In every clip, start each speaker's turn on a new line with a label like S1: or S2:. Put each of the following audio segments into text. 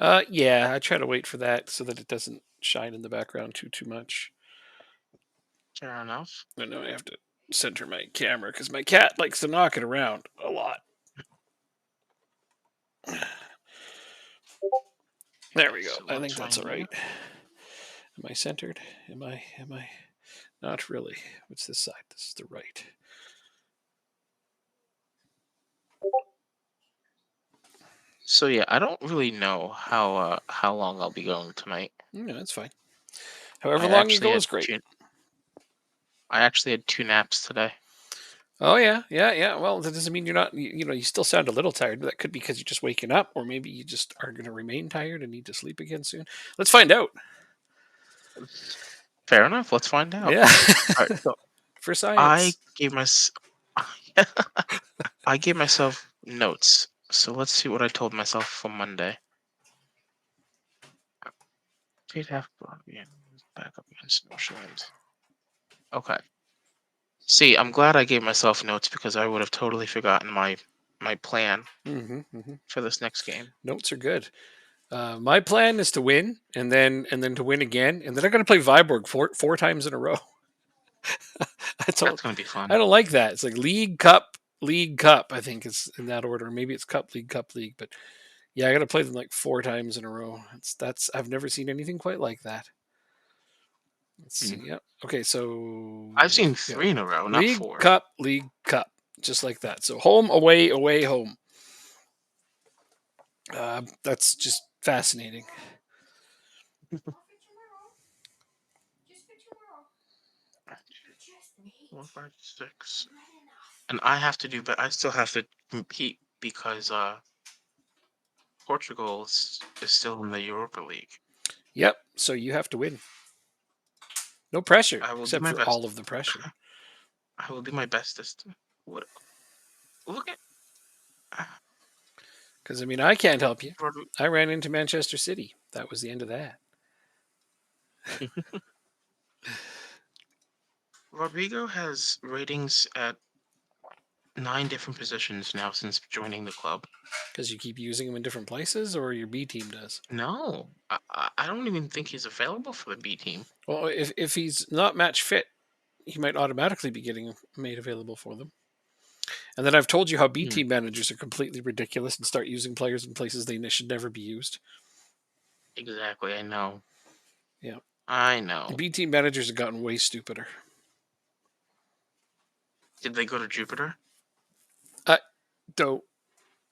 S1: Yeah, I try to wait for that so that it doesn't shine in the background too much.
S2: Fair enough.
S1: I know I have to center my camera because my cat likes to knock it around a lot. There
S2: Okay,
S1: we go.
S2: so
S1: I
S2: let's
S1: think that's
S2: find
S1: all
S2: you.
S1: right. Am I centered? Am I? Not really. What's this side? This is the right.
S2: So yeah, I don't really know how long I'll be going tonight.
S1: No, that's fine. However
S2: I
S1: long you
S2: actually
S1: go
S2: had
S1: is great.
S2: two I actually had two naps today.
S1: Oh yeah, yeah, yeah. Well, that doesn't mean you're not. You know, you still sound a little tired. But that could be because you're just waking up, or maybe you just are going to remain tired and need to sleep again soon. Let's find out.
S2: Fair enough. Let's find out.
S1: Yeah,
S2: All right. So
S1: for
S2: I
S1: science.
S2: gave my I gave myself notes. So let's see what I told myself for Monday. Feet half back up against emotions. Okay. See, I'm glad I gave myself notes because I would have totally forgotten my plan
S1: Hmm.
S2: for this next game.
S1: Notes are good. My plan is to win, and then to win again, and then I'm going to play Viborg four times in a row. I don't
S2: That's gonna be
S1: I
S2: fun.
S1: don't like that. It's like League Cup, League Cup. I think it's in that order. Maybe it's Cup League, Cup League. But yeah, I got to play them like four times in a row. That's I've never seen anything quite like that. Let's
S2: Hmm.
S1: see. Yep. Okay. So
S2: I've seen
S1: yeah,
S2: three in a row, not
S1: League
S2: four.
S1: Cup, League Cup, just like that. So home, away, away, home. That's just fascinating.
S2: 1, 5, 6. And I have to do, but I still have to compete because Portugal is still in the Europa League.
S1: Yep. So you have to win. No pressure,
S2: I will do
S1: except
S2: my
S1: for
S2: best.
S1: all of the pressure.
S2: I will do my bestest. What? Look at
S1: Because I mean, I can't help you.
S2: Rod-
S1: I ran into Manchester City. That was the end of that.
S2: Rodrigo has ratings at 9 different positions now since joining the club.
S1: Because you keep using him in different places, or your B team does.
S2: No, I don't even think he's available for the B team.
S1: Well, if he's not match fit, he might automatically be getting made available for them. And then I've told you how B
S2: Hmm,
S1: team managers are completely ridiculous and start using players in places they should never be used.
S2: exactly. I know.
S1: Yeah,
S2: I know.
S1: B team managers have gotten way stupider.
S2: Did they go to Jupiter?
S1: I don't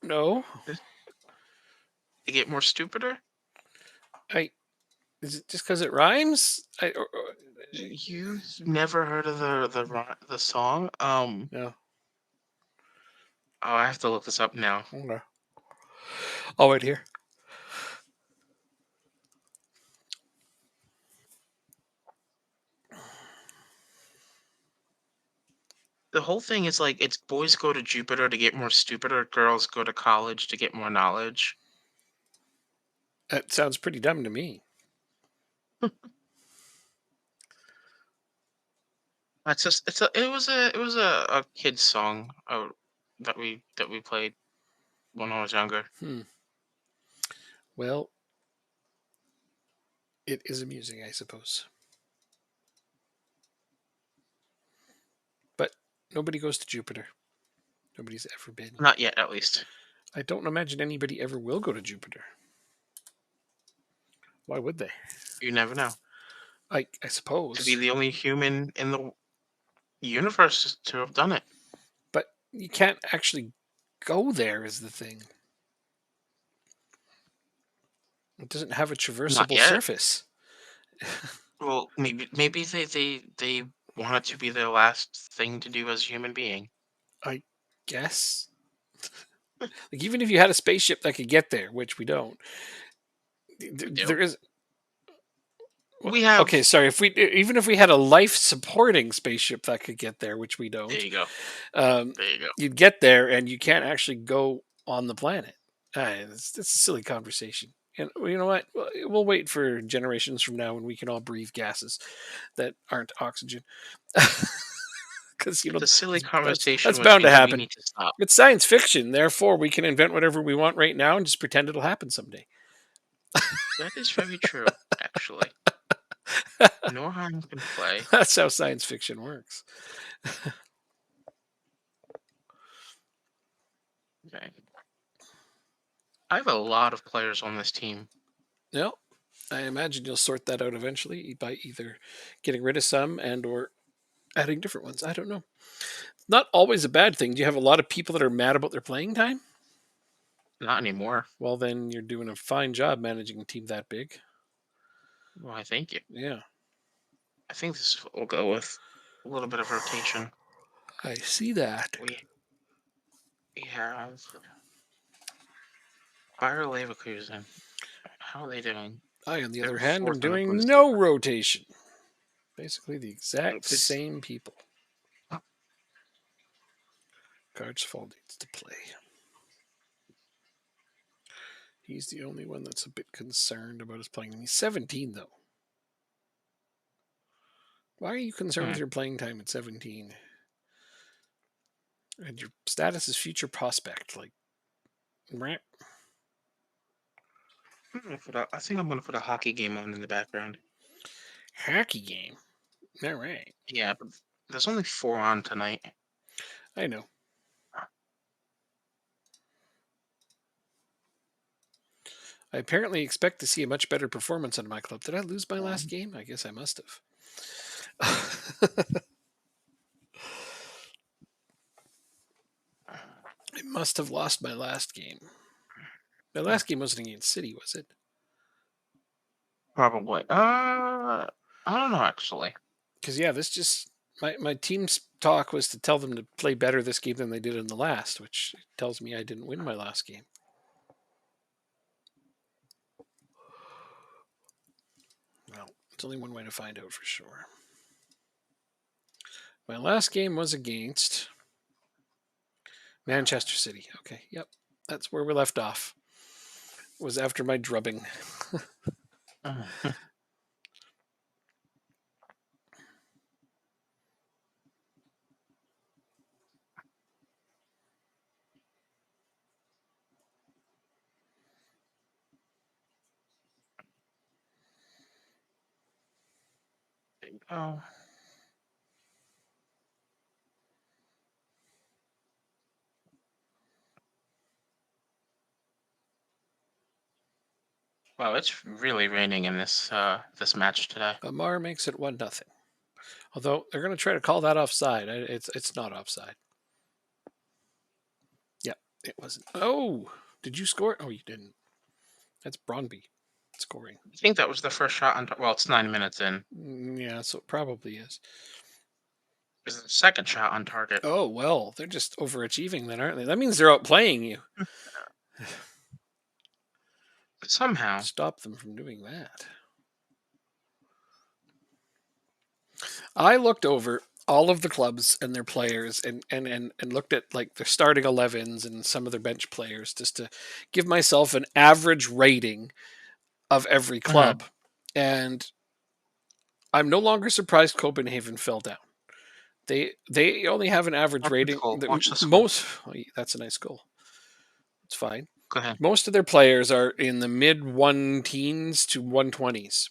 S1: know.
S2: To get more stupider?
S1: I Is it just because it rhymes?
S2: You've never heard of the song?
S1: No.
S2: Oh, I have to look this up now.
S1: Okay. I'll wait here.
S2: The whole thing is like it's boys go to Jupiter to get more stupider, girls go to college to get more knowledge.
S1: That sounds pretty dumb to me.
S2: That's just it was a kid's song that we played when I was younger.
S1: Hmm. Well, it is amusing, I suppose. But nobody goes to Jupiter. Nobody's ever been.
S2: Not yet, at least.
S1: I don't imagine anybody ever will go to Jupiter. Why would they?
S2: You never know.
S1: I
S2: To be
S1: suppose.
S2: the only human in the universe to have done it.
S1: But you can't actually go there, is the thing. It doesn't have a
S2: Not
S1: traversable
S2: yet.
S1: surface.
S2: Well, maybe they want it to be their last thing to do as a human being.
S1: I guess. Like, even if you had a spaceship that could get there, which we don't,
S2: We
S1: there
S2: do.
S1: is. Well,
S2: We
S1: okay,
S2: have.
S1: sorry. If we even if we had a life supporting spaceship that could get there, which we
S2: There
S1: don't,
S2: you go.
S1: um,
S2: There you go.
S1: you'd get there and you can't actually go on the planet. It's a silly conversation. And you know what? We'll wait for generations from now when we can all breathe gases that aren't oxygen, because
S2: It's a silly
S1: that's
S2: conversation, which
S1: bound to
S2: means we
S1: happen.
S2: need to stop.
S1: It's science fiction, therefore we can invent whatever we want right now and just pretend it'll happen someday.
S2: That is very true, actually. Norheim can play.
S1: That's how science fiction works.
S2: Okay. I have a lot of players on this team.
S1: No, I imagine you'll sort that out eventually by either getting rid of some and or adding different ones. I don't know. Not always a bad thing. Do you have a lot of people that are mad about their playing time?
S2: Not anymore.
S1: Well, then you're doing a fine job managing a team that big.
S2: Why, thank you.
S1: Yeah,
S2: I think this will go with a little bit of rotation.
S1: I see that.
S2: We we have Bayer Leverkusen. How are they doing?
S1: I, on the
S2: They're
S1: other hand, am
S2: fourth in the
S1: doing no
S2: Bundesliga.
S1: rotation. Basically, the exact
S2: It's,
S1: same people. Cardsfall needs to play. He's the only one that's a bit concerned about his playing. And he's 17, though. Why are you concerned with
S2: hmm,
S1: your playing time at 17? And your status is future prospect. Like, meh.
S2: I think I'm gonna put a hockey game on in the background.
S1: Hacky game. All right.
S2: Yeah, but there's only four on tonight.
S1: I know. I apparently expect to see a much better performance out of my club. Did I lose my last game? I guess I must have. I must have lost my last game. My last game wasn't against City, was it?
S2: Probably. I don't know actually.
S1: Because yeah, this just my team's talk was to tell them to play better this game than they did in the last, which tells me I didn't win my last game. Well, it's only one way to find out for sure. My last game was against Manchester City. Okay, yep, that's where we left off. Was after my drubbing.
S2: Oh. Wow, it's really raining in this match today.
S1: Amar makes it 1-0. Although they're going to try to call that offside. It's not offside. Yep, it wasn't. Oh, did you score? Oh, you didn't. That's Brondby scoring.
S2: I think that was the first shot on. Well, it's 9 minutes in.
S1: Yeah, so it probably is.
S2: It was the second shot on target.
S1: Oh, well, they're just overachieving then, aren't they? That means they're outplaying you.
S2: But somehow,
S1: Stop them from doing that. I looked over all of the clubs and their players and looked at like their starting 11s and some of their bench players just to give myself an average rating of every
S2: mhm,
S1: club. And I'm no longer surprised Copenhagen fell down. They only have an average
S2: watch the
S1: rating.
S2: goal. Watch the score.
S1: Most that's a nice goal. It's fine.
S2: Go ahead.
S1: Most of their players are in the mid one teens to 120s.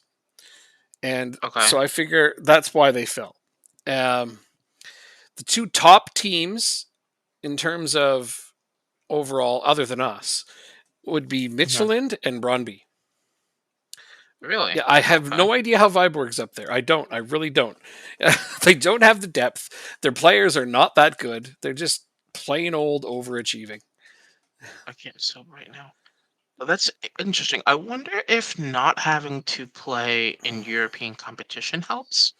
S1: And
S2: Okay.
S1: so I figure that's why they fell. Um, the two top teams in terms of overall, other than us, would be
S2: Mhm.
S1: Midtjylland and Brøndby.
S2: Really?
S1: Yeah, I have
S2: Okay.
S1: no idea how Viborg's up there. I don't. I really don't. They don't have the depth. Their players are not that good. They're just plain old overachieving.
S2: I can't sub right now. Well, that's interesting. I wonder if not having to play in European competition helps.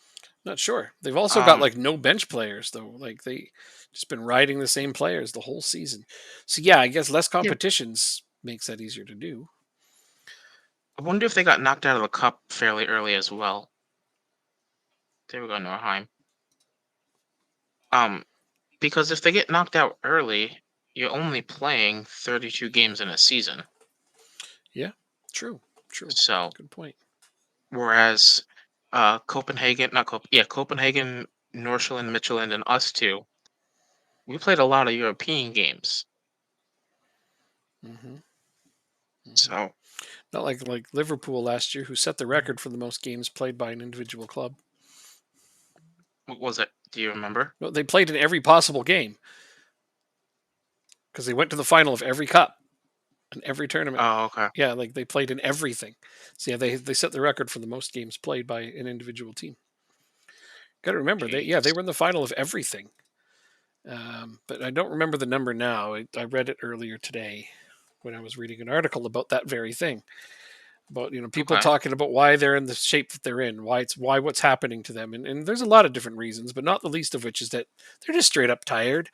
S1: Not sure. They've also got
S2: Um,
S1: like no bench players though. Like they just been riding the same players the whole season. So yeah, I guess less
S2: yeah.
S1: competitions makes that easier to do.
S2: I wonder if they got knocked out of the cup fairly early as well. There we go, Norheim. Um, because if they get knocked out early, you're only playing 32 games in a season.
S1: Yeah, true, true.
S2: So,
S1: Good point.
S2: whereas Copenhagen, not Cop, yeah, Copenhagen, Nordsjælland, Midtjylland, and us two, we played a lot of European games.
S1: Hmm. Hmm.
S2: So.
S1: Not like Liverpool last year, who set the record for the most games played by an individual club.
S2: What was it? Do you remember?
S1: No, they played in every possible game because they went to the final of every cup and every tournament.
S2: Oh, okay.
S1: Yeah, like they played in everything. So yeah, they set the record for the most games played by an individual team. Got to remember they
S2: Jeez.
S1: were in the final of everything. But I don't remember the number now. I read it earlier today when I was reading an article about that very thing. About people
S2: Okay.
S1: talking about why they're in the shape that they're in, why what's happening to them, and there's a lot of different reasons, but not the least of which is that they're just straight up tired.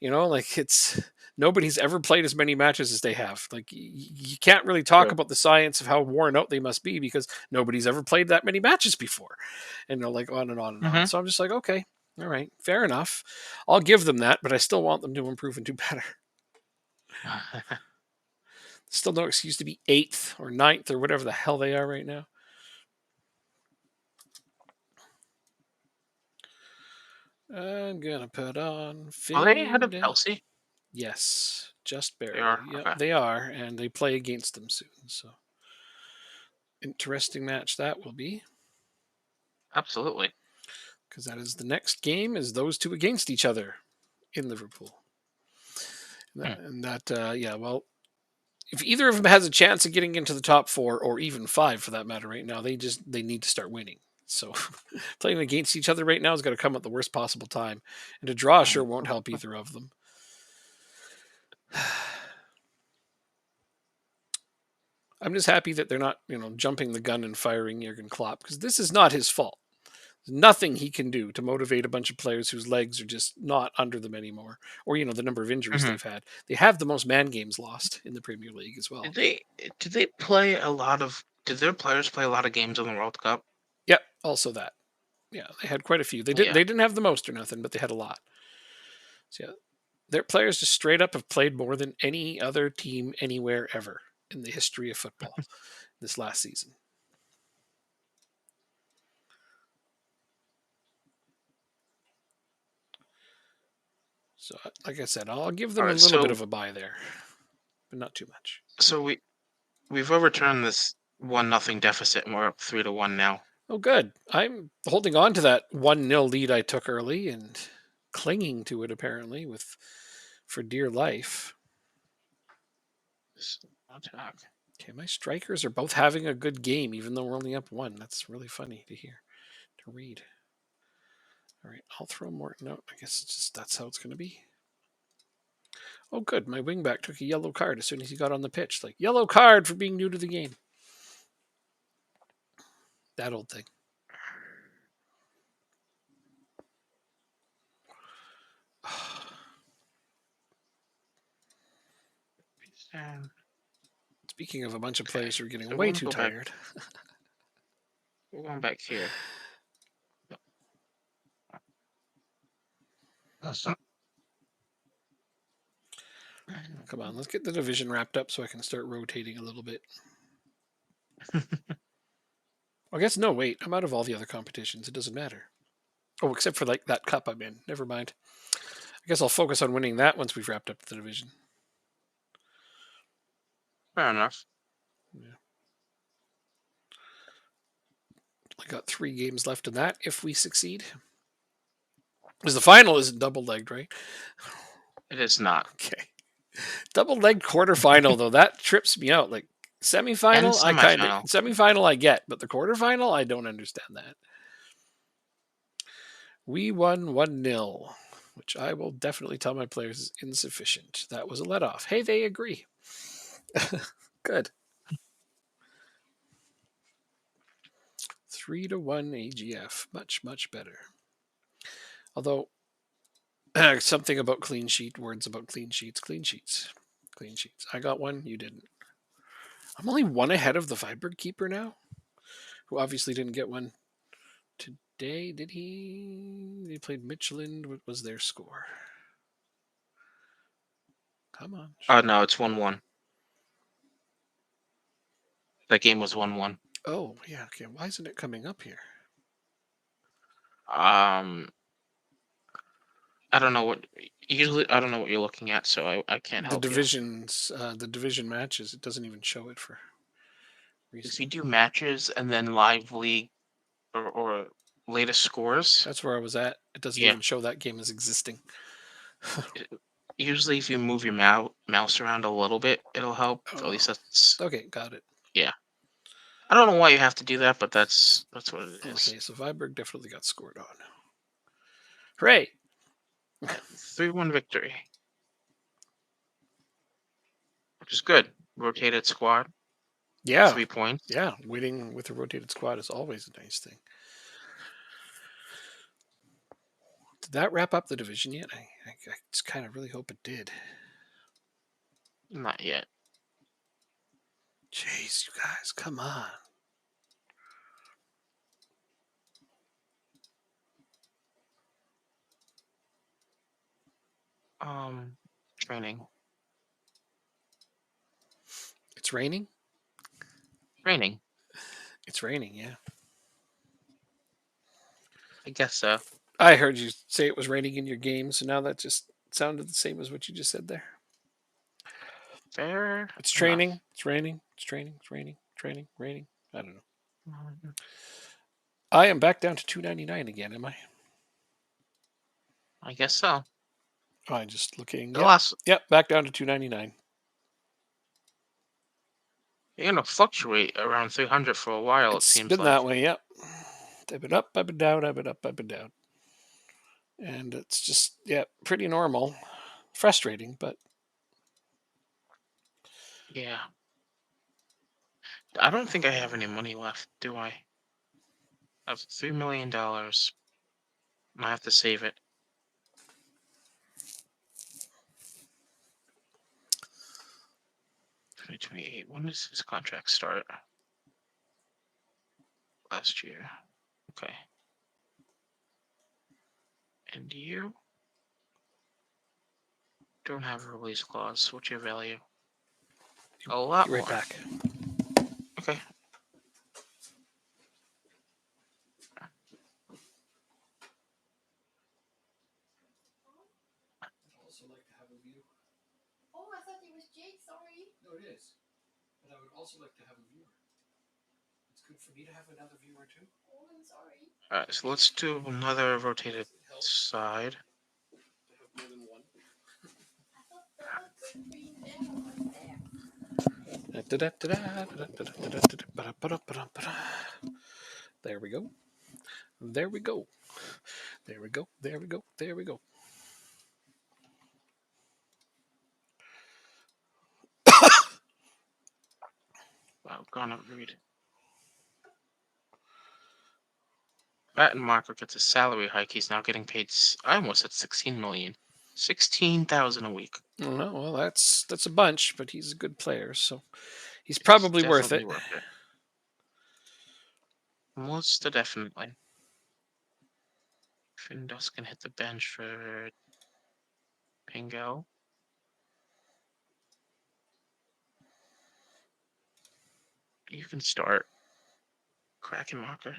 S1: Like it's nobody's ever played as many matches as they have. Like you can't really talk
S2: True.
S1: about the science of how worn out they must be because nobody's ever played that many matches before, and like on and on and on.
S2: Mm-hmm.
S1: So I'm just like, okay, all right, fair enough. I'll give them that, but I still want them to improve and do better. Still no excuse to be eighth or ninth or whatever the hell they are right now. I'm gonna put on
S2: Are they ahead of
S1: fade.
S2: Chelsea?
S1: Yes, just
S2: They
S1: barely.
S2: are.
S1: Yep,
S2: Okay.
S1: they are, and they play against them soon. So interesting match that will be,
S2: Absolutely.
S1: because that is the next game is those two against each other in Liverpool.
S2: Hmm.
S1: Yeah, well, if either of them has a chance of getting into the top four or even five for that matter, right now they need to start winning. So playing against each other right now is going to come at the worst possible time, and a draw sure won't help either of them. I'm just happy that they're not, jumping the gun and firing Jurgen Klopp because this is not his fault. There's nothing he can do to motivate a bunch of players whose legs are just not under them anymore, or the number of injuries
S2: Hmm.
S1: they've had. They have the most man games lost in the Premier League as well.
S2: Did they play a lot of? Did their players play a lot of games in the World Cup?
S1: Yep, also that. Yeah, they had quite a few. They didn't
S2: Yeah.
S1: they didn't have the most or nothing, but they had a lot. So yeah, their players just straight up have played more than any other team anywhere ever in the history of football this last season. So, like I said, I'll give
S2: All
S1: them a
S2: right.
S1: little bit
S2: So
S1: of a buy there, but not too much.
S2: we've overturned this 1-0 deficit, and we're up 3-1 now.
S1: Oh, good. I'm holding on to that 1-0 lead I took early and clinging to it apparently with for dear life.
S2: This attack.
S1: Okay, my strikers are both having a good game, even though we're only up one. That's really funny to hear, to read. All right, I'll throw Morton out. I guess it's just that's how it's going to be. Oh, good. My wingback took a yellow card as soon as he got on the pitch. Like, yellow card for being new to the game. That old thing. Speaking of a bunch of
S2: Okay.
S1: players who are getting
S2: So we're
S1: way
S2: gonna
S1: too
S2: go back.
S1: tired.
S2: We're going back here.
S1: Come on, let's get the division wrapped up so I can start rotating a little bit. I guess no, wait. I'm out of all the other competitions. It doesn't matter. Oh, except for like that cup I'm in. Never mind. I guess I'll focus on winning that once we've wrapped up the division.
S2: Fair enough.
S1: Yeah. I got 3 games left in that if we succeed. Because the final isn't double legged, right?
S2: It is not.
S1: Okay. Double legged quarterfinal though, that trips me out. Like
S2: And semifinal.
S1: semifinal I get, but the quarterfinal I don't understand that. We won 1-0, which I will definitely tell my players is insufficient. That was a let off. Hey, they agree. Good. 3-1 AGF. Much, much better. Although, something about clean sheet, words about clean sheets, clean sheets, clean sheets. I got one, you didn't. I'm only one ahead of the Viberg keeper now, who obviously didn't get one today. Did he? They played Michelin. What was their score? Come on.
S2: No, it's 1-1. That game was 1-1.
S1: Oh, yeah. Okay. Why isn't it coming up here?
S2: Um, I don't know what. Usually, I don't know what you're looking at, so I can't help you.
S1: The division matches. It doesn't even show it for.
S2: If
S1: recent.
S2: you do matches and then live league or latest scores,
S1: That's where I was at. It doesn't
S2: yeah.
S1: even show that game as existing.
S2: it- Usually, if you move your mouse around a little bit, it'll help. At
S1: Oh,
S2: least that's
S1: okay, got it.
S2: yeah. I don't know why you have to do that, but that's what it is.
S1: Okay, so Viborg definitely got scored on. Hooray!
S2: 3-1 victory, which is good. Rotated squad,
S1: Yeah,
S2: 3 points.
S1: yeah. Winning with a rotated squad is always a nice thing. Did that wrap up the division yet? I just kind of really hope it did.
S2: Not yet.
S1: Jeez, you guys, come on.
S2: Training,
S1: It's raining?
S2: training.
S1: It's raining, yeah.
S2: I guess so.
S1: I heard you say it was raining in your game, so now that just sounded the same as what you just said there.
S2: Fair
S1: It's
S2: enough.
S1: training. It's raining. It's training. It's raining. Training. Raining. I don't know.
S2: Mhm.
S1: I am back down to 299 again, am I?
S2: I guess so.
S1: Oh, I'm just looking.
S2: The
S1: Yep.
S2: last
S1: Yep. Back down to 299.
S2: You're gonna fluctuate around 300 for a while. It
S1: It's
S2: seems
S1: been that
S2: like.
S1: way. Yep. I've been up. I've been down. I've been up. I've been down. And it's just, yeah, pretty normal. Frustrating, but
S2: Yeah. I don't think I have any money left, do I? I have $3 million. I have to save it. 2028. When does his contract start? Last year. Okay. And you don't have a release clause. What's your value? A
S1: be
S2: lot
S1: right
S2: more.
S1: back.
S2: Okay.
S1: Also like to have a view. Oh, I thought it was Jake. Sorry. No, it is. But I would also like to have a viewer. It's good for me to have another viewer too. Oh, I'm sorry.
S2: Alright, so let's do another rotated side.
S1: To have more than one. There we go. There we go. There we go. There we go. There we go.
S2: Wow, gonna read. Batten Marker gets a salary hike. He's now getting paid. I almost said 16 million. 16,000 a week.
S1: No, well, that's a bunch, but he's a good player, so he's
S2: It's
S1: probably worth
S2: definitely
S1: it.
S2: worth it. Most definitely. Findos can hit the bench for Pingo. You can start. Kraken Marker.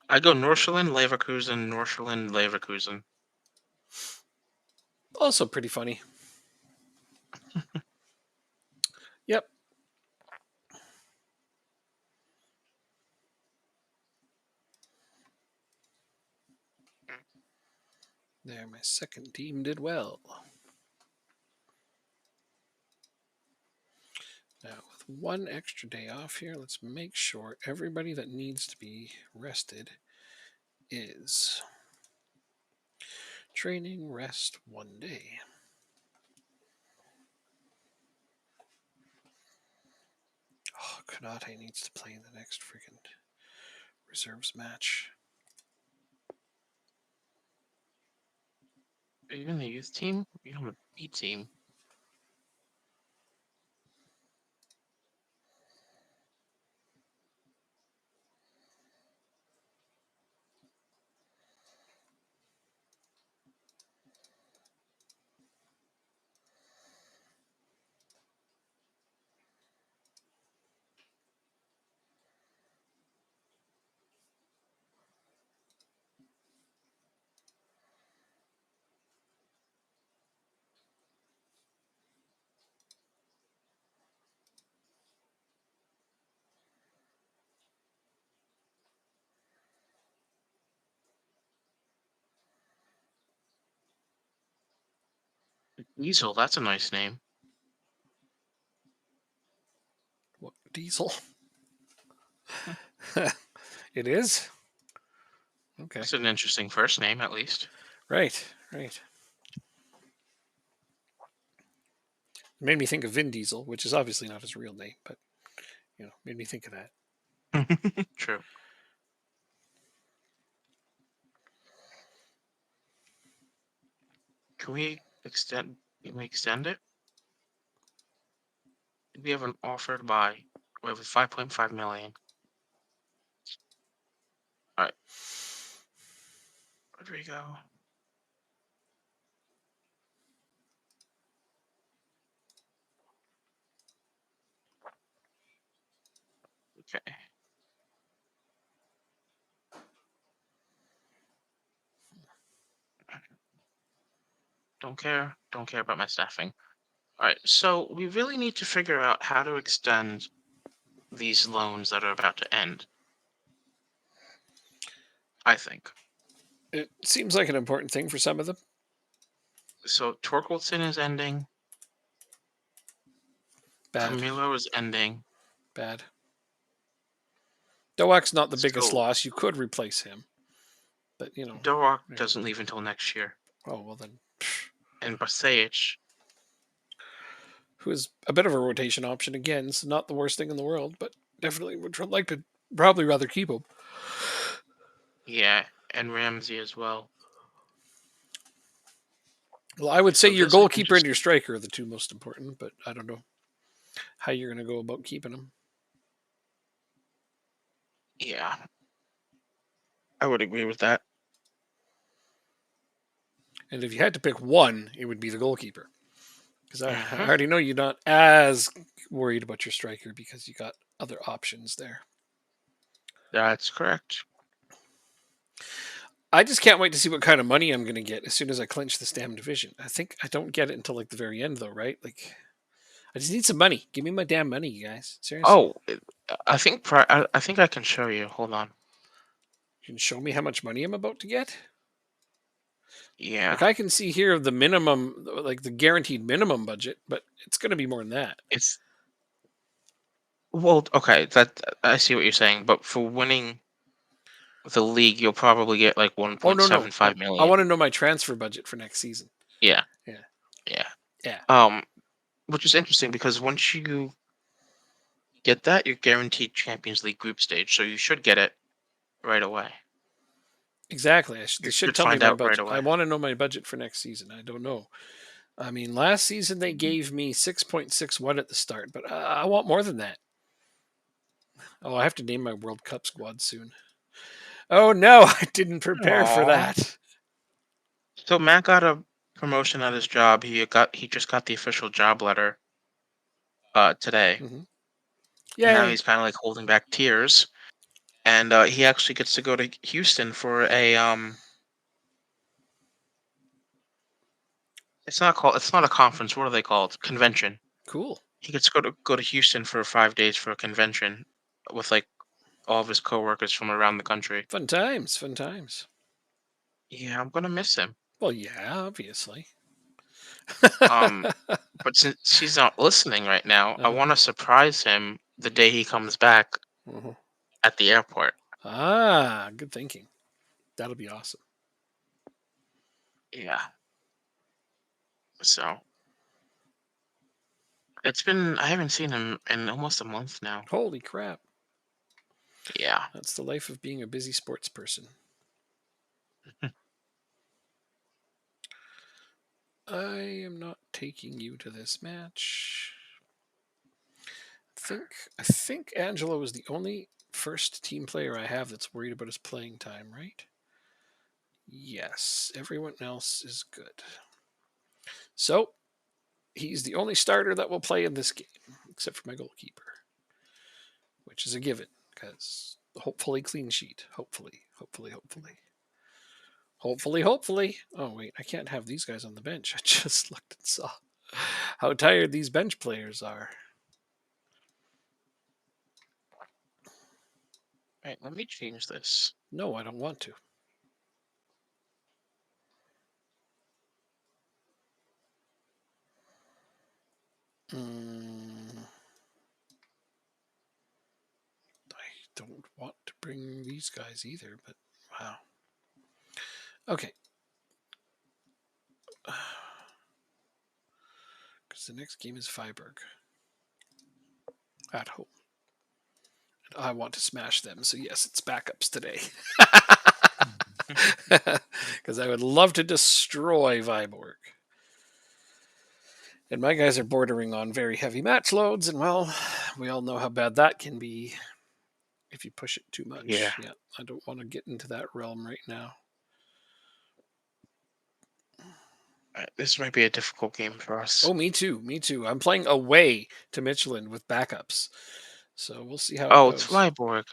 S2: I go Nordsjælland, Leverkusen, Nordsjælland, Leverkusen.
S1: Also pretty funny. Yep. There, my second team did well. Now, with one extra day off here, let's make sure everybody that needs to be rested is training rest 1 day. Oh, Konate needs to play in the next freaking reserves match.
S2: Are you in the youth team? You're on the B team. Diesel, that's a nice name.
S1: What, Diesel?
S2: Hmm,
S1: It is? Okay.
S2: That's an interesting first name, at least.
S1: Right, right. It made me think of Vin Diesel, which is obviously not his real name, but made me think of that.
S2: True. Can we extend? Can we extend it? We have an offer to buy. We have a 5.5 million. All right, Rodrigo. Okay. Don't care. Don't care about my staffing. All right. So we really need to figure out how to extend these loans that are about to end. I think.
S1: It seems like an important thing for some of them.
S2: So Torkelson is ending.
S1: Bad,
S2: Camilo is ending.
S1: bad. Doak's not the biggest
S2: So
S1: loss. You could replace him, but
S2: Doak
S1: yeah.
S2: doesn't leave until next year.
S1: Oh well then.
S2: And Basage,
S1: Who is a bit of a rotation option again. So not the worst thing in the world, but definitely would like to probably rather keep him.
S2: yeah, and Ramsey as well.
S1: Well, I would say
S2: So
S1: your
S2: this is
S1: goalkeeper and
S2: interesting.
S1: your striker are the two most important, but I don't know how you're going to go about keeping them.
S2: Yeah, I would agree with that.
S1: And if you had to pick one, it would be the goalkeeper. Because I
S2: Hmm.
S1: already know you're not as worried about your striker because you got other options there.
S2: That's correct.
S1: I just can't wait to see what kind of money I'm going to get as soon as I clinch this damn division. I think I don't get it until like the very end, though, right? Like, I just need some money. Give me my damn money, you guys. Seriously.
S2: Oh, I think I think I can show you. Hold on.
S1: You can show me how much money I'm about to get. Like,
S2: Yeah,
S1: I can see here the minimum, like the guaranteed minimum budget, but it's going to be more than that.
S2: it's well, okay. That I see what you're saying, but for winning the league, you'll probably get like
S1: Oh, no, no.
S2: 1.75
S1: I want
S2: million.
S1: to know my transfer budget for next season.
S2: Yeah,
S1: Yeah.
S2: yeah.
S1: Yeah.
S2: Um, which is interesting because once you get that, you're guaranteed Champions League group stage, so you should get it right away.
S1: Exactly.
S2: You
S1: They should
S2: should
S1: tell me
S2: find
S1: my
S2: out right
S1: budget. I
S2: away.
S1: want to know my budget for next season. I don't know. I mean, last season they
S2: Mhm.
S1: gave me 6.61 at the start, but I want more than that. Oh, I have to name my World Cup squad soon. Oh no, I didn't prepare for
S2: Aw.
S1: that.
S2: So Matt got a promotion at his job. He just got the official job letter today,
S1: Hmm.
S2: and now
S1: Yay!
S2: he's kind of like holding back tears. And he actually gets to go to Houston for a it's not a conference. What are they called? Convention.
S1: Cool.
S2: He gets to go to Houston for 5 days for a convention with like all of his coworkers from around the country.
S1: Fun times. Fun times.
S2: Yeah, I'm gonna miss him.
S1: Well, yeah, obviously.
S2: Um, but since he's not listening right now, I
S1: Uh-huh.
S2: want to surprise him the day he comes back
S1: Uh-huh.
S2: at the airport.
S1: Ah, good thinking. That'll be awesome.
S2: Yeah. So I haven't seen him in almost a month now.
S1: Holy crap.
S2: Yeah.
S1: That's the life of being a busy sports person. I am not taking you to this match. I think Angelo is the only first team player I have that's worried about his playing time, right? Yes, everyone else is good. So he's the only starter that will play in this game, except for my goalkeeper, which is a given because hopefully clean sheet. Hopefully, hopefully, hopefully, hopefully, hopefully. Oh wait, I can't have these guys on the bench. I just looked and saw how tired these bench players are.
S2: Right, let me change this.
S1: No, I don't want to. Mm, I don't want to bring these guys either, but wow. Okay. Because the next game is Freiburg at home. And I want to smash them, so yes, it's backups today. Because I would love to destroy Viborg. And my guys are bordering on very heavy match loads, and well, we all know how bad that can be if you push it too
S2: Yeah.
S1: much. Yeah, I don't want to get into that realm right now.
S2: This might be a difficult game for us.
S1: Oh, me too. Me too. I'm playing away to Michelin with backups. So we'll see how it
S2: Oh, it's
S1: goes.
S2: Freiburg.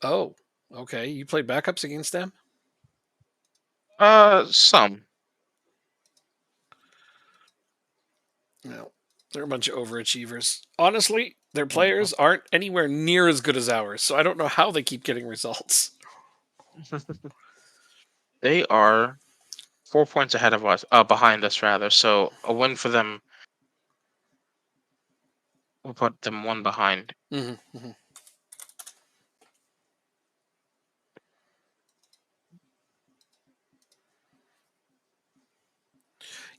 S1: Oh, okay. You played backups against them?
S2: Some.
S1: No. They're a bunch of overachievers. Honestly, their
S2: Mhm.
S1: players aren't anywhere near as good as ours, so I don't know how they keep getting results.
S2: They are 4 points ahead of us, behind us rather. So a win for them will put them one behind.
S1: Hmm.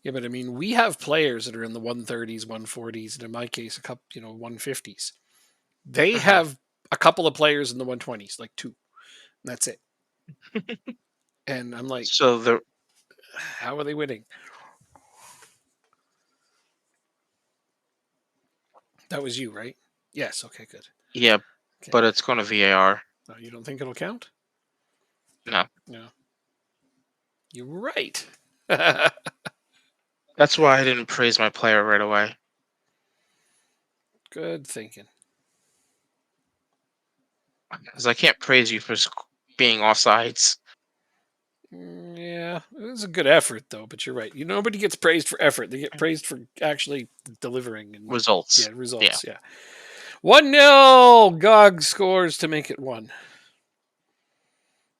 S1: Yeah, but I mean, we have players that are in the 130s, 140s, and in my case, a couple, 150s. They
S2: Mhm.
S1: have a couple of players in the 120s, like two. That's it. And I'm like,
S2: So the
S1: how are they winning? That was you, right? Yes. Okay, good.
S2: yeah,
S1: Okay.
S2: but it's going to VAR.
S1: No, you don't think it'll count?
S2: No,
S1: No. You're right.
S2: that's why I didn't praise my player right away.
S1: Good thinking.
S2: Because I can't praise you for being offsides.
S1: Yeah, it was a good effort though, but you're right. Nobody gets praised for effort. They get praised for actually delivering and
S2: Results.
S1: yeah,
S2: Yeah.
S1: results. Yeah. 1-0. Gog scores to make it one.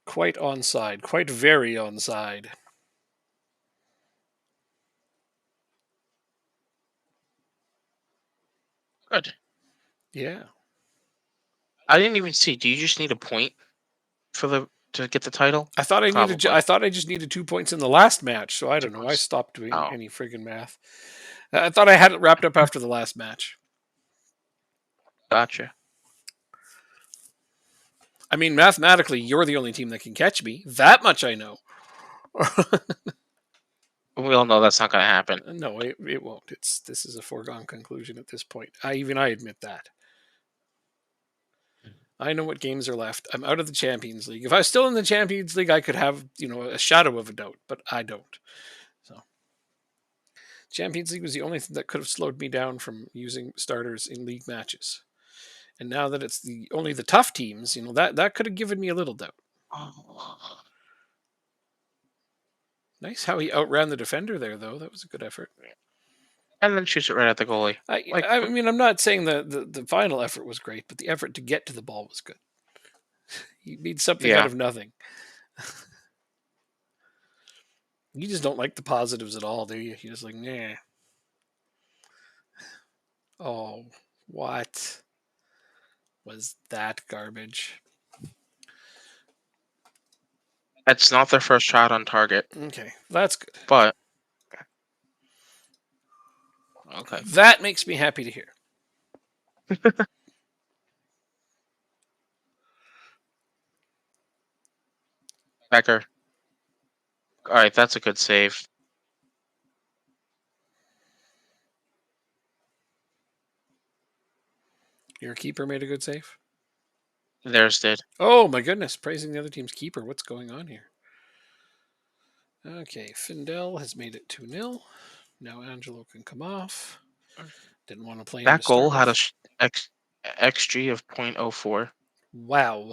S1: Quite onside. Quite very onside.
S2: Good.
S1: Yeah.
S2: I didn't even see. Do you just need a point for the to get the title?
S1: I thought I needed.
S2: Probably
S1: I thought I just needed 2 points in the last match. So I
S2: two
S1: don't know. I
S2: points.
S1: stopped doing
S2: Oh,
S1: any friggin' math. I thought I had it wrapped up after the last match.
S2: gotcha.
S1: I mean, mathematically, you're the only team that can catch me. That much I know.
S2: We all know that's not going to happen.
S1: No, it won't. This is a foregone conclusion at this point. I admit that. I know what games are left. I'm out of the Champions League. If I was still in the Champions League, I could have a shadow of a doubt, but I don't. So Champions League was the only thing that could have slowed me down from using starters in league matches. And now that it's the only the tough teams, that could have given me a little doubt.
S2: Oh.
S1: Nice how he outran the defender there, though. That was a good effort.
S2: And then shoots it right at the goalie.
S1: I
S2: Like,
S1: I mean, I'm not saying the final effort was great, but the effort to get to the ball was good. He made something out
S2: yeah,
S1: of nothing. You just don't like the positives at all, do you? You're just like, nah. Oh, what was that garbage?
S2: that's not their first shot on target,
S1: Okay, that's good.
S2: but okay.
S1: That makes me happy to hear.
S2: Becker. All right, that's a good save.
S1: Your keeper made a good save.
S2: Theirs did.
S1: Oh my goodness, praising the other team's keeper. What's going on here? Okay, Findel has made it 2-0. Now Angelo can come off. Didn't want to play him
S2: That
S1: to
S2: goal
S1: start
S2: had a
S1: with.
S2: XG of .04.
S1: Wow.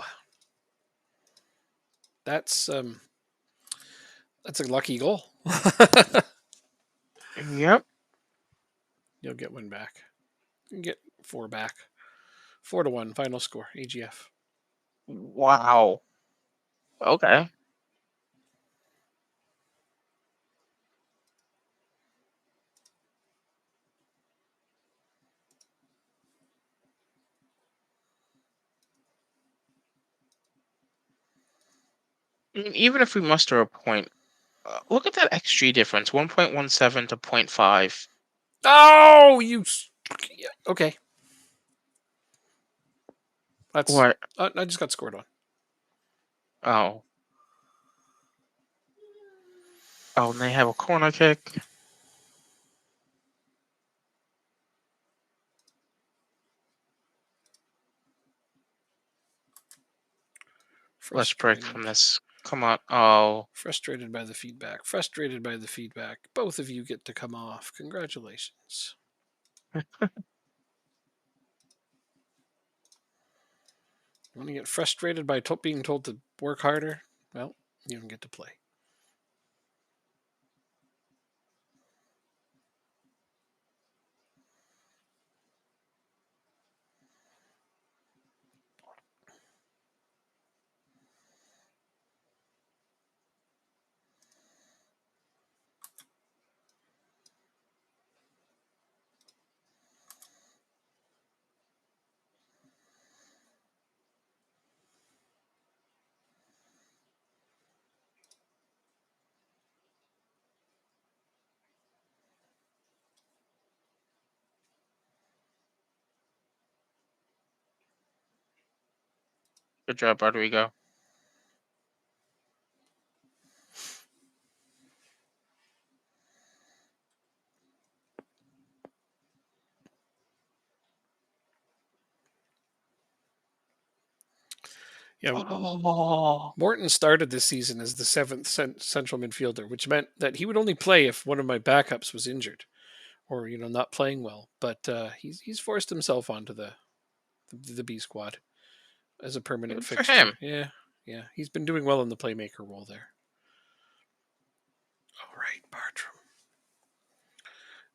S1: That's um that's a lucky goal.
S2: Yep.
S1: You'll get one back. You can get four back. 4-1 final score. AGF.
S2: Wow. Okay. I mean, even if we muster a point, look at that XG difference, 1.17 to zero point 0.5.
S1: Oh, yeah, okay. That's.
S2: What?
S1: I just got scored on.
S2: Oh. Oh, and they have a corner kick. Let's break
S1: Frustrated.
S2: from this. Come on. Oh.
S1: Frustrated by the feedback. Frustrated by the feedback. Both of you get to come off. Congratulations. When you get frustrated by being told to work harder, well, you don't get to play.
S2: Good job, Rodrigo.
S1: Yeah,
S2: Oh.
S1: Morton started this season as the seventh central midfielder, which meant that he would only play if one of my backups was injured or not playing well. But he's forced himself onto the B squad as a permanent
S2: Good for him.
S1: fixture. Yeah, he's been doing well in the playmaker role there. All right, Bartram.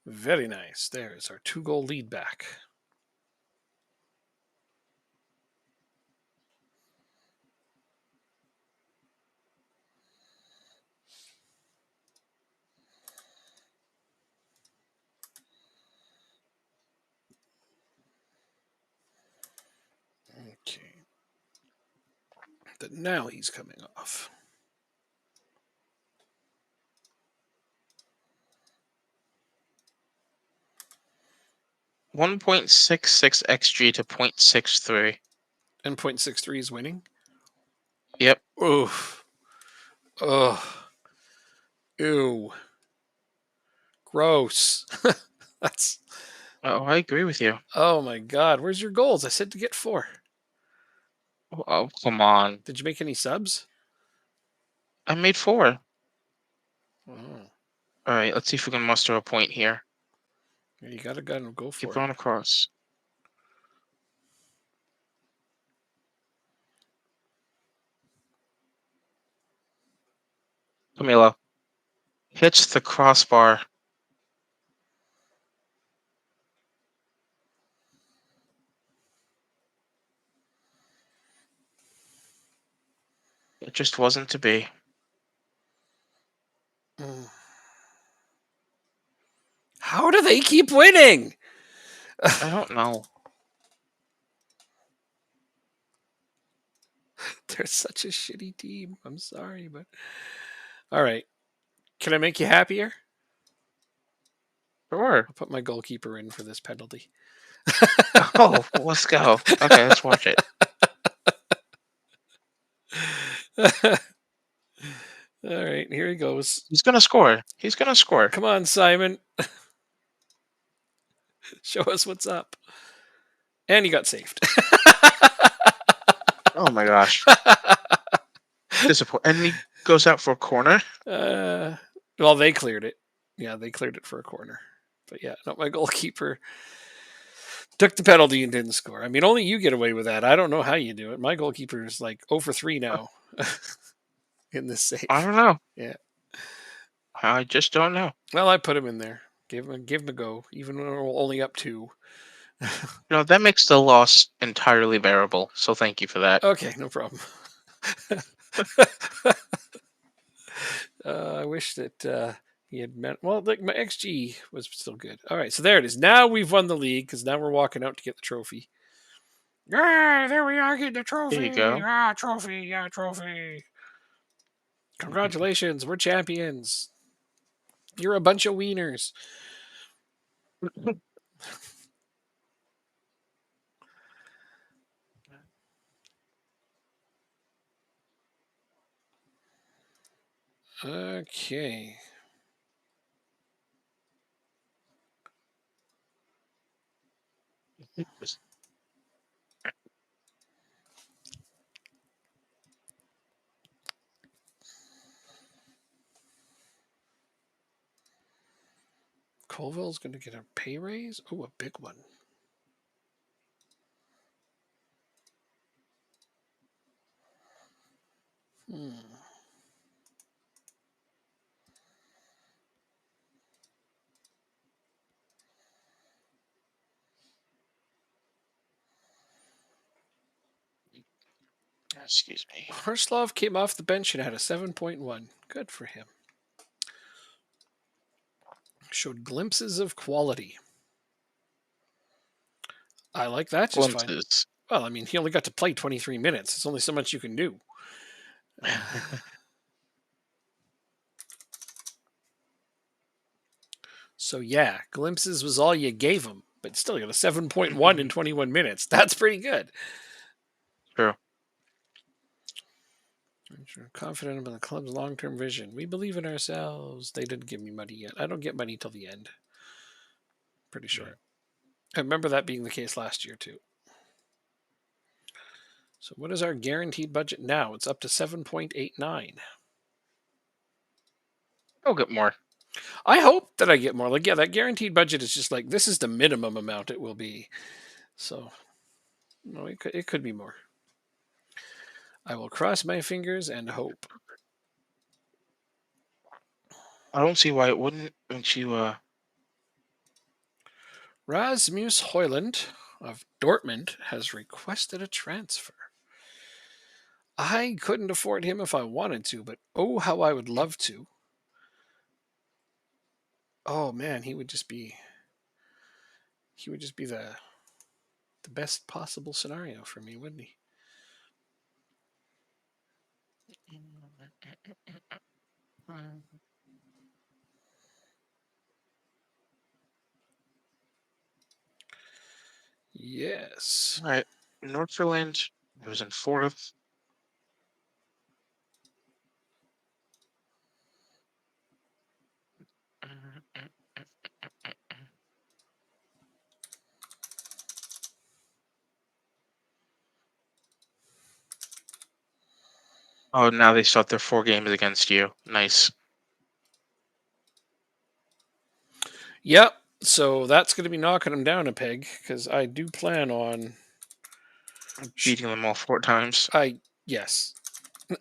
S1: Very nice. There's our 2-goal lead back. Okay. But now he's coming off.
S2: 1.66 XG to 0.63.
S1: And 0.63 is winning.
S2: Yep.
S1: Oof. Ugh. Ew. Gross. That's.
S2: Oh, I agree with you.
S1: Oh my God. Where's your goals? I said to get 4.
S2: Oh, come on.
S1: Did you make any subs?
S2: I made 4.
S1: Oh.
S2: All right, let's see if we can muster a point here.
S1: You gotta go
S2: Keep
S1: for it.
S2: going across. Camilo hits the crossbar. It just wasn't to be.
S1: Mm. How do they keep winning?
S2: I don't know.
S1: They're such a shitty team. I'm sorry, but all right. Can I make you happier?
S2: Sure.
S1: I'll put my goalkeeper in for this penalty.
S2: Oh, let's go. Okay, let's watch it.
S1: All right, here he goes.
S2: He's gonna score. He's gonna score.
S1: Come on, Simon. Show us what's up. And he got saved.
S2: Oh my gosh. Disappoint. And he goes out for a corner.
S1: Well, they cleared it. Yeah, they cleared it for a corner. But yeah, not my goalkeeper. Took the penalty and didn't score. I mean, only you get away with that. I don't know how you do it. My goalkeeper is like 0 for 3 now in this save.
S2: I don't know.
S1: Yeah.
S2: I just don't know.
S1: Well, I put him in there. Give him a go, even when we're only up 2.
S2: That makes the loss entirely bearable. So thank you for that.
S1: Okay, no problem. I wish that he had meant. Well, like my XG was still good. All right, so there it is. Now we've won the league because now we're walking out to get the trophy. Yeah, there we are, getting the
S2: There
S1: trophy.
S2: you go.
S1: Trophy. Yeah, trophy. Congratulations, we're champions. You're a bunch of wieners. Okay. Colville's going to get a pay raise. Oh, a big one. Hmm.
S2: Excuse me.
S1: Harslov came off the bench and had a 7.1. Good for him. Showed glimpses of quality. I like that just fine.
S2: Glimpses.
S1: Well, I mean, he only got to play 23 minutes. There's only so much you can do. So, yeah, glimpses was all you gave him, but still got a 7.1 in 21 minutes. That's pretty good.
S2: True.
S1: We're confident about the club's long-term vision. We believe in ourselves. They didn't give me money yet. I don't get money till the end. Pretty sure.
S2: Yeah.
S1: I remember that being the case last year too. So what is our guaranteed budget now? It's up to 7.89.
S2: I'll get more.
S1: I hope that I get more. Like, yeah, that guaranteed budget is just like this is the minimum amount it will be. So no, it could be more. I will cross my fingers and hope.
S2: I don't see why it wouldn't. Don't you?
S1: Rasmus Hoyland of Dortmund has requested a transfer. I couldn't afford him if I wanted to, but oh, how I would love to. Oh man, he would just be the best possible scenario for me, wouldn't he? Yes.
S2: All right. Northland. It was in fourth. Oh, now they start their 4 games against you. Nice.
S1: Yep. So that's going to be knocking him down a peg because I do plan on.
S2: Beating them all 4 times.
S1: Yes.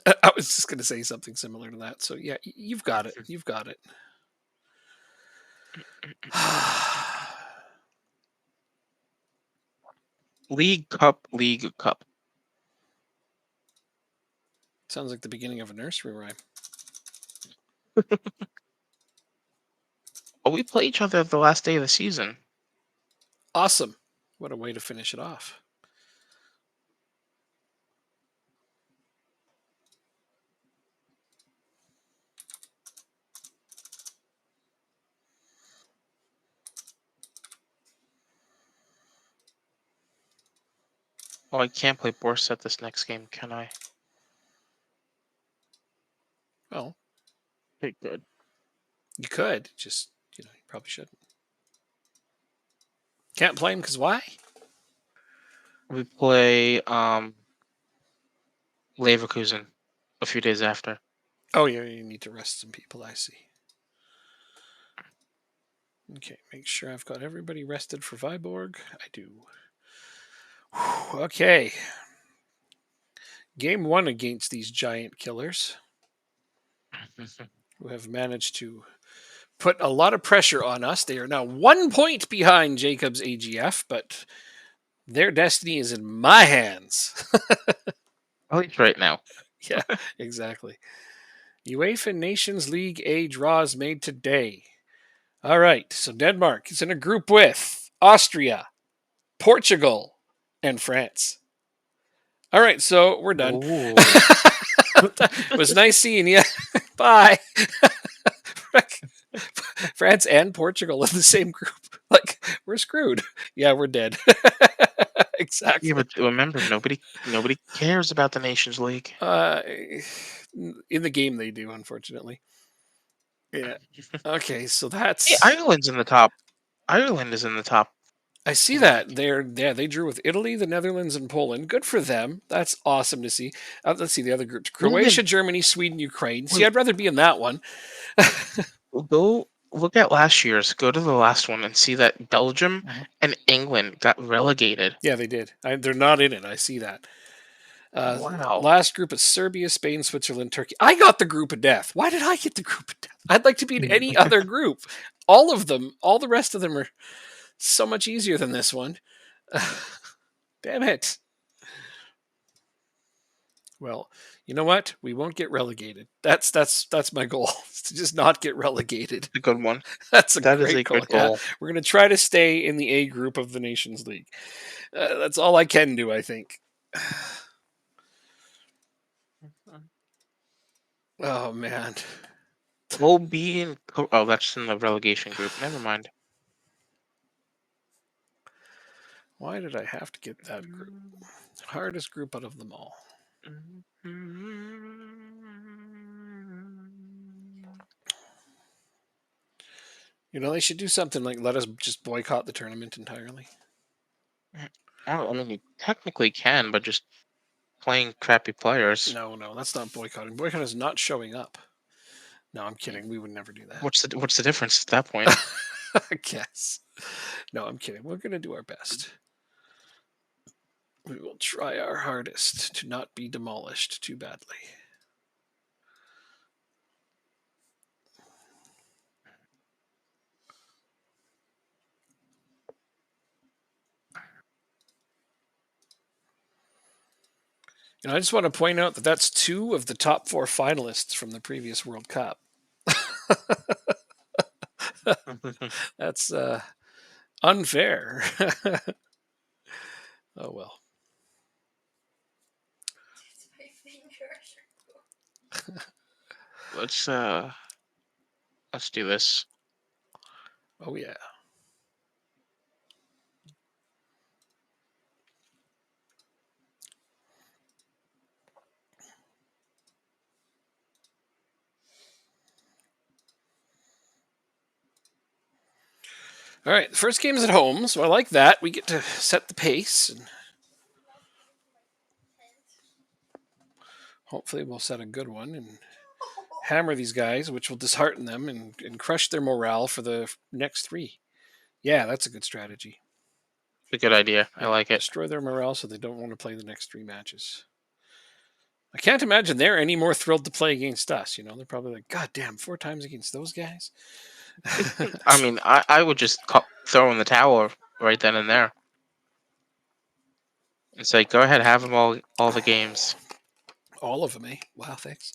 S1: I was just going to say something similar to that. So yeah, you've got it. You've got it.
S2: League Cup, League Cup.
S1: Sounds like the beginning of a nursery rhyme.
S2: Oh, we play each other the last day of the season.
S1: Awesome. What a way to finish it off.
S2: Oh, I can't play Borset this next game, can I?
S1: Well,
S2: Okay, good.
S1: you could. Just, you probably shouldn't. Can't play him because why?
S2: We play Leverkusen a few days after.
S1: Oh, yeah, you need to rest some people. I see. Okay, make sure I've got everybody rested for Viborg. I do. Whew, okay. Game 1 against these giant killers who have managed to put a lot of pressure on us. They are now 1 point behind Jacobs AGF, but their destiny is in my hands.
S2: At least right now.
S1: Yeah, exactly. UEFA Nations League A draws made today. All right, so Denmark is in a group with Austria, Portugal, and France. All right, so we're done.
S2: Ooh.
S1: It was nice seeing you. Bye. France and Portugal in the same group. Like, we're screwed. Yeah, we're dead.
S2: Yeah,
S1: Exactly.
S2: but remember, nobody cares about the Nations League.
S1: Uh, in the game, they do, unfortunately. Yeah. Okay, so
S2: Hey,
S1: that's.
S2: Ireland's in the top. Ireland is in the top
S1: I see that
S2: league.
S1: they drew with Italy, the Netherlands, and Poland. Good for them. That's awesome to see. Let's see the other groups: Croatia,
S2: England,
S1: Germany, Sweden, Ukraine. See,
S2: wait,
S1: I'd rather be in that one.
S2: go look at last year's. Go to the last one and see that Belgium
S1: Mhm.
S2: and England got relegated.
S1: Yeah, they did. They're not in it. I see that.
S2: Wow.
S1: Last group is Serbia, Spain, Switzerland, Turkey. I got the group of death. Why did I get the group of death? I'd like to be in any other group. All of them, all the rest of them are so much easier than this one. Damn it. Well, you know what? We won't get relegated. That's my goal. Is to just not get relegated.
S2: A good one.
S1: That's a
S2: That is a
S1: great goal.
S2: good
S1: Yeah,
S2: goal.
S1: we're gonna try to stay in the A group of the Nations League. That's all I can do, I think. Oh man,
S2: We'll be in. Oh, that's in the relegation group. Never mind.
S1: why did I have to get that group? Hardest group out of them all. You know, they should do something like let us just boycott the tournament entirely.
S2: Oh, I mean, you technically can, but just playing crappy players.
S1: No, no, that's not boycotting. Boycott is not showing up. No, I'm kidding. We would never do that.
S2: What's the difference at that point?
S1: I guess. No, I'm kidding. We're going to do our best. We will try our hardest to not be demolished too badly. And I just want to point out that that's two of the top four finalists from the previous World Cup. That's unfair. Oh well.
S2: let's uh let's do this.
S1: Oh yeah. All right. The first game is at home, so I like that. We get to set the pace, and hopefully we'll set a good one and hammer these guys, which will dishearten them and crush their morale for the next three. Yeah, that's a good strategy.
S2: A good idea. I
S1: Yeah,
S2: like it.
S1: destroy their morale so they don't want to play the next three matches. I can't imagine they're any more thrilled to play against us. You know, they're probably like, God damn, 4 times against those guys.
S2: I mean, I would just throw in the towel right then and there. It's like, go ahead, have them all the games.
S1: All of them, eh? Wow, thanks.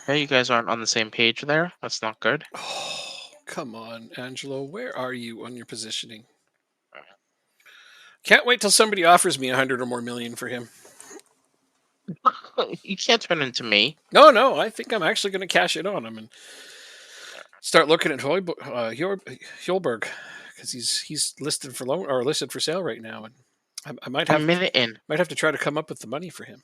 S2: Hey, you guys aren't on the same page there. That's not good.
S1: Oh, come on, Angelo. Where are you on your positioning? Can't wait till somebody offers me 100 or more million for him.
S2: You can't turn into me.
S1: No, no, I think I'm actually going to cash it on him and start looking at Hjulberg because he's listed for loan or listed for sale right now, and I
S2: A minute in.
S1: might have to try to come up with the money for him.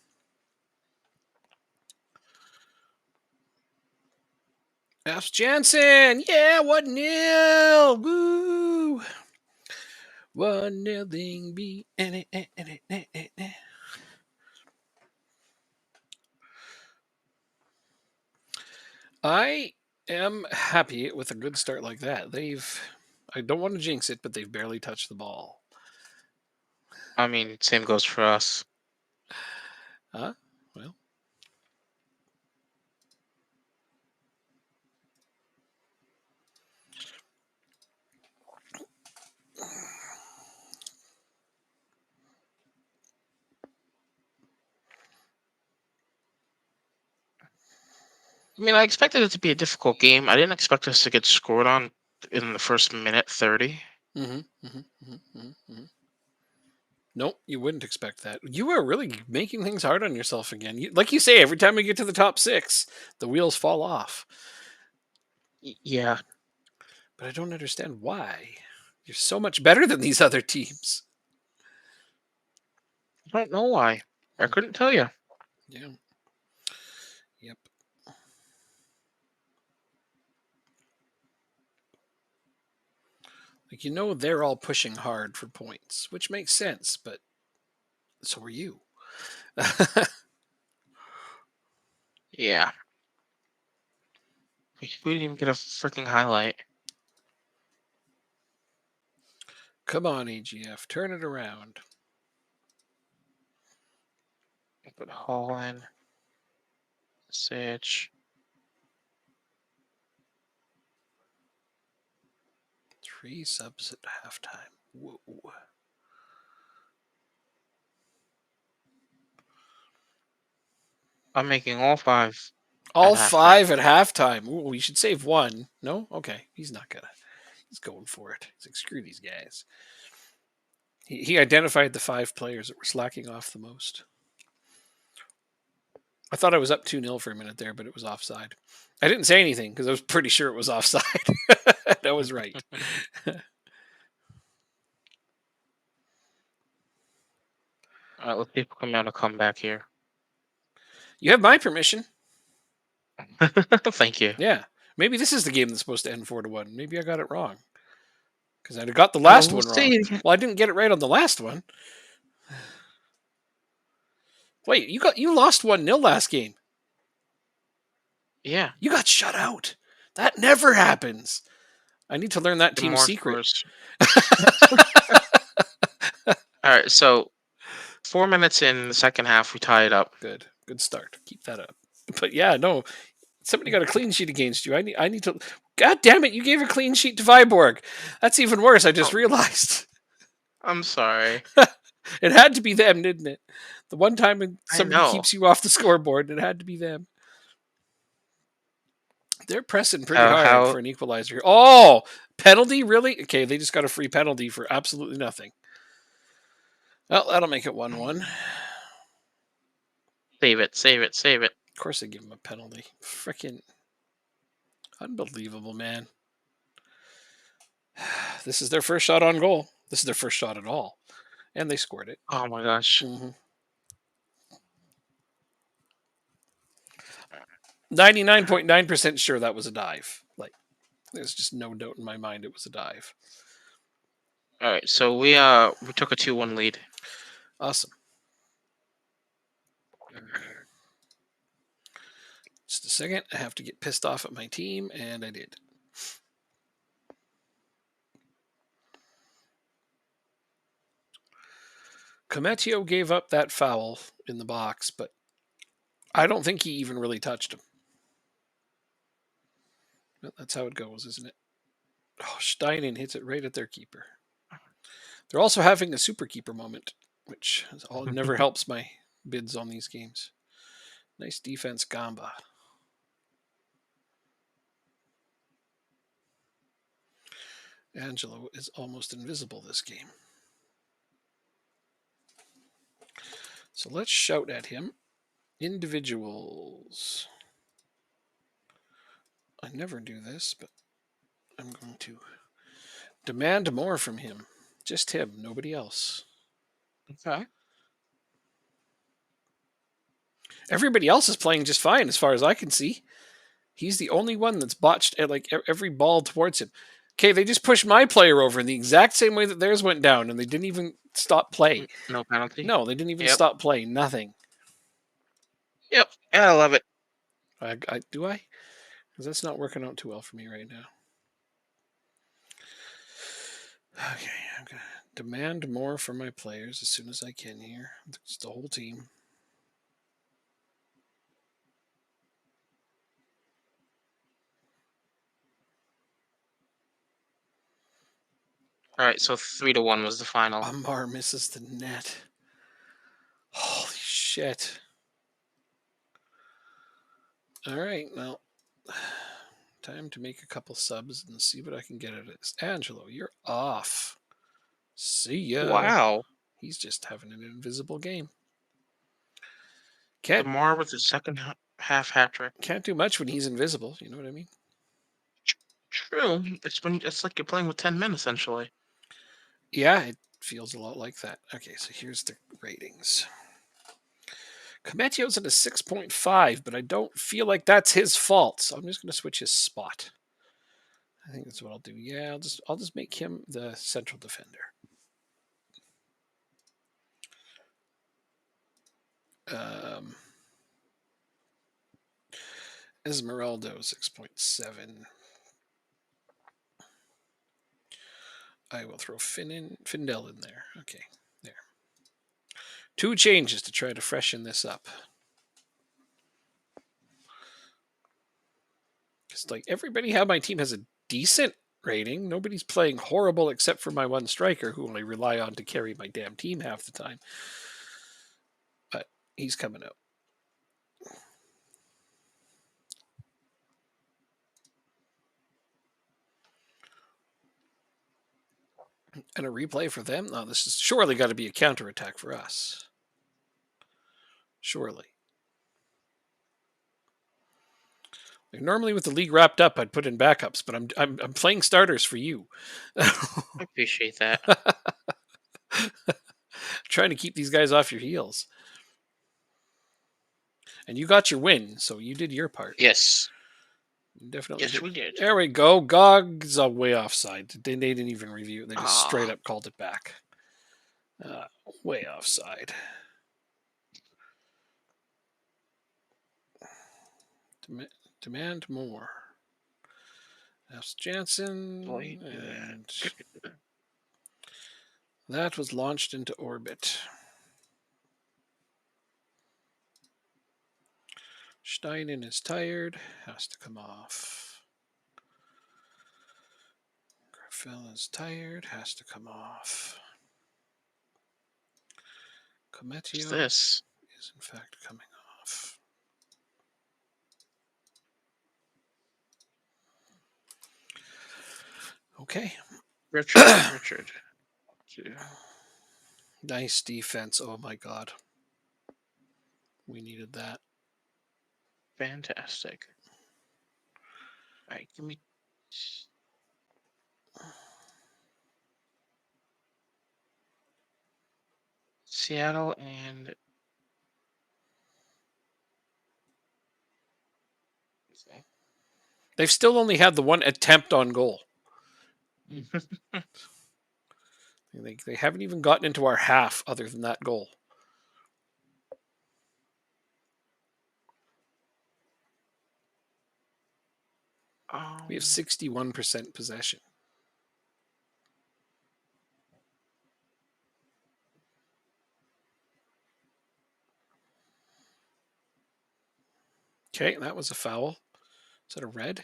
S1: Alf Jansen, yeah, 1-0, woo, 1-0 thing be. I am happy with a good start like that. I don't want to jinx it, but they've barely touched the ball.
S2: I mean, same goes for us.
S1: Huh? Well,
S2: I mean, I expected it to be a difficult game. I didn't expect us to get scored on in the first minute 30.
S1: mm-hmm, mm-hmm, mm-hmm, mm-hmm. Nope, you wouldn't expect that. You are really making things hard on yourself again. Like you say, every time we get to the top six, the wheels fall off.
S2: Yeah,
S1: But I don't understand why. You're so much better than these other teams.
S2: I don't know why. I
S1: Hmm.
S2: couldn't tell you.
S1: Yeah. Yep. Like they're all pushing hard for points, which makes sense, but so are you.
S2: Yeah. We didn't even get a freaking highlight.
S1: Come on, AGF, turn it around.
S2: Put Holland, Sitch.
S1: 3 subs at halftime. Whoa.
S2: I'm making all 5 at
S1: All
S2: halftime.
S1: 5 at halftime. Ooh, we should save 1. No? Okay. He's not gonna. He's going for it. He's like, screw these guys. He identified the 5 players that were slacking off the most. I thought I was up 2-0 for a minute there, but it was offside. I didn't say anything because I was pretty sure it was offside. I was right.
S2: All right, let's see if we come out a comeback here.
S1: You have my permission.
S2: Thank you.
S1: Yeah. Maybe this is the game that's supposed to end 4-1. Maybe I got it wrong. Because I got the last
S2: We'll
S1: one wrong.
S2: see.
S1: Well, I didn't get it right on the last one. Wait, you lost 1-0 last game.
S2: Yeah.
S1: You got shut out. That never happens. I need to learn that
S2: The
S1: team's
S2: more
S1: secret.
S2: scores. All right, so 4 minutes in the second half, we tie it up.
S1: Good. Good start. Keep that up. But yeah, no. Somebody got a clean sheet against you. I need to. God damn it! You gave a clean sheet to Viborg. That's even worse. I just
S2: Oh,
S1: realized
S2: I'm sorry.
S1: it had to be them, didn't it? The one time when
S2: I
S1: somebody
S2: know.
S1: keeps you off the scoreboard, it had to be them. They're pressing pretty hard
S2: How
S1: for an equalizer here. Oh, penalty? Really? Okay, they just got a free penalty for absolutely nothing. Well, that'll make it 1-1.
S2: save it, save it, save it.
S1: Of course, they give him a penalty. Freaking unbelievable, man. This is their first shot on goal. This is their first shot at all. And they scored it.
S2: Oh my gosh.
S1: 99.9% sure that was a dive. Like, there's just no doubt in my mind it was a dive.
S2: All right, so we took a 2-1 lead.
S1: Awesome. Just a second. I have to get pissed off at my team, and I did. Cometio gave up that foul in the box, but I don't think he even really touched him. But that's how it goes, isn't it? Oh, Steinen hits it right at their keeper. They're also having a super keeper moment, which never helps my bids on these games. Nice defense, Gamba. Angelo is almost invisible this game. So let's shout at him. Individuals. I never do this, but I'm going to demand more from him. Just him, nobody else.
S2: Okay.
S1: Everybody else is playing just fine as far as I can see. He's the only one that's botched at like every ball towards him. Okay, they just pushed my player over in the exact same way that theirs went down, and they didn't even stop play.
S2: No penalty.
S1: No, they didn't even
S2: Yep.
S1: stop play. Nothing.
S2: Yep. Yeah, I love it.
S1: Do I? Because that's not working out too well for me right now. Okay, I'm gonna demand more from my players as soon as I can here. It's the whole team.
S2: All right, so 3-1 was the final.
S1: Ambar misses the net. Holy shit. All right, well, time to make a couple subs and see what I can get at it. Angelo, you're off. See ya.
S2: Wow.
S1: He's just having an invisible game.
S2: Lamar with his second half hat trick.
S1: Can't do much when he's invisible. You know what I mean?
S2: True. It's like you're playing with 10 men essentially.
S1: Yeah, it feels a lot like that. Okay, so here's the ratings. Cometio's at a 6.5, but I don't feel like that's his fault. So I'm just going to switch his spot. I think that's what I'll do. Yeah, I'll just make him the central defender. Esmeraldo 6.7. I will throw Findel in there. Okay, there. 2 changes to try to freshen this up. Because like everybody on my team has a decent rating. Nobody's playing horrible except for my one striker, who I rely on to carry my damn team half the time. But he's coming out. And a replay for them? No, this is surely got to be a counterattack for us. Surely. Like normally with the league wrapped up, I'd put in backups, but I'm playing starters for you.
S2: I appreciate that.
S1: Trying to keep these guys off your heels. And you got your win, so you did your part.
S2: Yes.
S1: Definitely.
S2: Yes, we did.
S1: There we go. GOG's way offside. They didn't even review it. They just straight up called it back. Way offside. Demand more. That's Jansen. And that was launched into orbit. Steinen is tired. Has to come off. Grafel is tired. Has to come off. Cometio
S2: This
S1: is in fact coming off. Okay.
S2: Richard.
S1: Nice defense. Oh my god. We needed that.
S2: Fantastic. All right, give me. Seattle and.
S1: They've still only had the one attempt on goal. They haven't even gotten into our half other than that goal. We have 61% possession. Okay, that was a foul. Is that a red?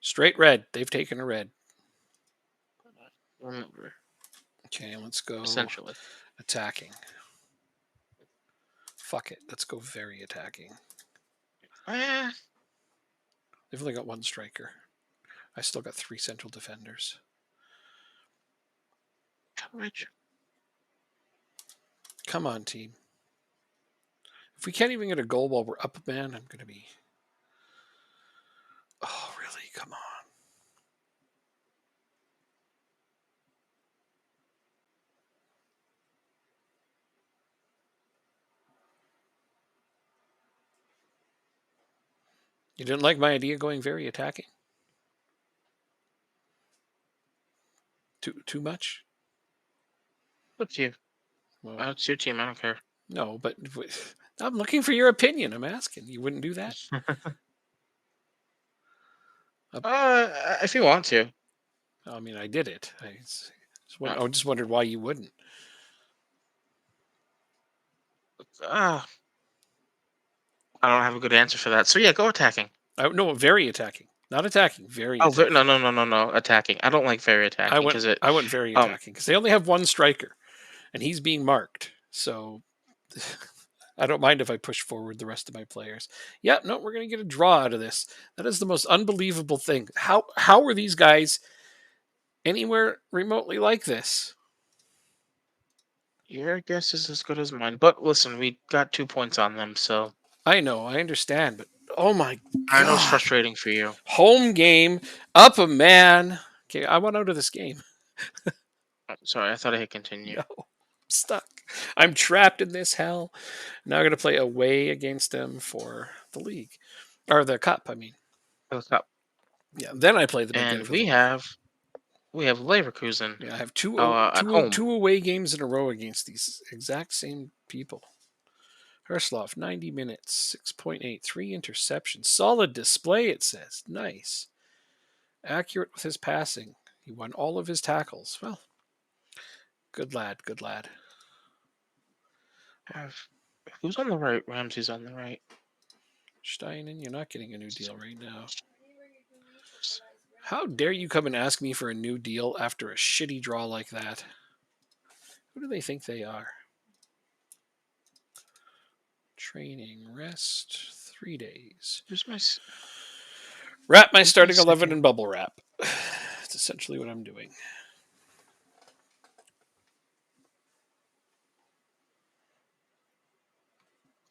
S1: Straight red. They've taken a red.
S2: Remember.
S1: Okay, let's go
S2: Essentially.
S1: attacking. Fuck it. Let's go very attacking.
S2: They've
S1: only got one striker. I still got 3 central defenders.
S2: Coverage.
S1: Come on, team. If we can't even get a goal while we're up a man, I'm going to be... Oh, really? Come on. You didn't like my idea going very attacking? Too much?
S2: What's you?
S1: Well,
S2: it's your team. I don't care.
S1: No, but I'm looking for your opinion. I'm asking. You wouldn't do that?
S2: If you want to.
S1: I mean, I did it. I just wondered why you wouldn't.
S2: I don't have a good answer for that. So yeah, go attacking.
S1: No, very attacking. Not attacking. Very. Attacking.
S2: No. Attacking. I don't like very attacking.
S1: I went very attacking because they only have one striker, and he's being marked. So I don't mind if I push forward the rest of my players. Yeah, no, we're going to get a draw out of this. That is the most unbelievable thing. How are these guys anywhere remotely like this?
S2: Your guess is as good as mine. But listen, we got 2 points on them, so
S1: I know, I understand, but oh my
S2: I know it's
S1: god.
S2: frustrating for you.
S1: Home game, up a man. Okay, I want out of this game.
S2: Sorry, I thought I hit continue.
S1: No, I'm stuck. I'm trapped in this hell. Now I got to play away against them for the league, or the cup. I mean,
S2: Look up.
S1: yeah. Then I play them again
S2: And
S1: for the league.
S2: we have Leverkusen
S1: Yeah, I have
S2: at home.
S1: two away games in a row against these exact same people. Herschloff, 90 minutes, 6.8, 3 interceptions. Solid display, it says. Nice. Accurate with his passing. He won all of his tackles. Well, good lad, good lad.
S2: Have who's on the right? Ramsey's on the right.
S1: Steinen, you're not getting a new deal right now. How dare you come and ask me for a new deal after a shitty draw like that? Who do they think they are? Training, rest, 3 days. Wrap my
S2: Who's my
S1: starting 11
S2: second?
S1: in bubble wrap. It's essentially what I'm doing.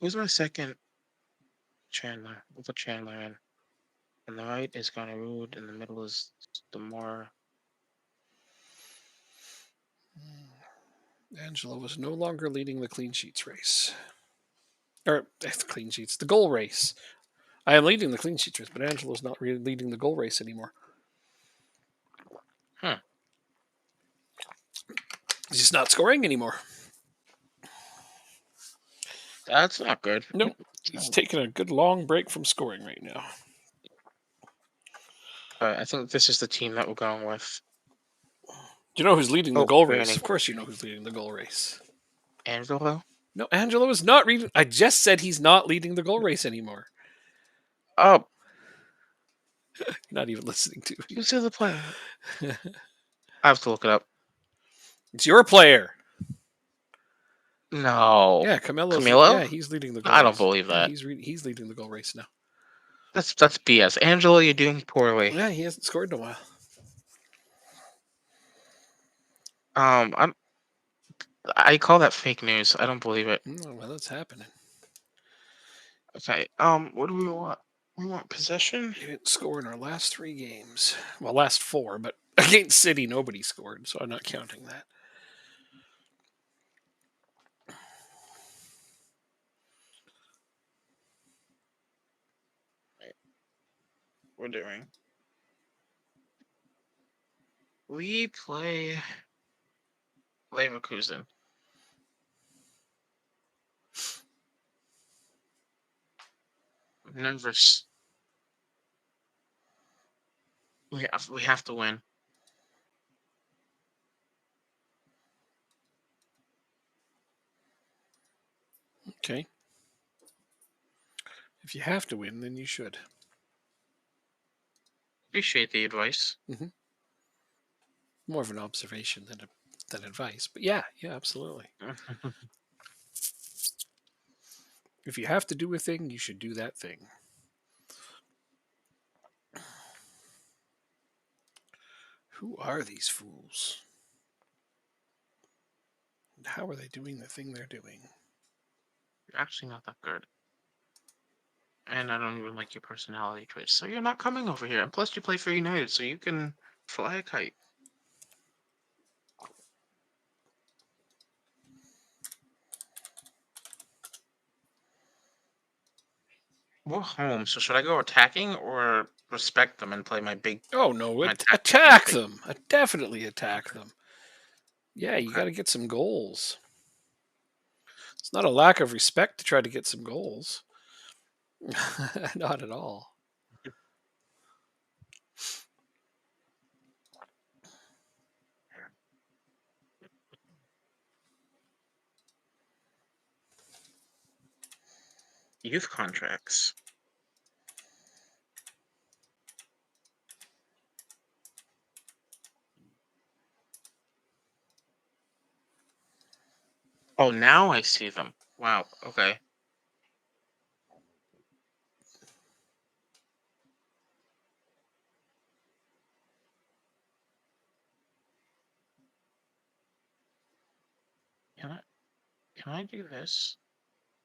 S2: Who's my second Chandler? We'll put Chandler in. On the right is Gonarud. In the middle is Demore.
S1: Angelo was no longer leading the clean sheets race. Or the clean sheets, the goal race. I am leading the clean sheets race, but Angelo's not really leading the goal race anymore.
S2: Huh.
S1: He's just not scoring anymore.
S2: That's not good.
S1: Nope. He's taking a good long break from scoring right now.
S2: I think this is the team that we're going with.
S1: Do you know who's leading the
S2: Oh,
S1: goal race?
S2: training.
S1: Of course you know who's leading the goal race.
S2: Angelo?
S1: No, Angelo is not leading. I just said he's not leading the goal race anymore.
S2: Oh,
S1: You're not even listening to
S2: you see the player.
S1: me.
S2: I have to look it up.
S1: It's your player.
S2: No.
S1: Yeah, Camelo's.
S2: Camilo?
S1: Yeah, he's leading the goal
S2: I don't
S1: race.
S2: believe
S1: Yeah,
S2: that.
S1: he's leading the goal race now.
S2: That's BS. Angelo, you're doing poorly.
S1: Yeah, he hasn't scored in a while.
S2: I call that fake news. I don't believe it.
S1: Well, that's happening.
S2: Okay. What do we want? We want possession.
S1: He didn't score in our last 3 games. Well, last 4, but against City, nobody scored, so I'm not counting that.
S2: We're doing. We play Leverkusen. I'm nervous. We have to win.
S1: Okay. If you have to win, then you should.
S2: Appreciate the advice.
S1: More of an observation than advice, but yeah, absolutely. If you have to do a thing, you should do that thing. Who are these fools? And how are they doing the thing they're doing?
S2: You're actually not that good. And I don't even like your personality traits. So you're not coming over here. And plus you play for United, so you can fly a kite. We're home, so should I go attacking or respect them and play
S1: Oh no!
S2: my tactic
S1: Attack
S2: camping?
S1: them! Definitely attack
S2: Okay.
S1: them. Yeah, you got
S2: Okay.
S1: to get some goals. It's not a lack of respect to try to get some goals. Not at all.
S2: Youth contracts. Oh, now I see them. Wow. Okay. Yeah. Can I do this?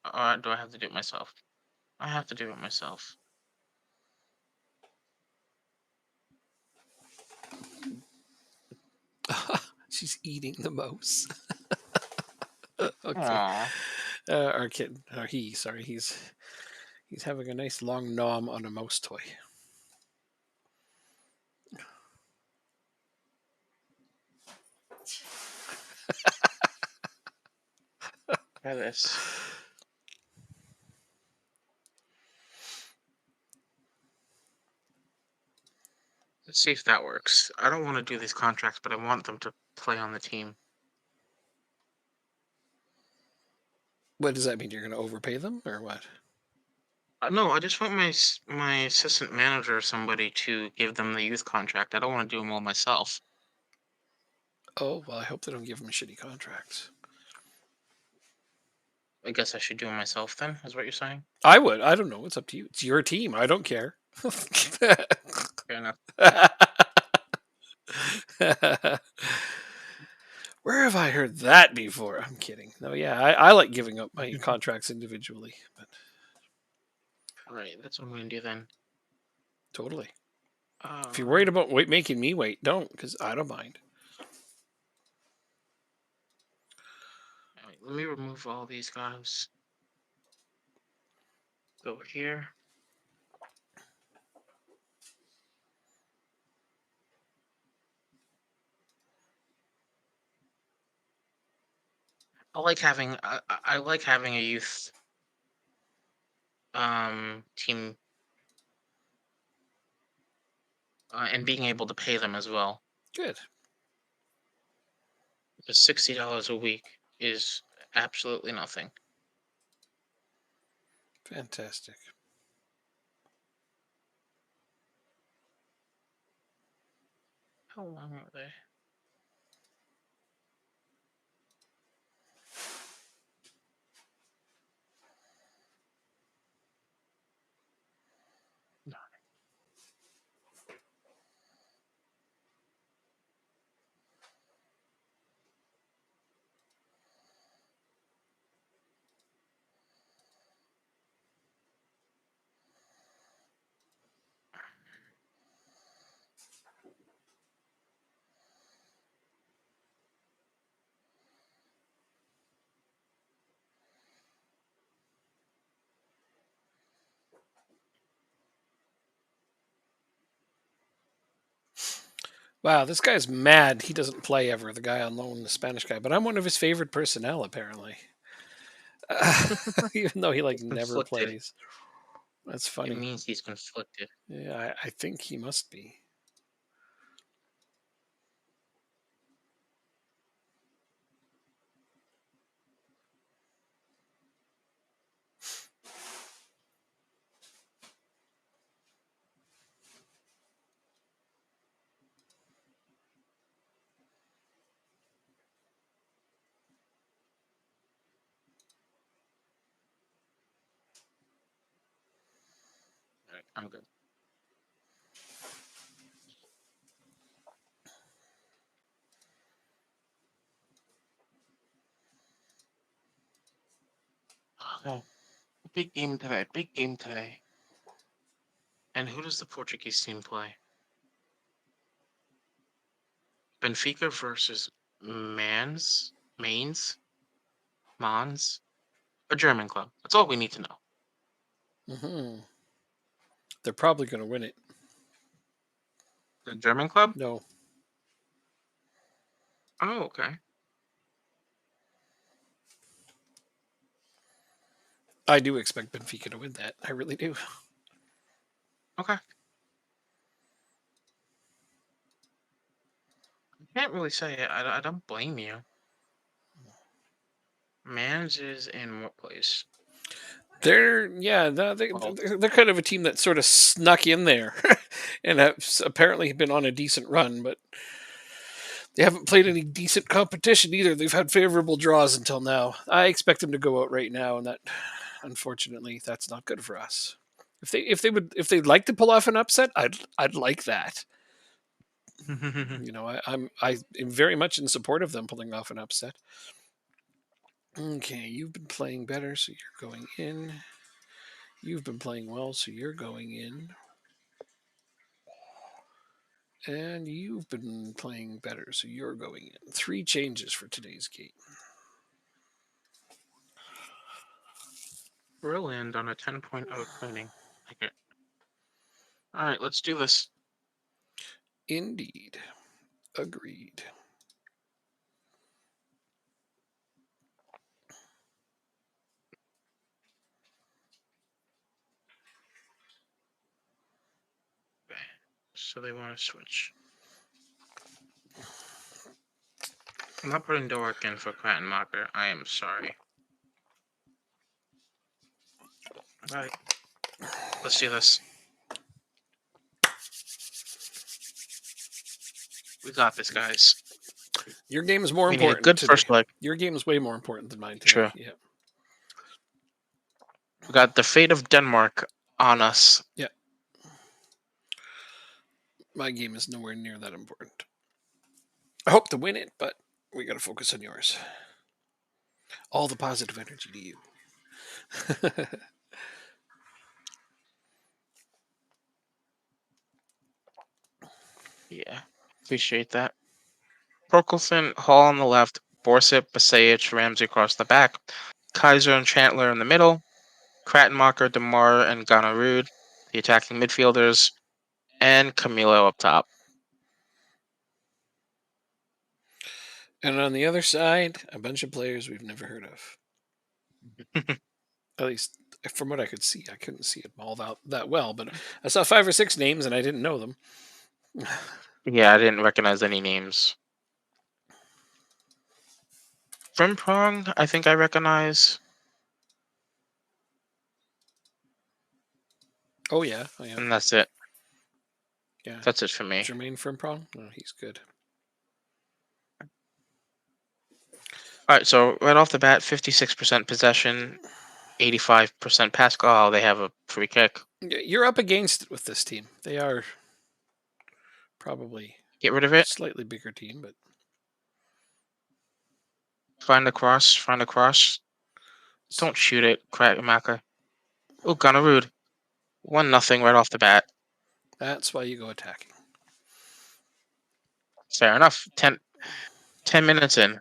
S2: Do I have to do it myself? I have to do it myself.
S1: She's eating the mouse. Okay.
S2: Aw.
S1: Our kitten, or he, sorry, he's having a nice long nom on a mouse toy.
S2: Try this. Let's see if that works. I don't want to do these contracts, but I want them to play on the team.
S1: What does that mean? You're going to overpay them, or what?
S2: No, I just want my assistant manager or somebody to give them the youth contract. I don't want to do them all myself.
S1: Oh well, I hope they don't give them shitty contracts.
S2: I guess I should do them myself then, is what you're saying?
S1: I would. I don't know. It's up to you. It's your team. I don't care.
S2: Fair enough.
S1: Where have I heard that before? I'm kidding. No, yeah, I like giving up my contracts individually, but
S2: All right, that's what I'm going to do then.
S1: totally. If you're
S2: Uh,
S1: worried about making me wait, don't, because I don't mind.
S2: all right, let me remove all these guys. Go here. I like having a youth team and being able to pay them as well.
S1: Good.
S2: Because $60 a week is absolutely nothing.
S1: Fantastic.
S2: How long are they?
S1: Wow, this guy's mad. He doesn't play ever. The guy on loan, the Spanish guy, but I'm one of his favorite personnel apparently. Even though he like
S2: He's
S1: never
S2: conflicted.
S1: plays. That's
S2: It
S1: funny.
S2: means he's conflicted.
S1: Yeah, I think he must be.
S2: All right, I'm good. Okay. Big game today. Big game today. And who does the Portuguese team play? Benfica versus Mainz, Mons, a German club. That's all we need to know.
S1: Hmm. They're probably going to win it.
S2: The German club?
S1: No,
S2: Oh, okay.
S1: I do expect Benfica to win that. I really do.
S2: Okay. I can't really say I don't blame you. Mans is in what place?
S1: They're yeah,
S2: Well,
S1: they're kind of a team that sort of snuck in there, and have apparently been on a decent run, but they haven't played any decent competition either. They've had favorable draws until now. I expect them to go out right now, and that unfortunately that's not good for us. If they'd like to pull off an upset, I'd like that. You know, I'm very much in support of them pulling off an upset. Okay, you've been playing better, so you're going in. You've been playing well, so you're going in. And you've been playing better, so you're going in. 3 changes for today's game.
S2: Brilliant on a 10.0 training. Okay. All right, let's do this.
S1: Indeed. Agreed.
S2: Okay. So they want to switch. I'm not putting Doric in for Krattenmacher. I am sorry. All right, let's do this. We got this, guys.
S1: Your game is more
S2: We need a
S1: important
S2: good
S1: today.
S2: first leg.
S1: Your game is way more important than mine today.
S2: True.
S1: Yeah.
S2: We got the fate of Denmark on us.
S1: Yeah. My game is nowhere near that important. I hope to win it, but we got to focus on yours. All the positive energy to you.
S2: Yeah, appreciate that. Torkelson, Hall on the left, Borset, Basayich, Ramsey across the back, Kaiser and Chantler in the middle, Krattenmacher, Demar, and Gonarud, the attacking midfielders, and Camilo up top.
S1: And on the other side, a bunch of players we've never heard of. At least from what I could see. I couldn't see it all that well, but I saw 5 or 6 names and I didn't know them.
S2: Yeah, I didn't recognize any names. Frimpong, I think I recognize.
S1: Oh, yeah. Oh, yeah.
S2: And that's it.
S1: Yeah.
S2: That's it for me.
S1: Jermaine Frimpong? Oh, he's good.
S2: All right, so right off the bat, 56% possession, 85% pass. Oh, they have a free kick.
S1: You're up against it with this team. They are probably
S2: Get rid of
S1: a
S2: it.
S1: slightly bigger team, but
S2: Find a cross. Find a cross. Don't shoot it, Krattenmacher. Oh, Gonarud. 1-0 right off the bat.
S1: that's why you go attacking.
S2: Fair enough. 10 minutes in.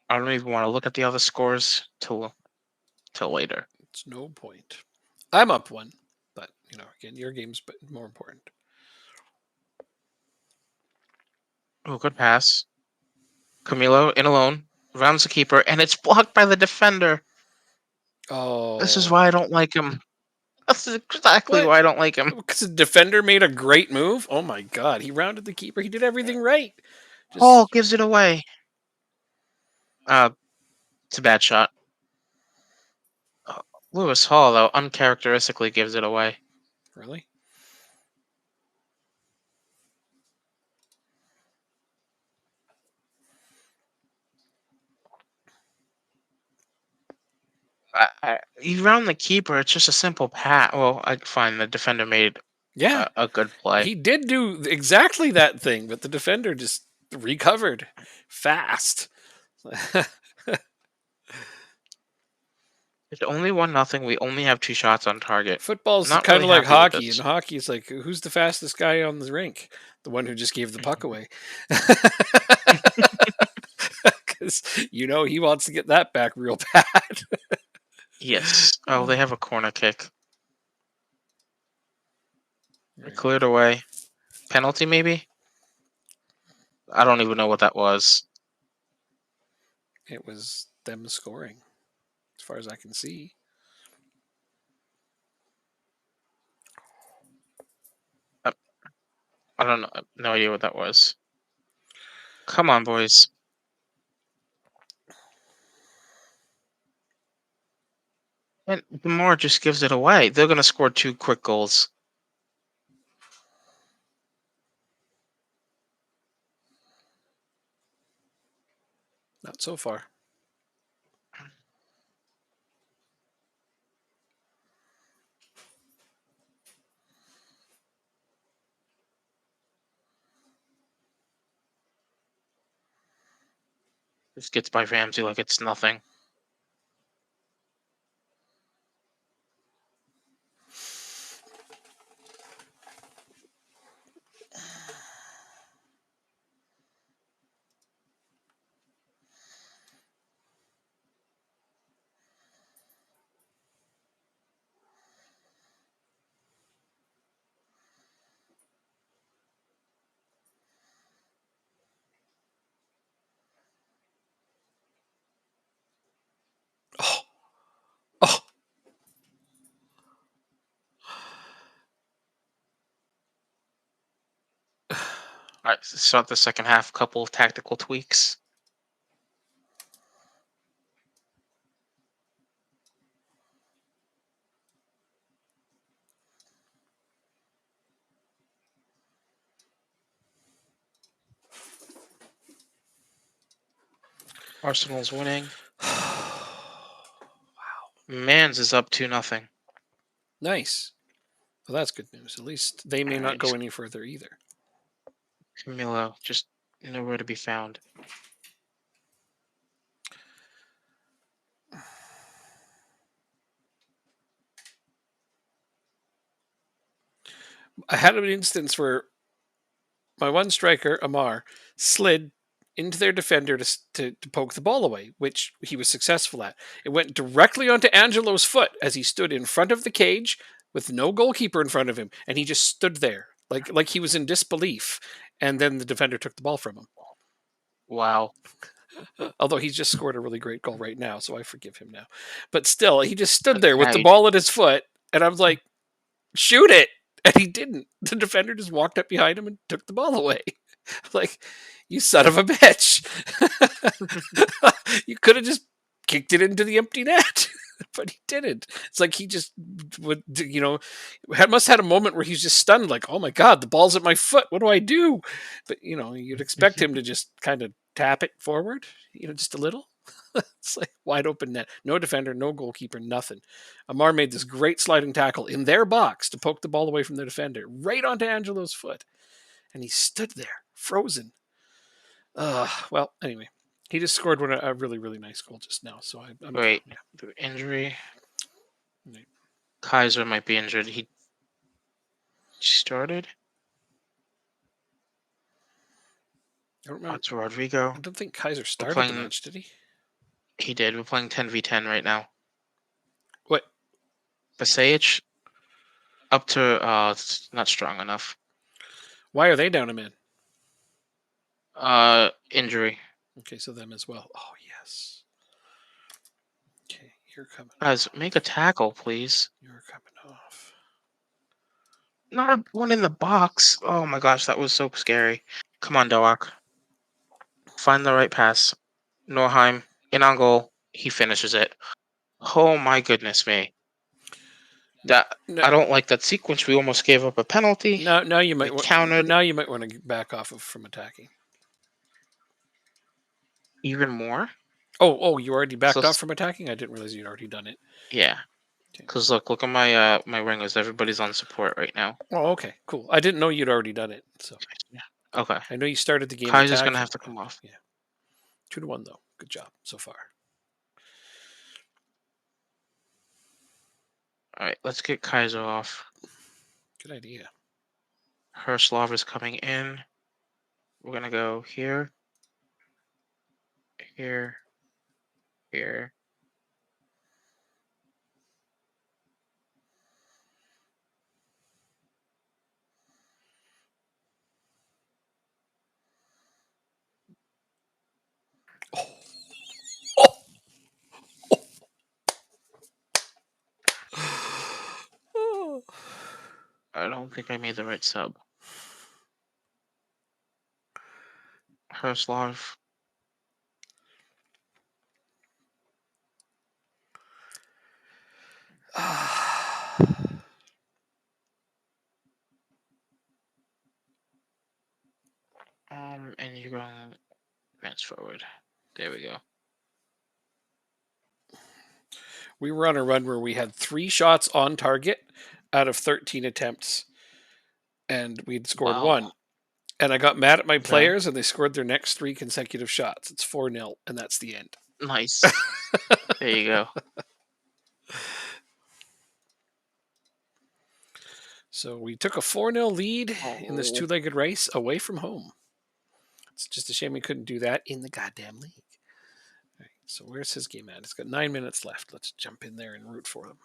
S2: I don't even want to look at the other scores till later.
S1: It's no point. I'm up 1, but again, your game's more important.
S2: Oh, good pass. Camilo in alone. Rounds the keeper, and it's blocked by the defender. This is
S1: Oh,
S2: why I don't like him. This is exactly
S1: what?
S2: why I don't like him.
S1: Because the defender made a great move. Oh my god, he rounded the keeper. He did everything right.
S2: Hall
S1: Just
S2: gives it away. It's a bad shot. Lewis Hall, though, uncharacteristically gives it away.
S1: really.
S2: You round the keeper, it's just a simple pass. Well, I find the defender made
S1: Yeah,
S2: a good play.
S1: he did do exactly that thing, but the defender just recovered fast.
S2: It's only 1-0. We only have 2 shots on target.
S1: Football's
S2: Not
S1: kind
S2: really
S1: of like
S2: happy with
S1: hockey. In
S2: this.
S1: hockey, it's like who's the fastest guy on the rink? The one who just gave the puck away. Because he wants to get that back real bad.
S2: Yes. Oh, they have a corner kick.
S1: Very
S2: Cleared
S1: good.
S2: away. Penalty, maybe? I don't even know what that was.
S1: It was them scoring, as far as I can see.
S2: I, I don't know. No idea what that was. Come on, boys. And Demar just gives it away. They're going to score 2 quick goals.
S1: Not so far.
S2: Just gets by Ramsey like it's nothing.
S1: Oh, oh.
S2: All right, start the second half. Couple of tactical tweaks. Arsenal's winning. Mans is up 2-0.
S1: Nice. Well, that's good news. At least they may
S2: All
S1: not
S2: right,
S1: go any further either.
S2: Camilo just nowhere to be found.
S1: I had an instance where my one striker, Amar, slid into their defender to poke the ball away, which he was successful at. It went directly onto Angelo's foot as he stood in front of the cage with no goalkeeper in front of him, and he just stood there like he was in disbelief. And then the defender took the ball from him.
S2: Wow.
S1: Although he's just scored a really great goal right now, so I forgive him now. But still, he just stood there with
S2: Yeah,
S1: the ball at his foot, and I was like, "Shoot it!" And he didn't. The defender just walked up behind him and took the ball away. Like, you son of a bitch. You could have just kicked it into the empty net. But he didn't. It's like he just would, must have had a moment where he's just stunned, like, oh my God, the ball's at my foot. What do I do? But, you'd expect him to just kind of tap it forward, just a little. It's like wide open net. No defender, no goalkeeper, nothing. Amar made this great sliding tackle in their box to poke the ball away from the defender, right onto Angelo's foot. And he stood there, frozen. Well, anyway, he just scored a really, really nice goal just now. So I'm
S2: Wait,
S1: yeah.
S2: the injury.
S1: Right.
S2: Kaiser might be injured. He started.
S1: I don't remember.
S2: It's Rodrigo.
S1: I don't think Kaiser
S2: We're
S1: started the
S2: playing.
S1: match, did he?
S2: He did. We're playing 10v10 right now.
S1: What?
S2: Basage up to it's not strong enough.
S1: Why are they down a man?
S2: Injury.
S1: Okay, so them as well. Oh yes. Okay, you're coming.
S2: Guys, make a tackle, please.
S1: You're coming off.
S2: Not one in the box. Oh my gosh, that was so scary. Come on, Doak. Find the right pass. Norheim in on goal. He finishes it. Oh my goodness me. That
S1: No,
S2: I don't like that sequence. We almost gave up a penalty.
S1: now you
S2: We
S1: might
S2: countered
S1: now you might want to back off from attacking.
S2: even more.
S1: Oh, you already backed off
S2: Cause
S1: from attacking? I didn't realize you'd already done it.
S2: yeah.
S1: Okay.
S2: Cause look at my my ringers. Everybody's on support right now.
S1: Oh, okay, cool. I didn't know you'd already done it. So
S2: Yeah. Okay.
S1: I know you started the game
S2: Kaiser's gonna
S1: attacking.
S2: have to come off.
S1: Yeah, 2-1 though. Good job so far.
S2: All right, let's get Kaiser off.
S1: Good idea.
S2: Herslov is coming in. We're gonna go here, here, here.
S1: Oh.
S2: I don't think I made the right sub. Herslov. And you're gonna advance forward. There we go.
S1: We were on a run where we had 3 shots on target out of 13 attempts, and we'd scored
S2: Wow.
S1: one. And I got mad at my
S2: Okay.
S1: players, and they scored their next 3 consecutive shots. It's 4-0, and that's the end.
S2: Nice. There you go.
S1: So we took a 4-0 lead in this
S2: Oh,
S1: two-legged race away from home. It's just a shame we couldn't do that in the goddamn league. All right, so where's his game at? It's got 9 minutes left. Let's jump in there and root for them.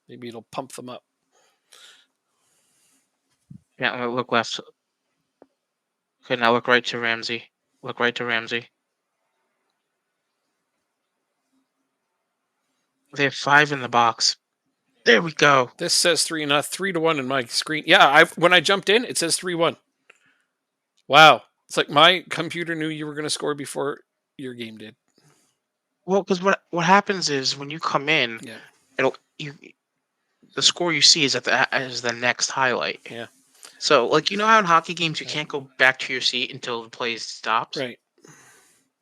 S1: Maybe it'll pump them up.
S2: yeah. Look left. Okay, now look right to Ramsey. Look right to Ramsey. They have 5 in the box. There we go.
S1: This says 3-1 in my screen. Yeah, when I jumped in, it says 3-1. Wow. It's like my computer knew you were going to score before your game did.
S2: Well, because what happens is when you come in,
S1: Yeah.
S2: it'll you the score you see is at the next highlight.
S1: Yeah.
S2: So, like, you know how in hockey games you can't go back to your seat until the play stops?
S1: Right.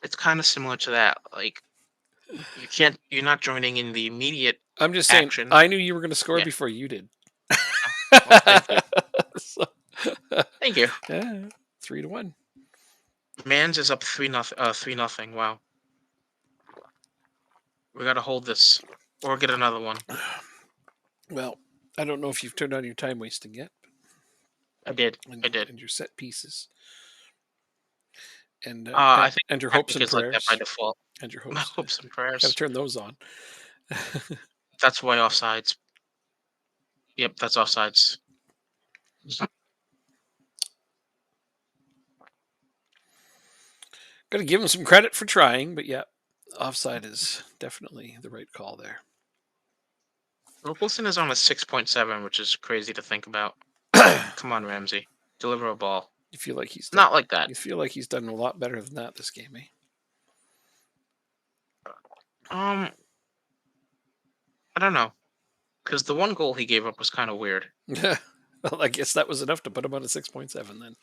S2: It's kind of similar to that. Like, you're not joining in the immediate
S1: I'm just saying,
S2: action.
S1: I knew you were going to score
S2: Yeah.
S1: before you did.
S2: Well, thank you.
S1: So,
S2: Thank you.
S1: yeah, 3-1.
S2: Mans is up 3-0. Wow. We gotta hold this. Or get another one.
S1: Well, I don't know if you've turned on your time wasting yet.
S2: I did.
S1: And,
S2: I did.
S1: And your set pieces. And
S2: I think
S1: and your hopes and
S2: it's like that by
S1: prayers.
S2: default.
S1: And your
S2: My
S1: hopes.
S2: hopes and
S1: Got to
S2: prayers.
S1: turn those on.
S2: That's why offsides. Yep, that's offsides.
S1: Got to give him some credit for trying, but yeah, offside is definitely the right call there.
S2: Wilson is on a 6.7, which is crazy to think about. Come on, Ramsey. Deliver a ball.
S1: You feel like he's done,
S2: Not like that.
S1: You feel like he's done a lot better than that this game, eh?
S2: I don't know. Because the one goal he gave up was kind of weird.
S1: Well, I guess that was enough to put him on a 6.7 then.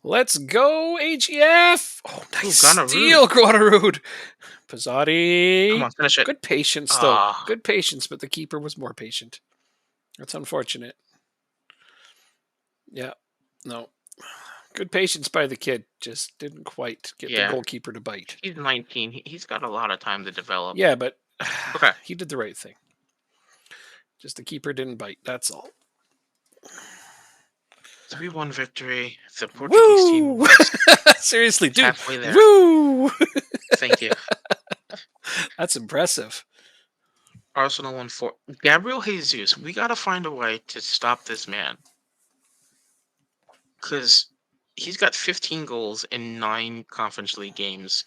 S1: Let's go, AGF! Oh, nice steal, Guadarood. Pizzotti.
S2: Come on, finish it.
S1: Good patience, though. Good patience, but the keeper was more patient. That's unfortunate. Yeah, no. Good patience by the kid. Just didn't quite get the goalkeeper to bite.
S2: He's 19. He's got a lot of time to develop.
S1: Yeah, but
S2: okay,
S1: he did the right thing. Just the keeper didn't bite. That's all.
S2: 3-1 victory. The Portuguese team.
S1: Seriously, dude.
S2: Halfway there.
S1: Woo!
S2: Thank you.
S1: That's impressive.
S2: Arsenal 1-4. Gabriel Jesus. We got to find a way to stop this man. Because he's got 15 goals in 9 Conference League games,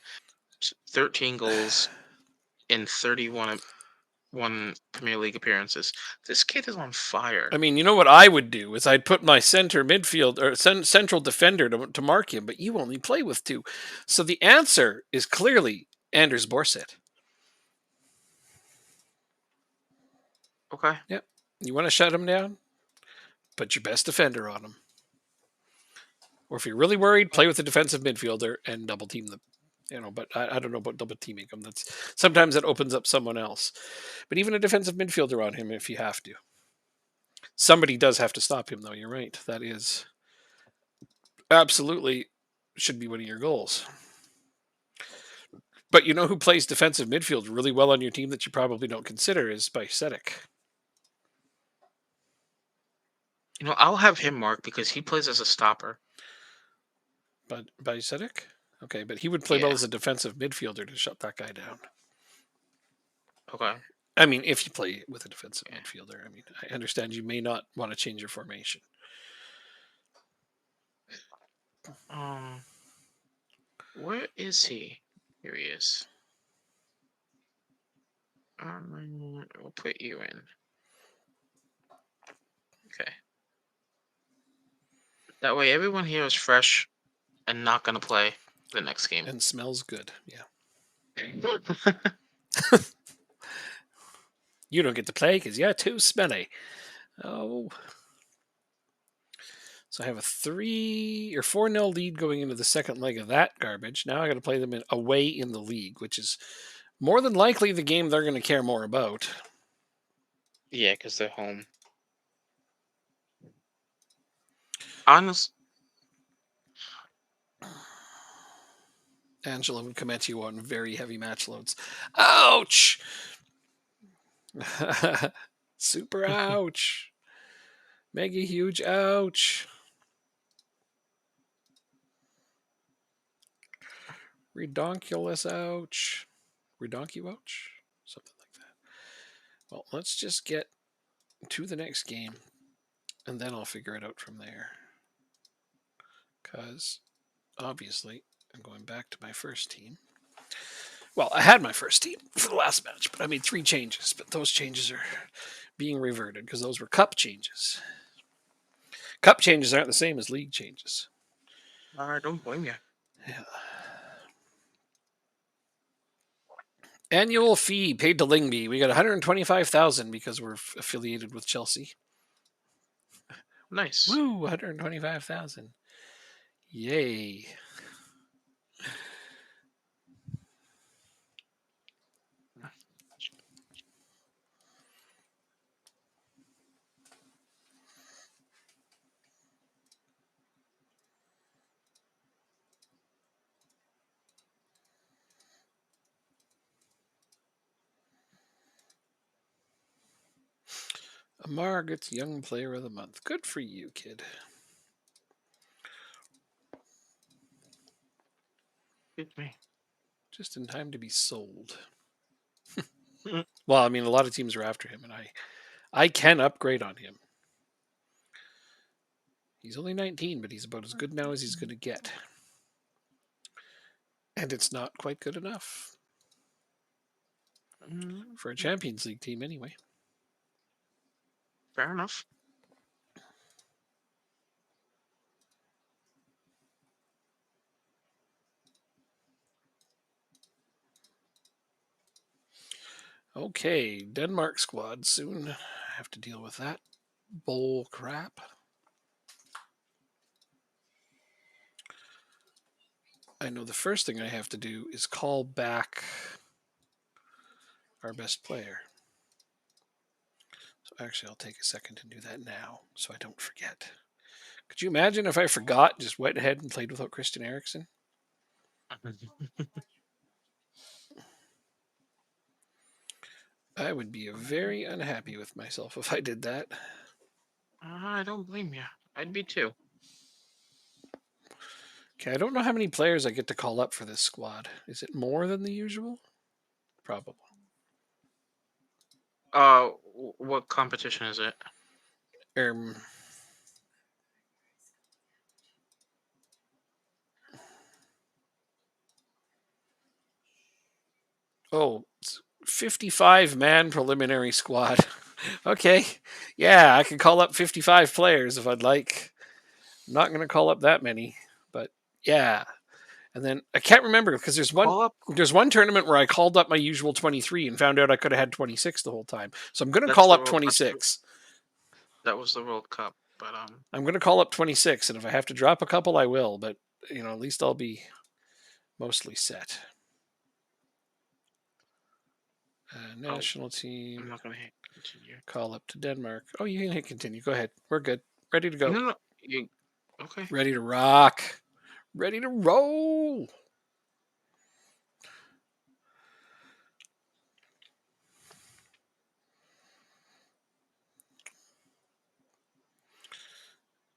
S2: 13 goals in 31 Premier League appearances. This kid is on fire.
S1: I mean, you know what I would do is I'd put my center midfield or central defender to mark him, but you only play with 2. So the answer is clearly Anders Borset.
S2: Okay.
S1: Yep. You want to shut him down? Put your best defender on him. Or if you're really worried, play with the defensive midfielder and double team them. But I don't know about double teaming them. Sometimes that opens up someone else. But even a defensive midfielder on him if you have to. Somebody does have to stop him, though. You're right. That is absolutely should be one of your goals. But you know who plays defensive midfield really well on your team that you probably don't consider is Bajcetic.
S2: I'll have him mark because he plays as a stopper.
S1: But Bajcetic? Okay, but he would play well as a defensive midfielder to shut that guy down.
S2: Okay.
S1: I mean, if you play with a defensive midfielder. I mean, I understand you may not want to change your formation.
S2: Where is he? Here he is. We'll put you in. Okay. That way everyone here is fresh and not going to play the next game.
S1: And smells good, yeah. You don't get to play because you're too smelly. Oh. So I have a 3 or 4-0 lead going into the second leg of that garbage. Now I got to play them away in the league, which is more than likely the game they're going to care more about.
S2: Yeah, because they're home. Honest.
S1: Angela would come at you on very heavy match loads. Ouch! Super ouch. Mega huge ouch. Redonkulous ouch. Redonky ouch? Something like that. Well, let's just get to the next game and then I'll figure it out from there. Because obviously I'm going back to my first team. Well, I had my first team for the last match, but I made 3 changes. But those changes are being reverted because those were cup changes. Cup changes aren't the same as league changes.
S2: I don't blame you.
S1: Yeah. Annual fee paid to Lingby. We got 125,000 because we're affiliated with Chelsea.
S2: Nice.
S1: Woo, 125,000. Yay. Amar gets Young Player of the Month. Good for you, kid.
S2: Excuse me.
S1: Just in time to be sold.
S2: Mm.
S1: Well, I mean, a lot of teams are after him, and I can upgrade on him. He's only 19, but he's about as good now as he's going to get. And it's not quite good enough for a Champions League team, anyway.
S2: Fair enough.
S1: Okay, Denmark squad soon. I have to deal with that bull crap. I know the first thing I have to do is call back our best player. So actually, I'll take a second to do that now so I don't forget. Could you imagine if I forgot, just went ahead and played without Christian Eriksen? I would be very unhappy with myself if I did that.
S2: I don't blame you. I'd be too.
S1: Okay, I don't know how many players I get to call up for this squad. Is it more than the usual? Probably.
S2: What competition is it?
S1: Um, oh, 55 man preliminary squad. Okay. Yeah, I can call up 55 players if I'd like. I'm not going to call up that many, but yeah. And then I can't remember because
S2: Call up.
S1: there's one tournament where I called up my usual 23 and found out I could have had 26 the whole time. So I'm going to
S2: That's
S1: call
S2: the
S1: up
S2: World.
S1: 26.
S2: That was the World Cup, but
S1: I'm going to call up 26 and if I have to drop a couple I will, but at least I'll be mostly set. National team.
S2: I'm not gonna hit continue.
S1: Call up to Denmark. Oh, you can hit continue. Go ahead. We're good. Ready to go.
S2: No. You okay?
S1: Ready to rock. Ready to roll.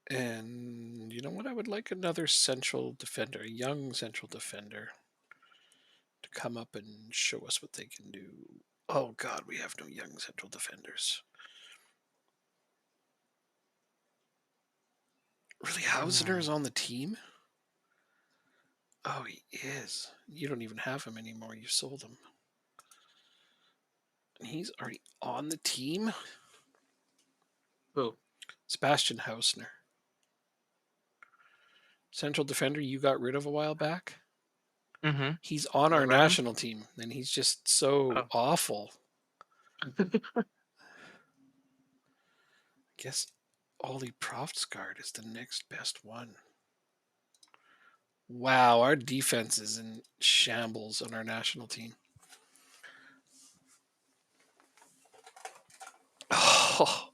S1: And you know what? I would like another central defender, a young central defender, to come up and show us what they can do. Oh, God, we have no young central defenders. Really, Hausner is on the team? Oh, he is. You don't even have him anymore. You sold him. And he's already on the team?
S2: Who?
S1: Sebastian Hausner. Central defender you got rid of a while back?
S2: Mm-hmm.
S1: He's on our national team, and he's just so awful. I guess Ollie Proftsgaard is the next best one. Wow, our defense is in shambles on our national team. Oh.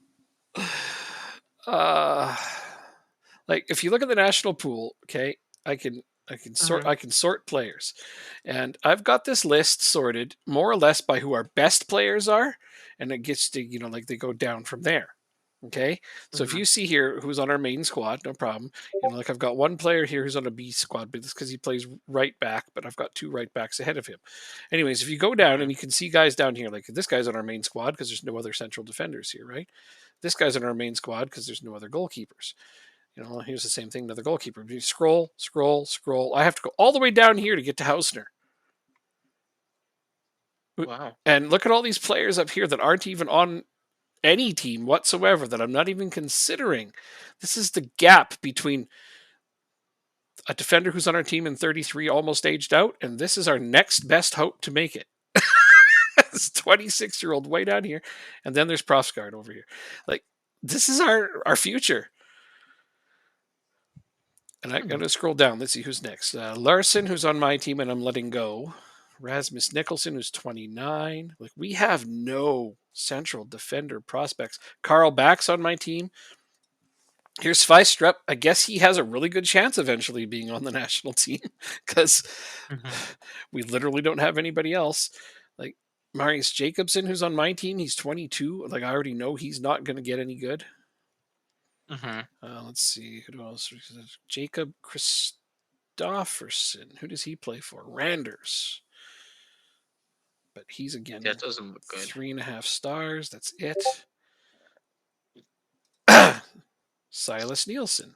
S1: Like if you look at the national pool, okay,
S2: Mhm.
S1: I can sort players. And I've got this list sorted more or less by who our best players are, and it gets to, like they go down from there. Okay? So if
S2: Mhm.
S1: you see here who's on our main squad, no problem. Like I've got one player here who's on a B squad, but it's because he plays right back, but I've got two right backs ahead of him. Anyways, if you go down and
S2: Mhm.
S1: you can see guys down here, like this guy's on our main squad because there's no other central defenders here, right? This guy's on our main squad because there's no other goalkeepers. Here's the same thing to the goalkeeper. You scroll, scroll, scroll. I have to go all the way down here to get to Hausner.
S2: Wow.
S1: And look at all these players up here that aren't even on any team whatsoever, that I'm not even considering. This is the gap between a defender who's on our team in 33, almost aged out, and this is our next best hope to make it. This 26-year-old way down here. And then there's Prosgard over here. Like, this is our future. And I'm
S2: Hmm.
S1: going to scroll down. Let's see who's next. Larson, who's on my team, and I'm letting go. Rasmus Nicholson, who's 29. Like, we have no central defender prospects. Carl Back's on my team. Here's Sveistrup. I guess he has a really good chance eventually being on the national team because
S2: Mhm.
S1: we literally don't have anybody else. Like Marius Jacobson, who's on my team, he's 22. Like, I already know he's not going to get any good.
S2: Mhm.
S1: Let's see who else. Jacob Christofferson. Who does he play for? Randers. But he's
S2: That
S1: again
S2: doesn't look good.
S1: 3.5 stars. That's it. Silas Nielsen.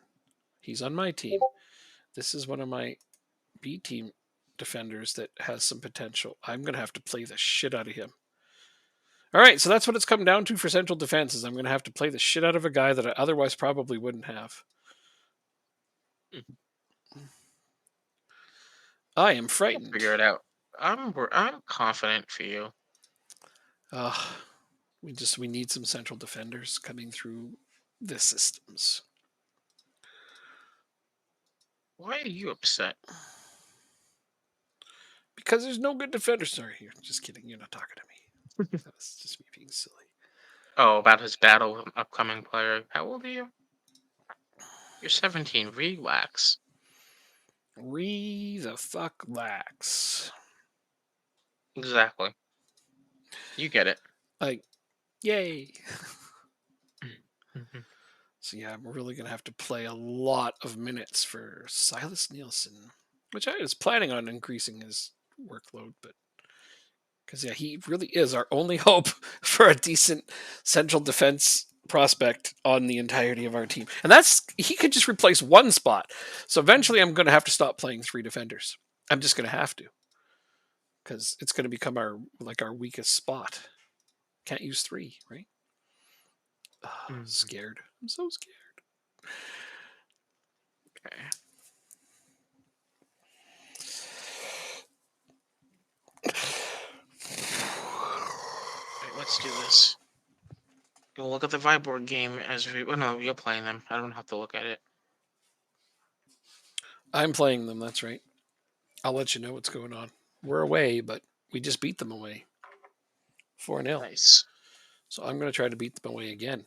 S1: He's on my team. This is one of my B team defenders that has some potential. I'm going to have to play the shit out of him. All right, so that's what it's come down to for central defense. Is I'm going to have to play the shit out of a guy that I otherwise probably wouldn't have.
S2: Mhm.
S1: I am
S2: You'll
S1: frightened.
S2: figure it out. I'm confident for you.
S1: Uh, we need some central defenders coming through the systems.
S2: Why are you upset?
S1: Because there's no good defenders. Sorry, here. Just kidding. You're not talking to me. That was just me being silly.
S2: Oh, about his battle with an upcoming player. How old are you? You're 17. Relax.
S1: The fuck lax.
S2: Exactly. You get it.
S1: Like, yay.
S2: Mhm.
S1: So yeah, I'm really gonna have to play a lot of minutes for Silas Nielsen, which I was planning on increasing his workload, but because yeah, he really is our only hope for a decent central defense prospect on the entirety of our team. And he could just replace one spot. So eventually I'm gonna have to stop playing three defenders. I'm just gonna have to, because it's gonna become our weakest spot. Can't use three, right?
S2: Mhm.
S1: Scared. I'm so scared.
S2: Okay. Right, let's do this. You'll look at the Viborg game as we. Well, no, you're playing them. I don't have to look at it.
S1: I'm playing them, that's right. I'll let you know what's going on. We're away, but we just beat them away 4-0.
S2: Nice.
S1: So I'm going to try to beat them away again.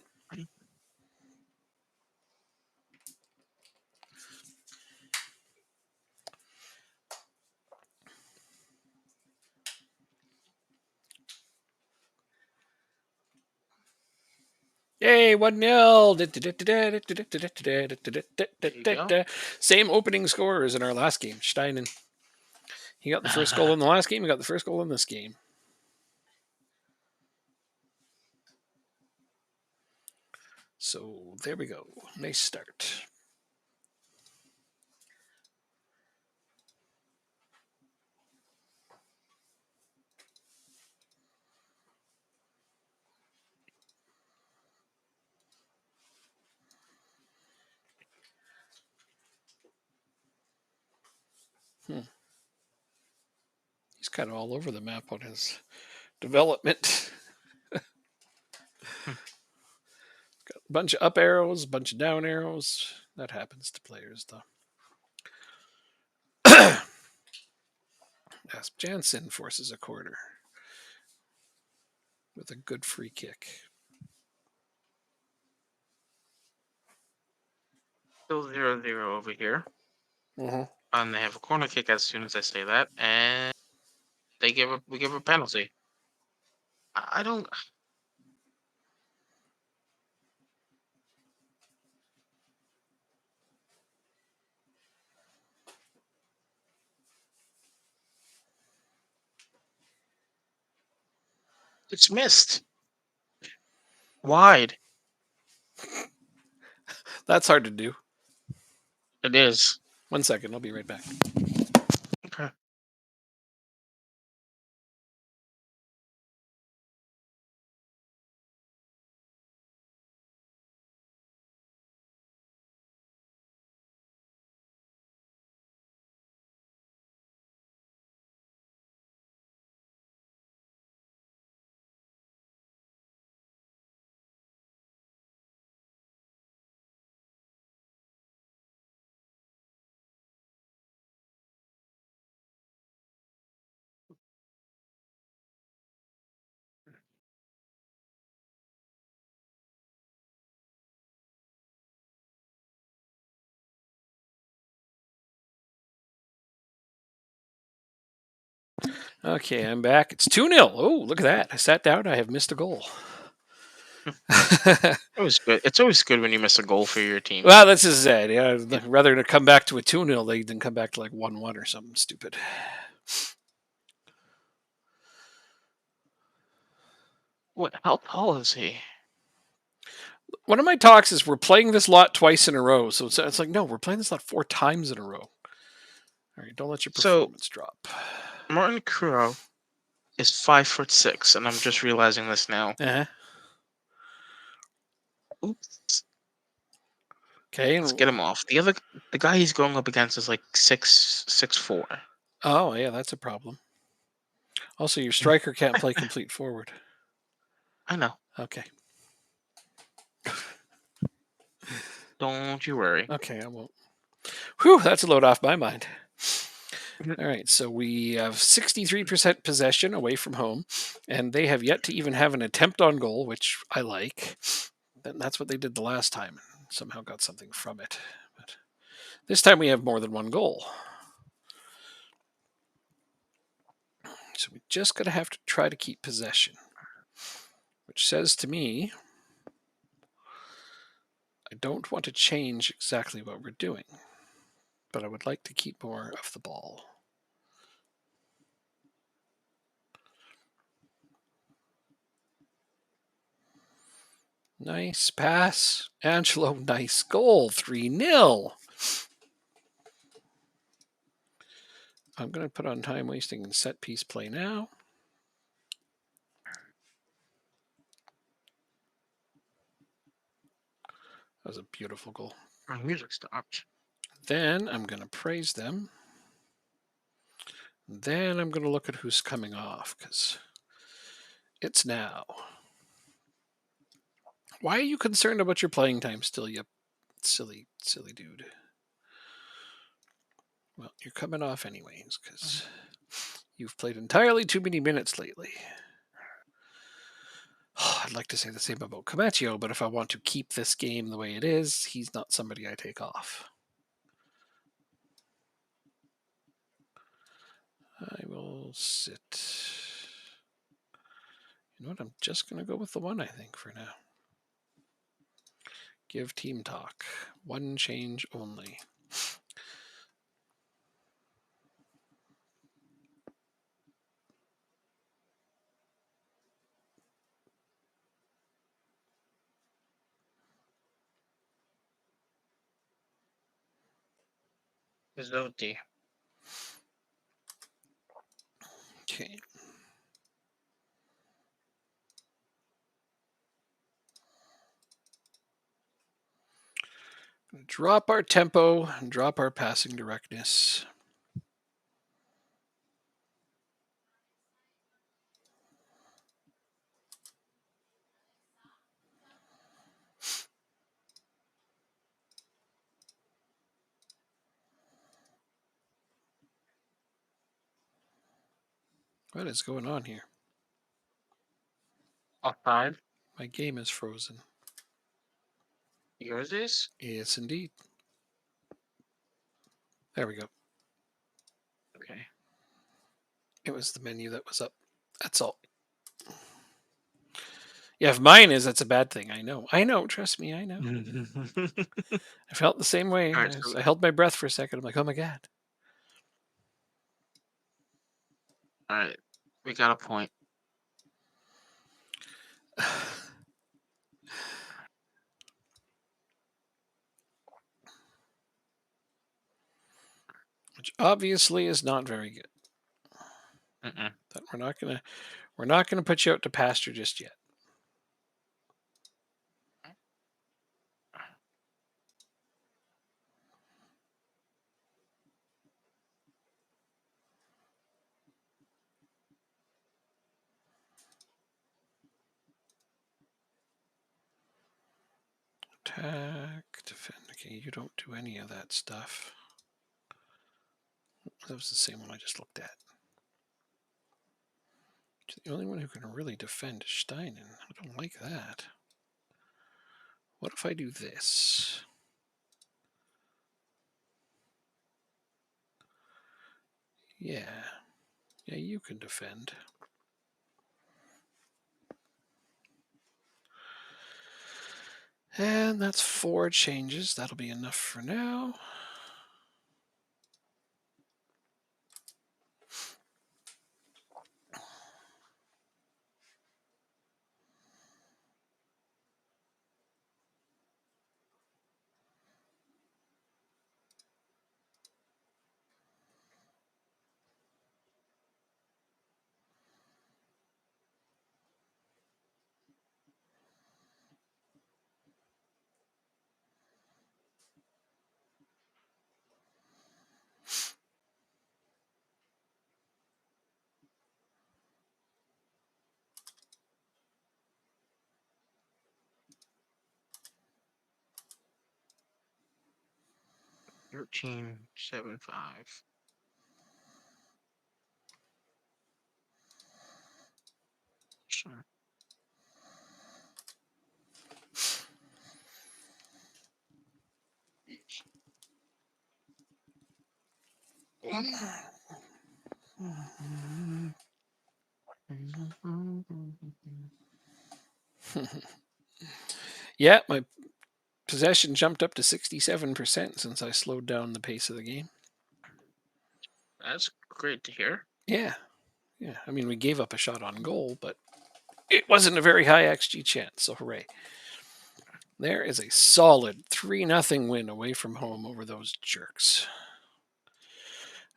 S1: Yay, 1-0.
S2: There you go.
S1: Same opening score as in our last game. Steinen. He got the first goal in the last game. He got the first goal in this game. So there we go. Nice start. Hmm. He's kind of all over the map on his development. Got a bunch of up arrows, a bunch of down arrows. That happens to players, though. Asp Jansen forces a corner with a good free kick.
S2: Still 0-0 over here.
S1: Hmm.
S2: And they have a corner kick as soon as I say that, and we give a penalty. I don't. It's missed wide.
S1: That's hard to do.
S2: It is.
S1: 1 second, I'll be right back.
S2: Okay.
S1: Okay, I'm back. It's 2-0. Oh, look at that. I sat down. I have missed a goal.
S2: It was good. It's always good when you miss a goal for your team.
S1: Well, that's just sad. Yeah, rather than come back to a 2-0 lead than come back to like 1-1 or something stupid.
S2: What? How tall is he?
S1: One of my talks is we're playing this lot twice in a row. So it's like, no, we're playing this lot 4 times in a row. All right, don't let your
S2: So
S1: performance drop.
S2: Martin Crow is 5'6", and I'm just realizing this now.
S1: Uh-huh.
S2: Oops.
S1: Okay.
S2: Let's get him off. The guy he's going up against is like 6'4".
S1: Oh, yeah, that's a problem. Also, your striker can't play complete forward.
S2: I know.
S1: Okay.
S2: Don't you worry.
S1: Okay, I won't. Whew, that's a load off my mind.
S2: Mhm.
S1: All right, so we have 63% possession away from home, and they have yet to even have an attempt on goal, which I like. That's what they did the last time, and somehow got something from it. But this time we have more than one goal. So we just going to have to try to keep possession, which says to me, I don't want to change exactly what we're doing, but I would like to keep more of the ball. Nice pass. Angelo, nice goal. 3-0. I'm going to put on time wasting and set piece play now. That was a beautiful goal.
S2: My music stopped.
S1: Then I'm going to praise them. Then I'm going to look at who's coming off because it's now. Why are you concerned about your playing time still, you silly dude? Well, you're coming off anyways because you've played entirely too many minutes lately. I'd like to say the same about Camacho, but if I want to keep this game the way it is, he's not somebody I take off. I will sit. You know what? I'm just going to go with the one, I think, for now. Give team talk. One change only.
S2: Zote.
S1: Okay. Drop our tempo and drop our passing directness. What is going on here?
S2: Offside.
S1: My game is frozen.
S2: Yours is?
S1: Yes, indeed. There we go.
S2: Okay.
S1: It was the menu that was up. That's all. Yeah, if mine is, that's a bad thing. I know. I know. Trust me, I know. I felt the same way.
S2: All right, so
S1: I held my breath for a second. I'm like, oh my God.
S2: all right, we got a point.
S1: Which obviously is not very good.
S2: Mm-mm.
S1: But we're not gonna put you out to pasture just yet. Attack, defend. Okay, you don't do any of that stuff. That was the same one I just looked at. The only one who can really defend is Steinen. I don't like that. What if I do this? Yeah. Yeah, you can defend. And that's 4 changes. That'll be enough for now.
S2: $13.75. Sure.
S1: Yeah, my possession jumped up to 67% since I slowed down the pace of the game.
S2: That's great to hear.
S1: Yeah. Yeah. I mean, we gave up a shot on goal, but it wasn't a very high XG chance, so hooray. There is a solid 3-0 win away from home over those jerks.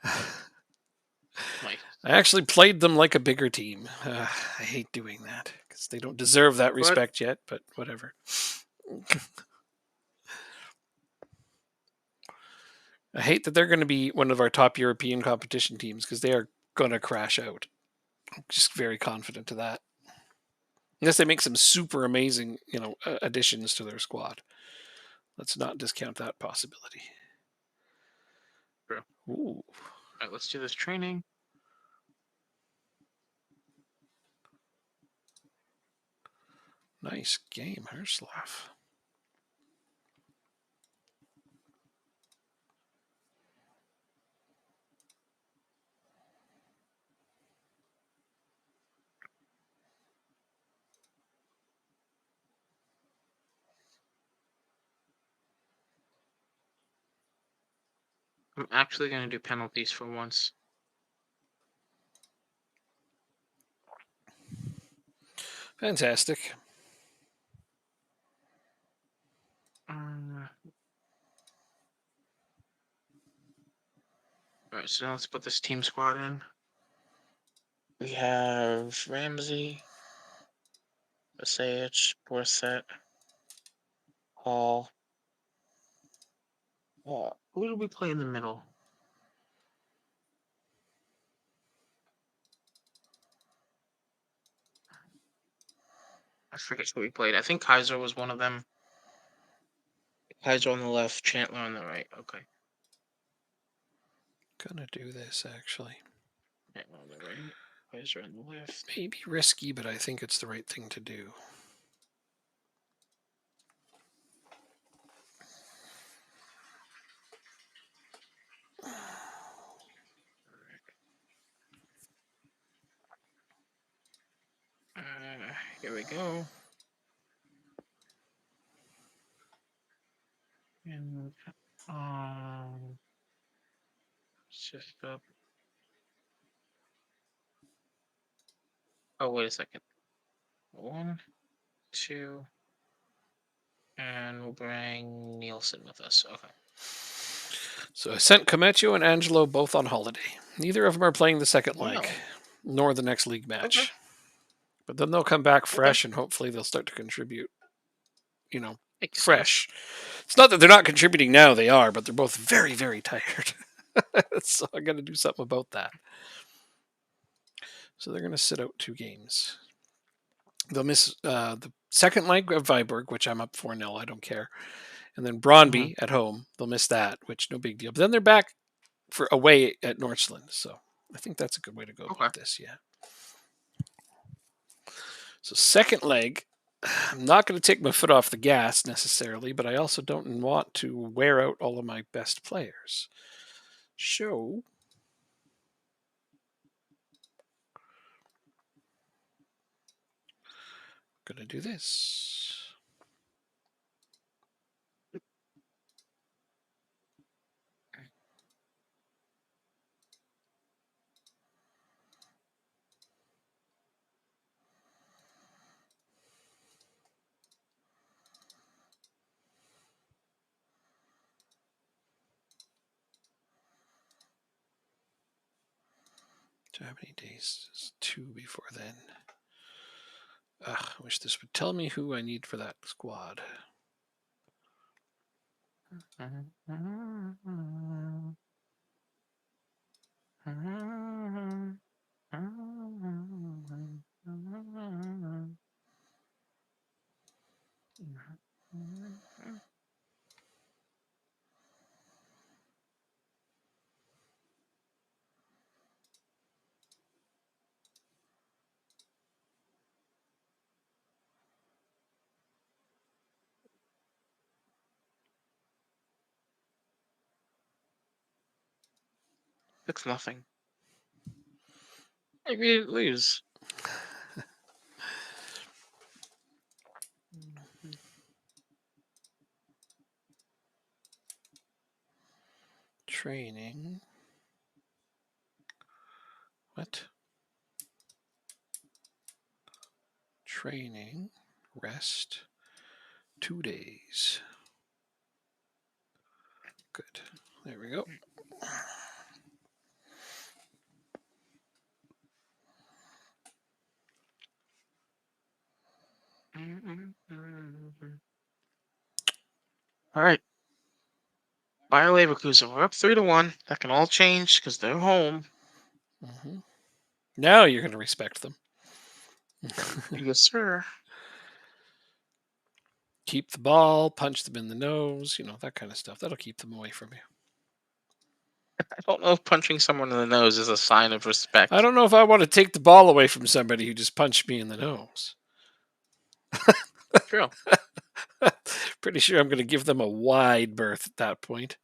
S2: Nice.
S1: I actually played them like a bigger team. I hate doing that because they don't deserve that respect yet, but whatever. I hate that they're going to be one of our top European competition teams because they are going to crash out. I'm just very confident of that. Unless they make some super amazing, additions to their squad. Let's not discount that possibility.
S2: True.
S1: Ooh,
S2: All right, let's do this training.
S1: nice game, Herslav.
S2: I'm actually going to do penalties for once.
S1: Fantastic.
S2: All right, so now let's put this team squad in. We have Ramsey, Asayich, Borset, Hall. Who did we play in the middle? I forget who we played. I think Kaiser was one of them. Kaiser on the left, Chandler on the right. Okay.
S1: Gonna do this actually.
S2: Chandler on the right, Kaiser on the left.
S1: Maybe risky, but I think it's the right thing to do.
S2: Here we go. And shift up. Oh, wait a second. 1, 2, and we'll bring Nielsen with us. Okay.
S1: So I sent Cometio and Angelo both on holiday. Neither of them are playing the second leg,
S2: Wow.
S1: nor the next league
S2: Okay.
S1: match. But then they'll come back
S2: Okay.
S1: fresh and hopefully they'll start to contribute,
S2: Makes sense.
S1: fresh. It's not that they're not contributing now, they are, but they're both very, very tired. So I got to do something about that. So they're going to sit out 2 games. They'll miss the second leg of Viborg, which I'm up 4-0. I don't care. And then
S2: Mm-hmm.
S1: Brøndby at home. They'll miss that, which no big deal. But then they're back for away at Nordsland. So I think that's a good way to go
S2: Okay.
S1: about this. Yeah. So second leg, I'm not going to take my foot off the gas necessarily, but I also don't want to wear out all of my best players. So I'm going to do this. So how many days? It's 2 before then. Ugh, I wish this would tell me who I need for that squad.
S2: It's nothing. Maybe you lose.
S1: Training. What? Training. Rest. 2 days. Good. There we go.
S2: All right. Bayer Leverkusen. We're up 3-1. That can all change because they're home.
S1: Mm-hmm. Now you're going to respect them.
S2: Yes, sir.
S1: Keep the ball, punch them in the nose, that kind of stuff. That'll keep them away from you.
S2: I don't know if punching someone in the nose is a sign of
S1: I
S2: respect.
S1: don't know if I want to take the ball away from somebody who just punched me in the nose.
S2: True.
S1: Pretty sure I'm going to give them a wide berth at that point.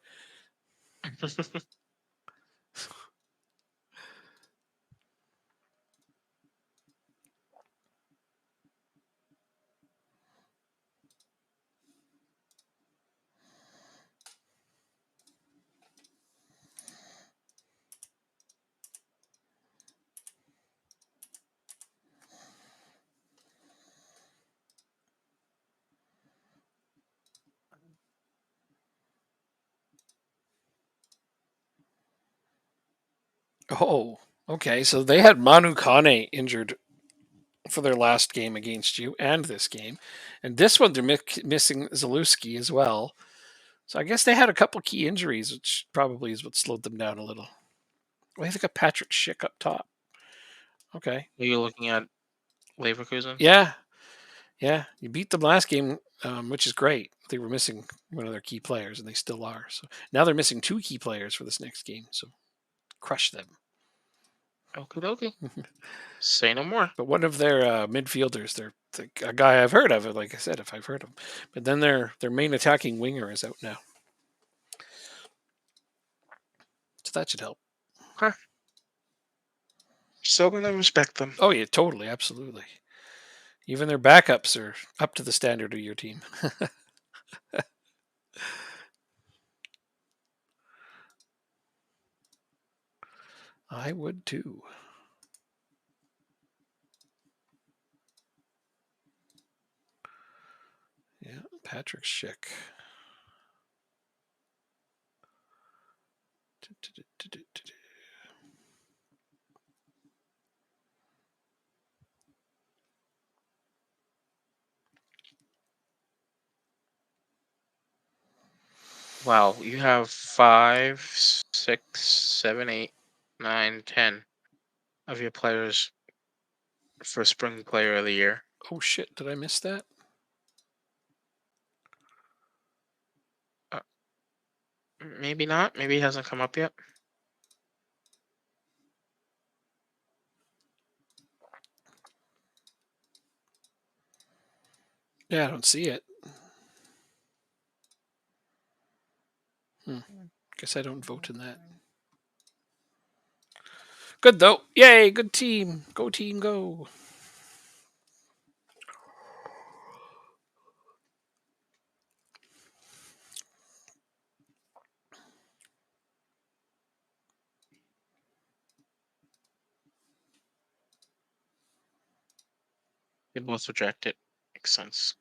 S1: Oh, okay. So they had Manu Kane injured for their last game against you and this game. And this one, they're missing Zalewski as well. So I guess they had a couple key injuries, which probably is what slowed them down a little. Well, they got Patrick Schick up top. Okay.
S2: Are you looking at Leverkusen?
S1: Yeah. Yeah. You beat them last game, which is great. They were missing one of their key players, and they still are. So now they're missing 2 key players for this next game. So crush them.
S2: Okie dokie. Say no more.
S1: But one of their midfielders, a guy I've heard of, like I said, if I've heard of him. But then their main attacking winger is out now. So that should help.
S2: Okay. Still gonna respect them.
S1: Oh, yeah, totally. Absolutely. Even their backups are up to the standard of your team. I would too. Yeah, Patrick Schick.
S2: Wow, you have 5, 6, 7, 8, 9, 10 of your players for Spring Player of the Year.
S1: Oh shit! Did I miss that?
S2: Uh, Maybe not. Maybe it hasn't come up yet.
S1: Yeah, I don't see it. Guess I don't vote in that. Good though. Yay! Good team. Go team. Go.
S2: They both reject it. Makes sense.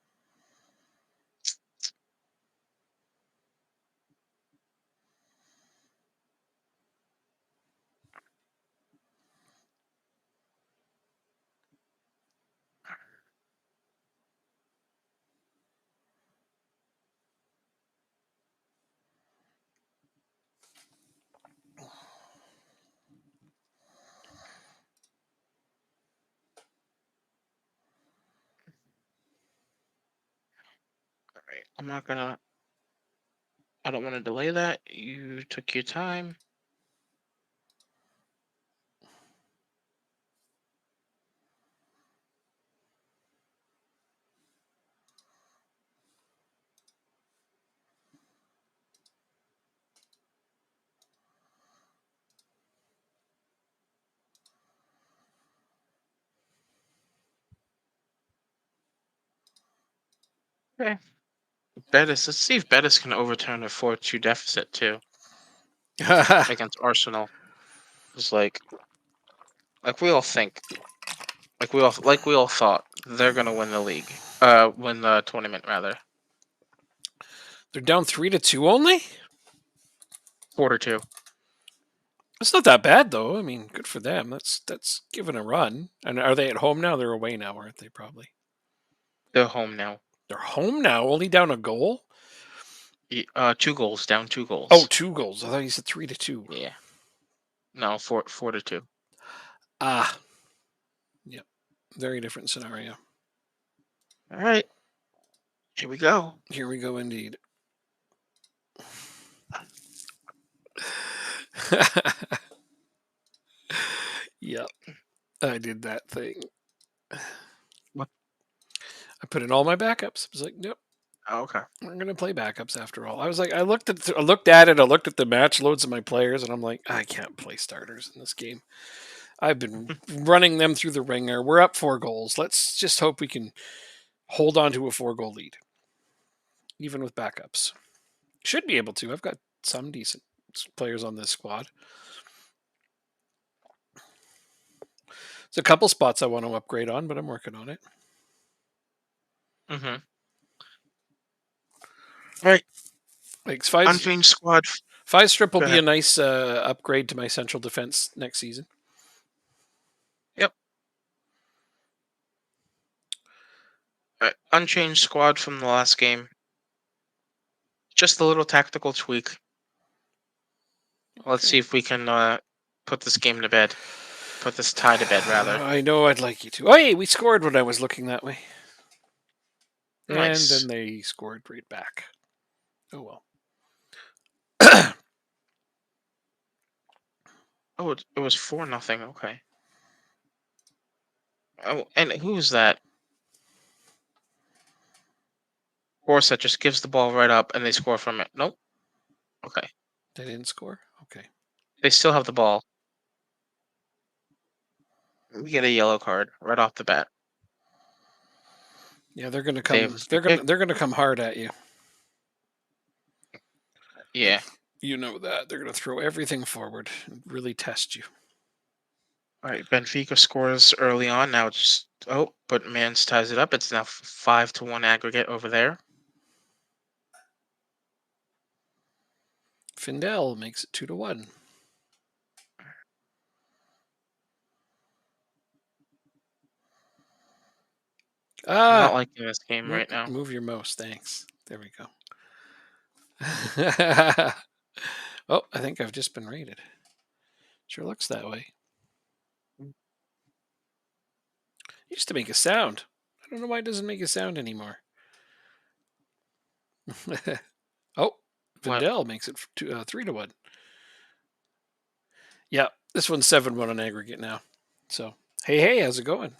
S2: All right. I'm not gonna. I don't want to delay that. You took your time. Okay. Bettis. Let's see if Bettis can overturn a 4-2 deficit too against Arsenal. It's like we all think, like we all thought they're gonna win the league. Win the tournament rather.
S1: They're down 3-2 only.
S2: 4-2.
S1: That's not that bad though. I mean, good for them. That's given a run. And are they at home now? They're away now, aren't they? Probably.
S2: They're home now.
S1: They're home now. Only down a goal.
S2: 2 goals down. Two
S1: Oh,
S2: goals.
S1: 2 goals. I thought you said 3-2.
S2: Yeah. No, 4-2.
S1: Ah, yep. Very different scenario.
S2: All right. Here we go.
S1: Here we go, indeed. Yep, I did that thing.
S2: What?
S1: I put in all my backups. I was like, nope,
S2: Oh, okay.
S1: we're gonna play backups after all. I was like, I looked at it. I looked at the match loads of my players, and I'm like, I can't play starters in this game. I've been running them through the ringer. We're up 4 goals. Let's just hope we can hold on to a 4 goal lead, even with backups. Should be able to. I've got some decent players on this squad. There's a couple spots I want to upgrade on, but I'm working on it.
S2: Mm-hmm. All right.
S1: Like five,
S2: Unchanged squad.
S1: five strip will
S2: Go
S1: be a
S2: ahead.
S1: nice upgrade to my central defense next season.
S2: Yep. All right. Unchanged squad from the last game. Just a little tactical tweak. Let's see
S1: Okay.
S2: if we can put this game to bed. Put this tie to bed, rather.
S1: I know I'd like you to. Oh, hey, we scored when I was looking that way. And then
S2: Nice.
S1: they scored right back. Oh, well.
S2: Oh, it was 4-0. Okay. Oh, and who's that? Borset just gives the ball right up and they score from it. Nope. Okay.
S1: They didn't score? Okay.
S2: They still have the ball. We get a yellow card right off the bat.
S1: Yeah, they're gonna
S2: They have
S1: come.
S2: a free kick.
S1: They're gonna come hard at you.
S2: Yeah.
S1: You know that they're gonna throw everything forward and really test you.
S2: All right. Benfica scores early on. Now it's but Mans ties it up. It's now 5-1 aggregate over there.
S1: Findel makes it 2-1.
S2: I'm not
S1: Ah,
S2: liking this game right now.
S1: move your mouse. Thanks. There we go. Oh, I think I've just been raided. Sure looks that way. Used to make a sound. I don't know why it doesn't make a sound anymore. Oh,
S2: What?
S1: Vindel makes it 3-1. Yeah, this one's 7-1 on aggregate now. So, hey, how's it going?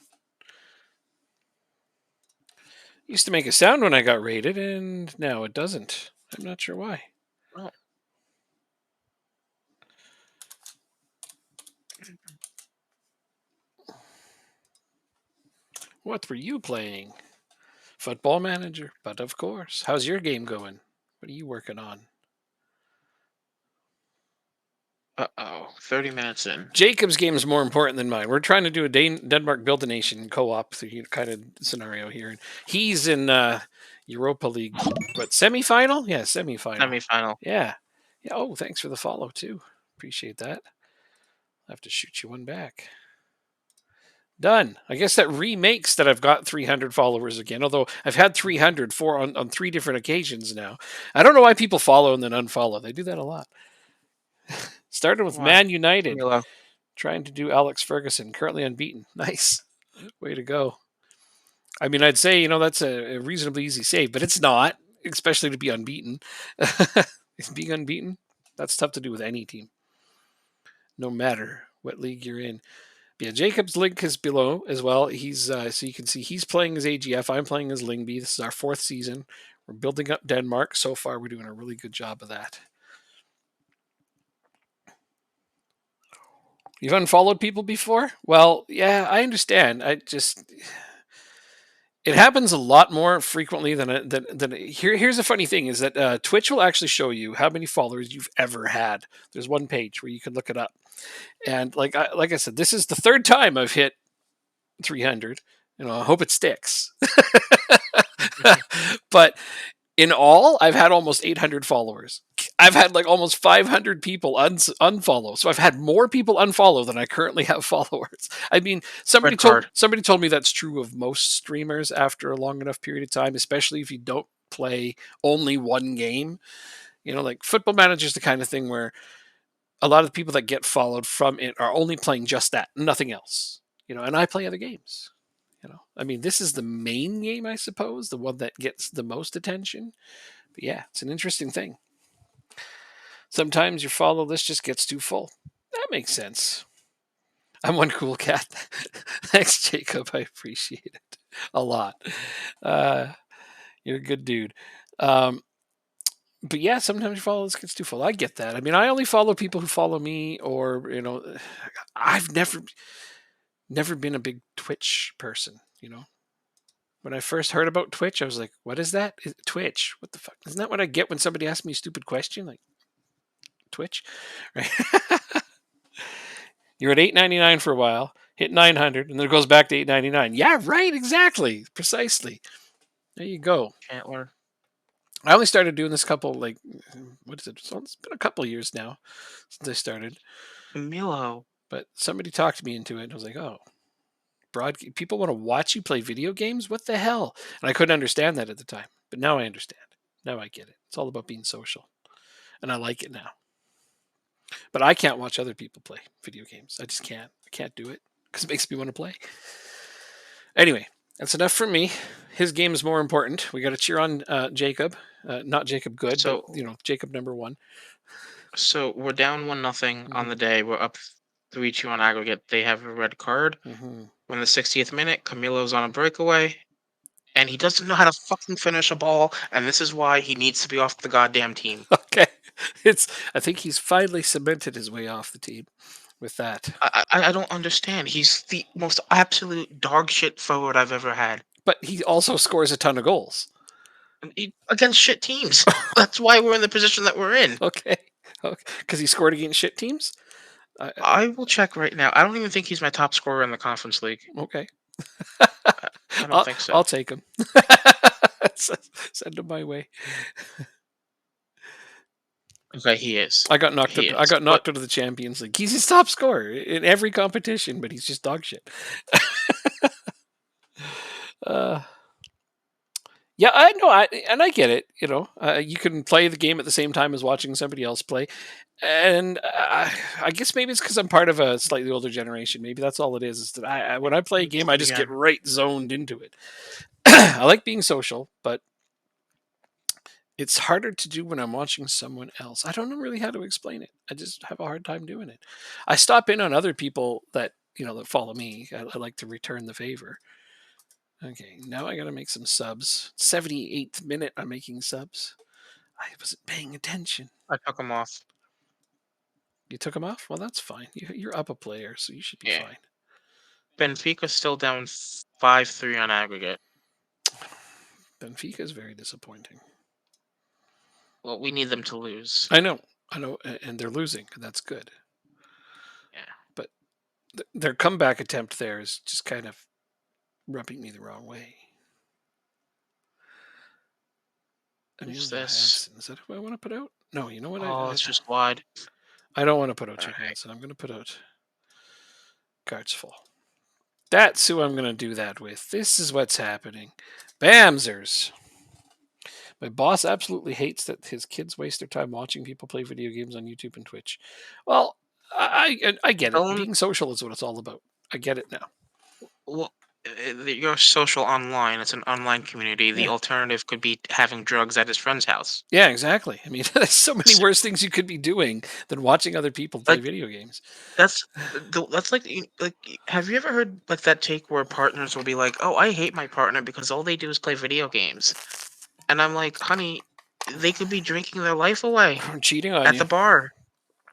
S1: Used to make a sound when I got raided, and now it doesn't. I'm not sure why.
S2: Oh,
S1: What were you playing? Football Manager, but of course. How's your game going? What are you working on?
S2: uh-oh. 30 minutes in.
S1: Jacob's game is more important than mine. We're trying to do a Denmark Build a Nation co-op kind of scenario here. He's in Europa League, what, semifinal? Yeah, semifinal.
S2: Semi-final.
S1: Yeah. Yeah. Oh, thanks for the follow too. Appreciate that. I have to shoot you one back. Done. I guess that remakes that I've got 300 followers again, although I've had 300 on 3 different occasions now. I don't know why people follow and then unfollow. They do that a lot. Started with
S2: Why?
S1: Man United,
S2: Camilo.
S1: trying to do Alex Ferguson, currently unbeaten. Nice. Way to go. I mean, I'd say, that's a reasonably easy save, but it's not, especially to be unbeaten. Being unbeaten, that's tough to do with any team, no matter what league you're in. Yeah, Jacob's link is below as well. He's so you can see he's playing as AGF. I'm playing as Lingby. This is our 4th season. We're building up Denmark. So far, we're doing a really good job of that. You've unfollowed people before? Well, yeah, I understand. It happens a lot more frequently than here's a funny thing is that Twitch will actually show you how many followers you've ever had. There's one page where you can look it up. And like I said, this is the 3rd time I've hit 300. I hope it sticks. But in all, I've had almost 800 followers. I've had like almost 500 people unfollow. So I've had more people unfollow than I currently have followers. I mean,
S2: Red card.
S1: somebody told me that's true of most streamers after a long enough period of time, especially if you don't play only one game. Like Football Manager is the kind of thing where a lot of the people that get followed from it are only playing just that, nothing else. And I play other games. I mean, this is the main game, I suppose, the one that gets the most attention. But yeah, it's an interesting thing. Sometimes your follow list just gets too full. That makes sense. I'm one cool cat. Thanks, Jacob. I appreciate it a lot. You're a good dude. But yeah, sometimes your follow list gets too full. I get that. I mean, I only follow people who follow me, or I've never been a big Twitch person. When I first heard about Twitch, I was like, "What is that? Twitch? What the fuck? Isn't that what I get when somebody asks me a stupid question like Twitch?" Right? You're at 8.99 for a while, hit 900, and then it goes back to 8.99. Yeah, right. Exactly, precisely. There you go.
S2: Chandler.
S1: I only started doing this what is it? It's been a couple years now since I started,
S2: Camilo.
S1: but somebody talked me into it. And I was like, "Oh, people want to watch you play video games? What the hell?" And I couldn't understand that at the time, but now I understand. Now I get it. It's all about being social, and I like it now. But I can't watch other people play video games. I just can't. I can't do it because it makes me want to play. Anyway, that's enough for me. His game is more important. We got to cheer on Jacob, not Jacob Good, but
S2: So
S1: Jacob number 1.
S2: so we're down 1-0 on
S1: Mm-hmm.
S2: the day. We're up 3-2 on aggregate. They have a red card.
S1: Mm-hmm.
S2: We're in the 60th minute. Camilo's on a breakaway. And he doesn't know how to fucking finish a ball, and this is why he needs to be off the goddamn team.
S1: Okay, I think he's finally cemented his way off the team with that.
S2: I don't understand. He's the most absolute dog shit forward I've ever had.
S1: but he also scores a ton of goals.
S2: Against shit teams. That's why we're in the position that we're in.
S1: Okay, okay, because he scored against shit teams.
S2: I will check right now. I don't even think he's my top scorer in the conference league.
S1: Okay,
S2: I, I don't
S1: I'll
S2: think so.
S1: I'll take him. Send him my way.
S2: Okay, he is.
S1: I got knocked
S2: He
S1: out. I
S2: is.
S1: got
S2: But
S1: knocked out of the Champions League. He's his top scorer in every competition, but he's just dog shit. uh, yeah, I know. I get it. You can play the game at the same time as watching somebody else play, and I guess maybe it's because I'm part of a slightly older generation. Maybe that's all it is. Is that when I play a game, I just get
S2: again,
S1: right zoned into it. I like being social, but it's harder to do when I'm watching someone else. I don't know really how to explain it. I just have a hard time doing it. I stop in on other people that follow me. I like to return the favor. Okay, now I gotta make some subs. 78th minute, I'm making subs. I wasn't paying attention.
S2: I took him off.
S1: You took him off? Well, that's fine. You're up a player, so you should be
S2: Yeah.
S1: fine.
S2: Benfica's still down 5-3 on aggregate.
S1: Benfica is very disappointing.
S2: Well, we need them to lose.
S1: I know, and they're losing, and that's good.
S2: Yeah.
S1: But their comeback attempt there is just kind of rubbing me the wrong way.
S2: Who's
S1: Emilio
S2: this?
S1: Hansen. Is that who I want to put out? No, you know what?
S2: Oh, it's just wide.
S1: I don't want to put out
S2: All right.
S1: Johansson. I'm going to put out Cards Full. That's who I'm going to do that with. This is what's happening. Bamzers. My boss absolutely hates that his kids waste their time watching people play video games on YouTube and Twitch. Well, I get it.
S2: Tell him.
S1: Being social is what it's all about. I get it now.
S2: Well, you're social online. It's an online community. The
S1: Yeah.
S2: alternative could be having drugs at his friend's house.
S1: Yeah, exactly. I mean, there's so many
S2: S-
S1: worse things you could be doing than watching other people play
S2: Like
S1: video games.
S2: that's like have you ever heard like that take where partners will be like, "Oh, I hate my partner because all they do is play video games," and I'm like, "Honey, they could be drinking their life away
S1: I'm cheating on
S2: at
S1: you.
S2: the bar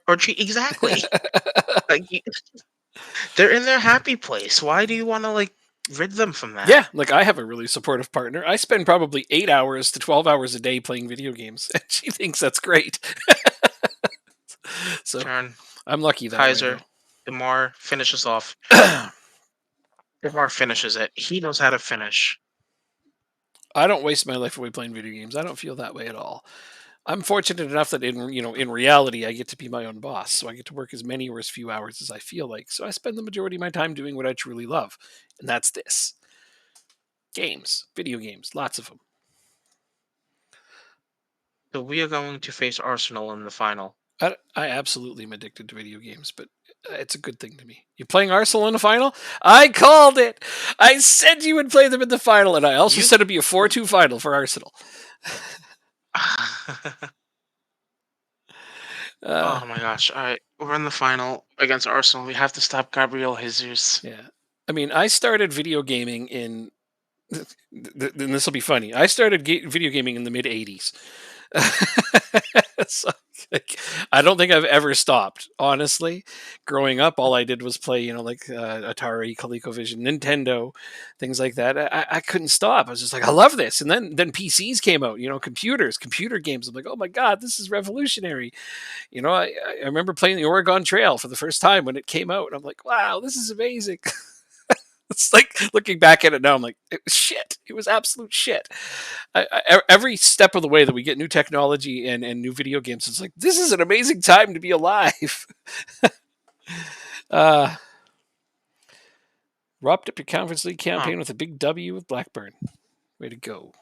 S2: or cheat." Exactly. Like they're in their happy place. Why do you want to like rid them from that?
S1: Yeah, like I have a really supportive partner. I spend probably 8 hours to 12 hours a day playing video games, and she thinks that's great. So
S2: Turn
S1: I'm lucky that way,
S2: Kaiser,
S1: though.
S2: Demar finishes off. Demar finishes it. He knows how to finish.
S1: I don't waste my life away playing video games. I don't feel that way at all. I'm fortunate enough that in reality, I get to be my own boss, so I get to work as many or as few hours as I feel like. So I spend the majority of my time doing what I truly love, and that's this: games, video games, lots of them.
S2: So we are going to face Arsenal in the final.
S1: I absolutely am addicted to video games, but it's a good thing to me. You're playing Arsenal in the final? I called it. I said you would play them in the final, and I also
S2: You
S1: said it'd be a 4-2 final for Arsenal. Uh,
S2: Oh my gosh. All right. We're in the final against Arsenal. We have to stop Gabriel Jesus.
S1: yeah. I mean, I started video gaming in. And this will be funny. I started video gaming in the mid '80s. So, like, I don't think I've ever stopped. Honestly, growing up, all I did was play, Atari, ColecoVision, Nintendo, things like that. I couldn't stop. I was just like, I love this. And then PCs came out. Computer games. I'm like, oh my god, this is revolutionary. I remember playing the Oregon Trail for the first time when it came out, and I'm like, wow, this is amazing. It's like looking back at it now, I'm like, it was shit. It was absolute shit. Every step of the way that we get new technology and new video games, it's like, this is an amazing time to be alive. uh, wrapped up your Conference League
S2: Oh,
S1: campaign with a big W with Blackburn. Way to go.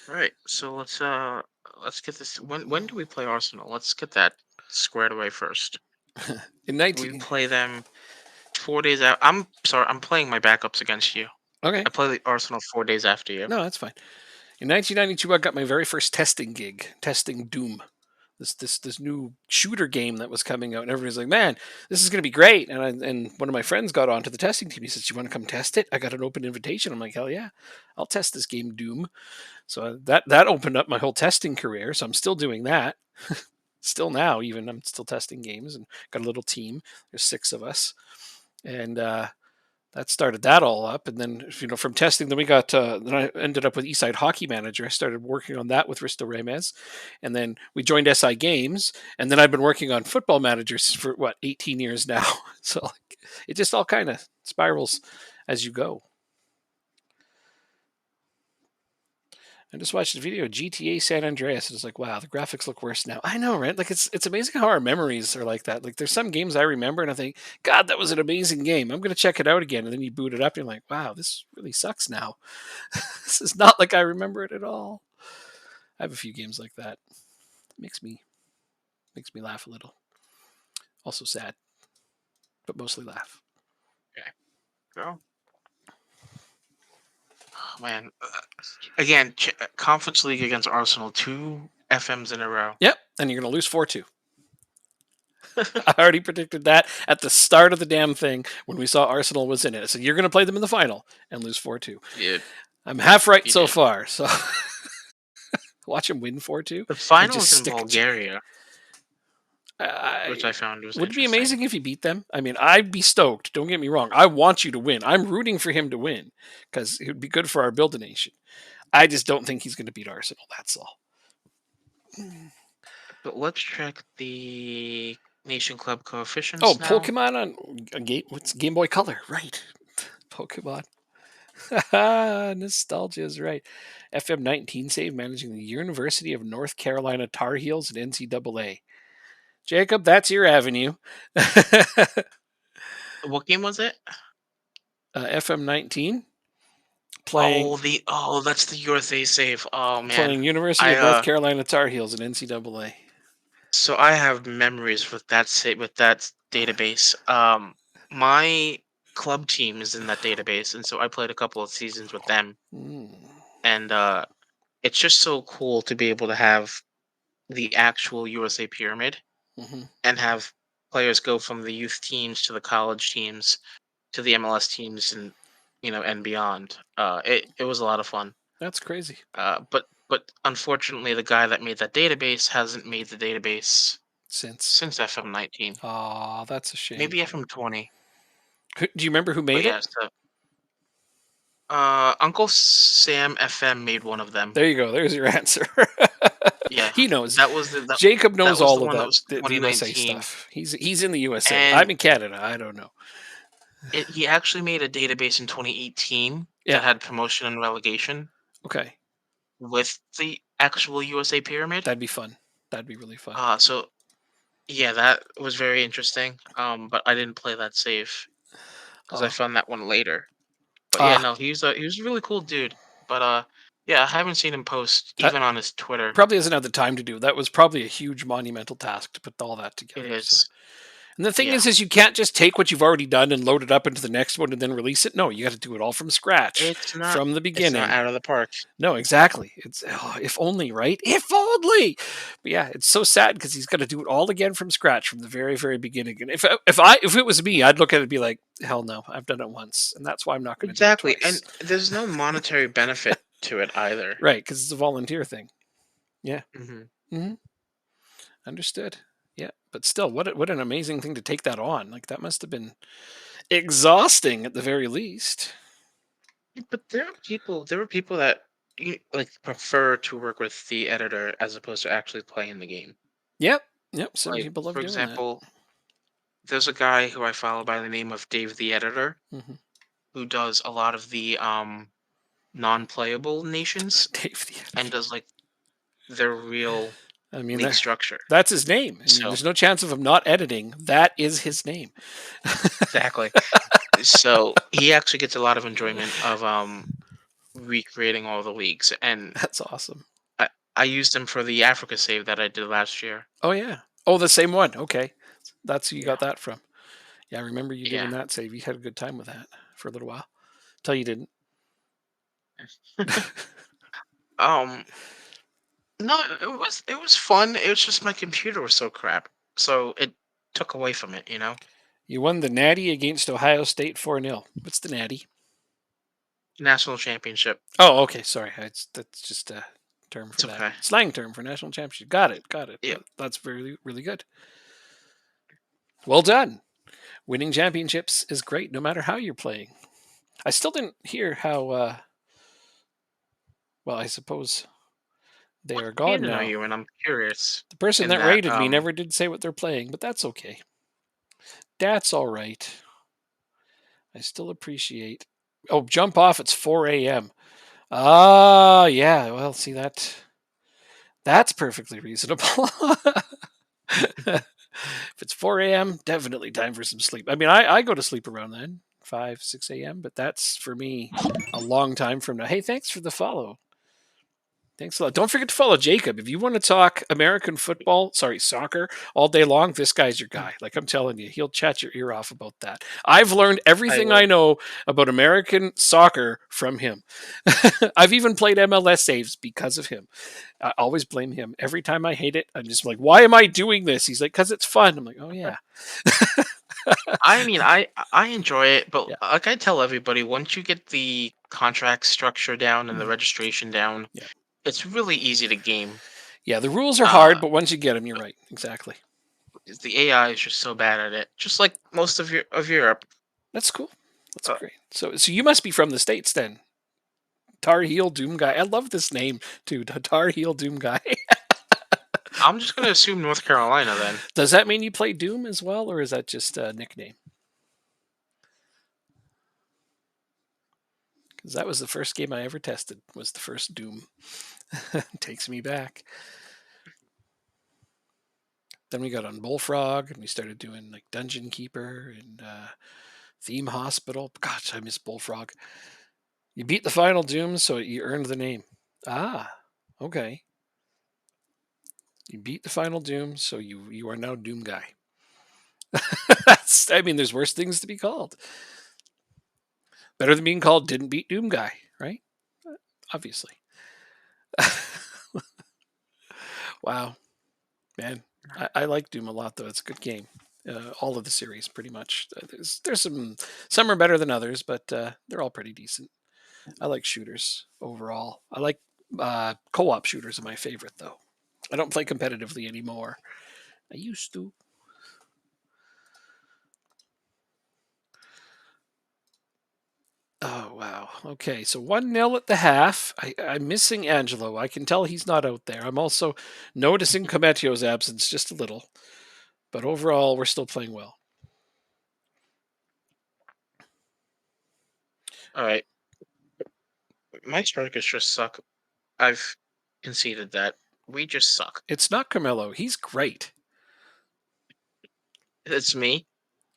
S2: all right. So let's get this. When do we play Arsenal? Let's get that squared away first.
S1: In
S2: We
S1: 19
S2: play them 4 days out. I'm sorry. I'm playing my backups against you.
S1: Okay.
S2: I play the Arsenal 4 days after you.
S1: No, that's fine. In 1992, I got my very first testing gig, testing Doom. This new shooter game that was coming out, and everybody's like, "Man, this is going to be great!" And one of my friends got onto the testing team. He says, "You want to come test it?" I got an open invitation. I'm like, "Hell yeah, I'll test this game, Doom." So that opened up my whole testing career. So I'm still doing that. Still now, even I'm still testing games and got a little team. There's 6 of us, and that started that all up. And then, from testing, then we got, then I ended up with Eastside Hockey Manager. I started working on that with Risto Remes. And then we joined SI Games. And then I've been working on Football Managers for 18 years now. So like, it just all kind of spirals as you go. I just watched a video of GTA San Andreas, and it's like, wow, the graphics look worse now. I know, right? Like it's amazing how our memories are like that. Like there's some games I remember, and I think, God, that was an amazing game. I'm gonna check it out again, and then you boot it up, and you're like, wow, this really sucks now. This is not like I remember it at all. I have a few games like that. It makes me laugh a little. Also sad, but mostly laugh.
S2: Okay. Go. Oh, man. Again, Conference League against Arsenal, 2 FMs in a row.
S1: Yep, and you're gonna lose 4-2. I already predicted that at the start of the damn thing when we saw Arsenal was in it. I said, you're going to play them in the final and lose 4-2.
S2: Dude,
S1: I'm half right
S2: you
S1: so
S2: did.
S1: far. So watch him win 4-2
S2: The
S1: and
S2: final
S1: just
S2: was in
S1: stick it.
S2: Bulgaria, which
S1: I
S2: I found was
S1: would it be
S2: interesting.
S1: amazing if he beat them? I mean, I'd be stoked. Don't get me wrong. I want you to win. I'm rooting for him to win because it would be good for our build a nation. I just don't think he's going to beat Arsenal. That's all.
S2: But let's check the Nation Club
S1: Oh,
S2: coefficients now.
S1: Pokemon on what's Game Boy Color? Right. Pokemon. Nostalgia is right. FM19 save managing the University of North Carolina Tar Heels at NCAA. Jacob, that's your avenue.
S2: What game was it?
S1: FM19 playing
S2: That's the USA save. Oh man,
S1: playing University
S2: I
S1: of North Carolina Tar Heels at NCAA.
S2: so I have memories with that database. My club team is in that database, and so I played a couple of seasons with them,
S1: Mm.
S2: and it's just so cool to be able to have the actual USA pyramid
S1: Hmm.
S2: and have players go from the youth teams to the college teams to the MLS teams and beyond. It was a lot of fun.
S1: That's crazy.
S2: But unfortunately, the guy that made that database hasn't made the database
S1: Since.
S2: since FM19.
S1: Aw, that's a shame.
S2: Maybe FM20.
S1: Do you remember who
S2: But
S1: made
S2: yeah,
S1: it?
S2: so Uncle Sam FM made one of them.
S1: There you go. There's your answer.
S2: Yeah,
S1: He knows.
S2: that was the that,
S1: Jacob
S2: that
S1: knows
S2: was the
S1: all of
S2: one that
S1: that,
S2: was
S1: the USA
S2: 2019,
S1: stuff. He's in the USA. I'm
S2: and
S1: in Canada. I don't know.
S2: he actually made a database in 2018
S1: Yeah.
S2: that had promotion and relegation
S1: Okay.
S2: with the actual USA pyramid.
S1: That'd be fun. That'd be really fun.
S2: So yeah, that was very interesting. But I didn't play that save because I
S1: Oh.
S2: found that one later. But yeah,
S1: Ah,
S2: no, he was a really cool dude. But yeah, I haven't seen him post
S1: that
S2: even on his Twitter.
S1: probably doesn't have the time to do. That was probably a huge monumental task to put all that
S2: It
S1: together. So,
S2: is,
S1: and the thing
S2: yeah.
S1: is you can't just take what you've already done and load it up into the next one and then release it. No, you got to do it all from scratch,
S2: It's not
S1: from the
S2: it's not
S1: beginning.
S2: out of the park.
S1: No, exactly. It's if only, right? If only. But yeah, it's so sad because he's got to do it all again from scratch, from the very, very beginning. And if it was me, I'd look at it and be like, hell no, I've done it once, and that's why I'm not going to do it
S2: Exactly. And
S1: twice.
S2: there's no monetary benefit to it either.
S1: Right? Because it's a volunteer thing. Yeah.
S2: Hmm.
S1: Hmm. Understood. Yeah, but still, what an amazing thing to take that on. Like that must have been exhausting at the very least.
S2: But there were people that like prefer to work with the editor as opposed to actually playing the game.
S1: Yep. Yep. Some
S2: Like,
S1: people love
S2: for
S1: doing that.
S2: example, there's a guy who I follow by the name of Dave the Editor
S1: Hmm.
S2: who does a lot of the non-playable nations
S1: Dave the
S2: and
S1: editor.
S2: does like their real
S1: I mean,
S2: league structure.
S1: that's his name. I mean,
S2: So
S1: there's no chance of him not editing. That is his name.
S2: exactly. So he actually gets a lot of enjoyment of recreating all the leagues, and
S1: That's awesome.
S2: I I used him for the Africa save that I did last year.
S1: Oh yeah. Oh, the same one. Okay, that's who you
S2: Yeah,
S1: got that from. Yeah, I remember you
S2: yeah.
S1: doing that save. You had a good time with that for a little while. Till you didn't.
S2: um, no, it was fun. It was just my computer was so crap, so it took away from it.
S1: You won the Natty against Ohio State 4-0. What's the Natty?
S2: National championship.
S1: Oh, okay. Sorry, that's just a term for
S2: It's
S1: that
S2: okay.
S1: slang term for national championship. Got it. Got it.
S2: Yeah.
S1: That's really really good. Well done. Winning championships is great no matter how you're playing. I still didn't hear how, well, I suppose they
S2: What
S1: are gone
S2: canon are
S1: now.
S2: you in? I'm curious.
S1: The person
S2: In
S1: that
S2: that,
S1: rated me never did say what they're playing, but that's okay. That's all right. I still appreciate. Oh, jump off! It's 4 a.m. Ah, yeah. Well, see that's perfectly reasonable. If it's 4 a.m., definitely time for some sleep. I mean, I go to sleep around then, 5, 6 a.m., but that's for me a long time from now. Hey, thanks for the follow. Thanks a lot. Don't forget to follow Jacob. If you want to talk American football, sorry, soccer all day long, this guy's your guy. Like I'm telling you, he'll chat your ear off about that. I've learned
S2: I
S1: everything
S2: will.
S1: I know about American soccer from him. I've even played MLS saves because of him. I always blame him. Every time I hate it, I'm just like, why am I doing this? He's like, because it's fun. I'm like, oh, yeah.
S2: I mean, I enjoy it, but
S1: Yeah.
S2: like I tell everybody, once you get the contract structure down and the
S1: Mhm.
S2: registration down,
S1: Yeah.
S2: it's really easy to game.
S1: Yeah. The rules are
S2: Uh,
S1: hard, but once you get them, you're right. Exactly.
S2: the AI is just so bad at it, just like most of Europe.
S1: That's cool. That's
S2: Uh,
S1: great. So you must be from the States then. Tar Heel Doom Guy. I love this name too. Tar Heel Doom Guy.
S2: I'm just gonna assume North Carolina then.
S1: Does that mean you play Doom as well, or is that just a nickname? Because that was the first game I ever tested. Was the first Doom. Takes me back. Then we got on Bullfrog, and we started doing like Dungeon Keeper and Theme Hospital. Gosh, I miss Bullfrog. You beat the final Doom, so you earned the name. Ah, okay. You beat the final Doom, so you are now Doom Guy. That's, I mean, there's worse things to be called. Better than being called didn't beat Doom Guy, right? Obviously. Wow, man, I like Doom a lot though. It's a good game. All of the series, pretty much. There's some are better than others, but they're all pretty decent. I like shooters overall. I like co-op shooters are my favorite though. I don't play competitively anymore. I used to. Oh wow. Okay, so 1-0 at the half. I'm missing Angelo. I can tell he's not out there. I'm also noticing Cometio's absence just a little, but overall we're still playing well.
S2: All right, my strikers just suck. I've conceded that we just suck.
S1: It's not Carmelo. He's great.
S2: It's me.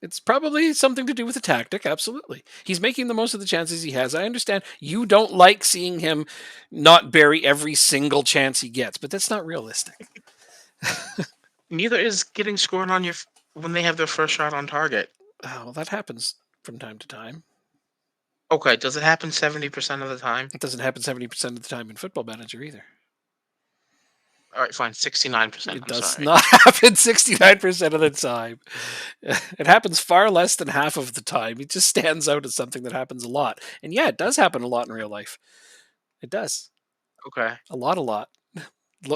S1: It's probably something to do with the tactic. Absolutely. He's making the most of the chances he has. I understand you don't like seeing him not bury every single chance he gets, but that's not realistic.
S2: Neither is getting scored on when they have their first shot on target.
S1: Oh, well, that happens from time to time.
S2: Okay, does it happen 70% of the time?
S1: It doesn't happen 70% of the time in Football Manager either.
S2: All right, fine, 69%.
S1: It
S2: I'm
S1: does
S2: sorry.
S1: not happen 69% of the time. It happens far less than half of the time. It just stands out as something that happens a lot. And yeah, it does happen a lot in real life. It does.
S2: Okay.
S1: A lot, a lot.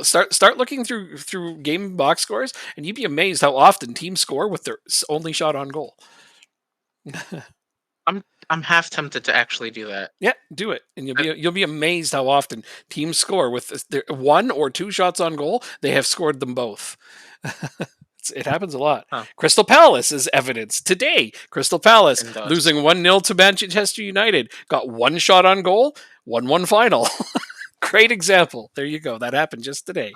S1: Start looking through game box scores, and you'd be amazed how often teams score with their only shot on goal.
S2: I'm half tempted to actually do that.
S1: Yeah, do it, and
S2: Uh,
S1: you'll be amazed how often teams score with their one or two shots on goal. They have scored them both. It happens a lot.
S2: Huh,
S1: Crystal Palace is evidence today. Crystal Palace
S2: and does.
S1: losing 1-0 to Manchester United got one shot on goal, 1-1 final. Great example. There you go. That happened just today.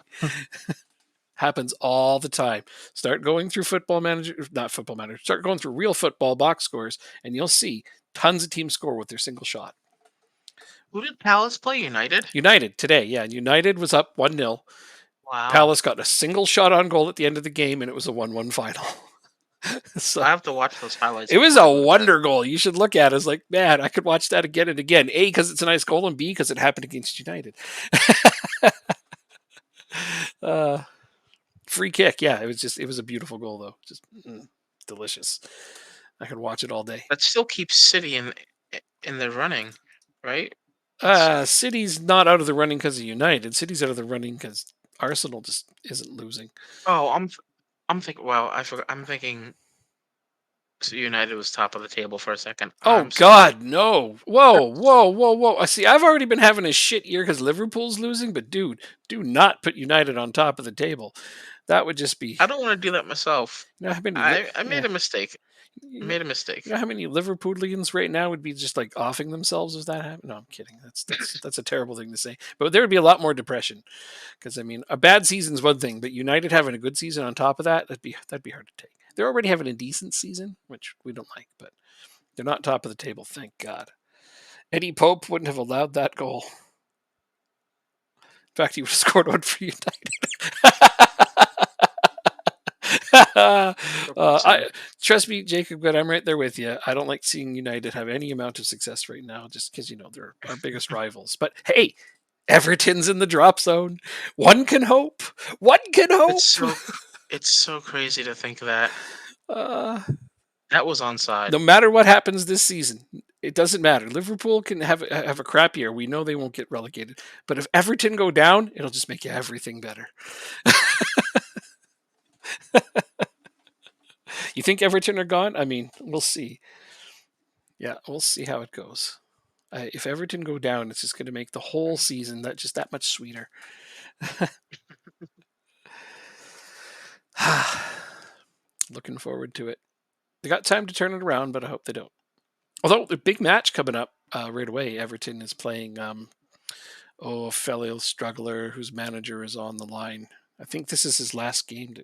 S1: Happens all the time. Start going through football manager, not football manager, start going through real football box scores, and you'll see tons of teams score with their single shot.
S2: Who did Palace play? United?
S1: United today, yeah. United was up 1-0.
S2: Wow.
S1: Palace got a single shot on goal at the end of the game, and it was a 1-1 final. So
S2: I have to watch those highlights
S1: it was
S2: before I
S1: a
S2: go to bed.
S1: wonder goal. You should look at it. It's like, man, I could watch that again and again. A, because it's a nice goal, and B, because it happened against United. uh, Free kick. Yeah, it was a beautiful goal, though. Just delicious. I could watch it all day.
S2: That still keeps City in the running, right? It's
S1: City's not out of the running because of United. City's out of the running because Arsenal just isn't losing.
S2: oh, I'm thinking. Well, I forgot. I'm thinking So United was top of the table for a second.
S1: Oh
S2: I'm sorry.
S1: God, no! Whoa, whoa, whoa, whoa! I see. I've already been having a shit year because Liverpool's losing, but dude, do not put United on top of the table. That would just be.
S2: I don't want to do that myself.
S1: You know how many?
S2: I
S1: Yeah,
S2: made a mistake. I
S1: you know,
S2: made a mistake.
S1: you know how many Liverpoolians right now would be just like offing themselves if that happened. No, I'm kidding. That's a terrible thing to say. But there would be a lot more depression because I mean, a bad season's one thing, but United having a good season on top of that, that'd be hard to take. They're already having a decent season, which we don't like, but they're not top of the table. Thank God. Eddie Pope wouldn't have allowed that goal. In fact, he would have scored one for United. I trust me, Jacob. Good, I'm right there with you. I don't like seeing United have any amount of success right now, just because they're our biggest rivals. But hey, Everton's in the drop zone. One can hope. One can hope.
S2: It's so crazy to think that
S1: Uh,
S2: that was onside.
S1: no matter what happens this season, it doesn't matter. Liverpool can have a crap year. We know they won't get relegated. But if Everton go down, it'll just make everything better. You think Everton are gone? I mean, we'll see. Yeah, we'll see how it goes. If Everton go down, it's just going to make the whole season that much sweeter. Looking forward to it. They got time to turn it around, but I hope they don't. Although the big match coming up right away, Everton is playing a fellow struggler whose manager is on the line. I think this is his last game.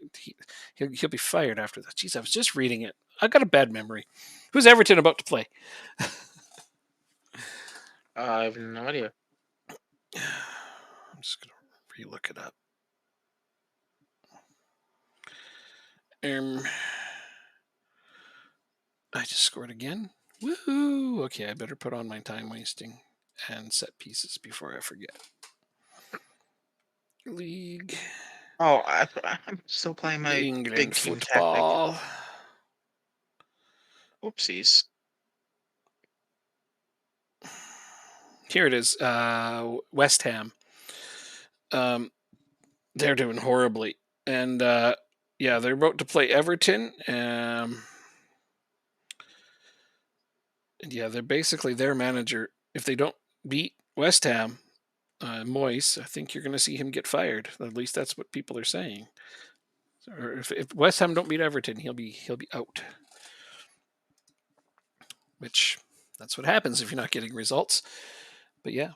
S1: He'll be fired after that. Jeez, I was just reading it. I got a bad memory. Who's Everton about to play?
S2: I have no idea.
S1: I'm just gonna re-look it up. I just scored again. Woohoo! Okay, I better put on my time wasting and set pieces before I forget. League
S2: Oh, I'm still playing my big
S1: England
S2: team tactic.
S1: football.
S2: Oopsies.
S1: Here it is. West Ham. They're doing horribly, and yeah, they're about to play Everton. And yeah, they're basically their manager. If they don't beat West Ham, Moyes, I think you're going to see him get fired. At least that's what people are saying. Or if West Ham don't beat Everton, he'll be out. Which that's what happens if you're not getting results. But yeah.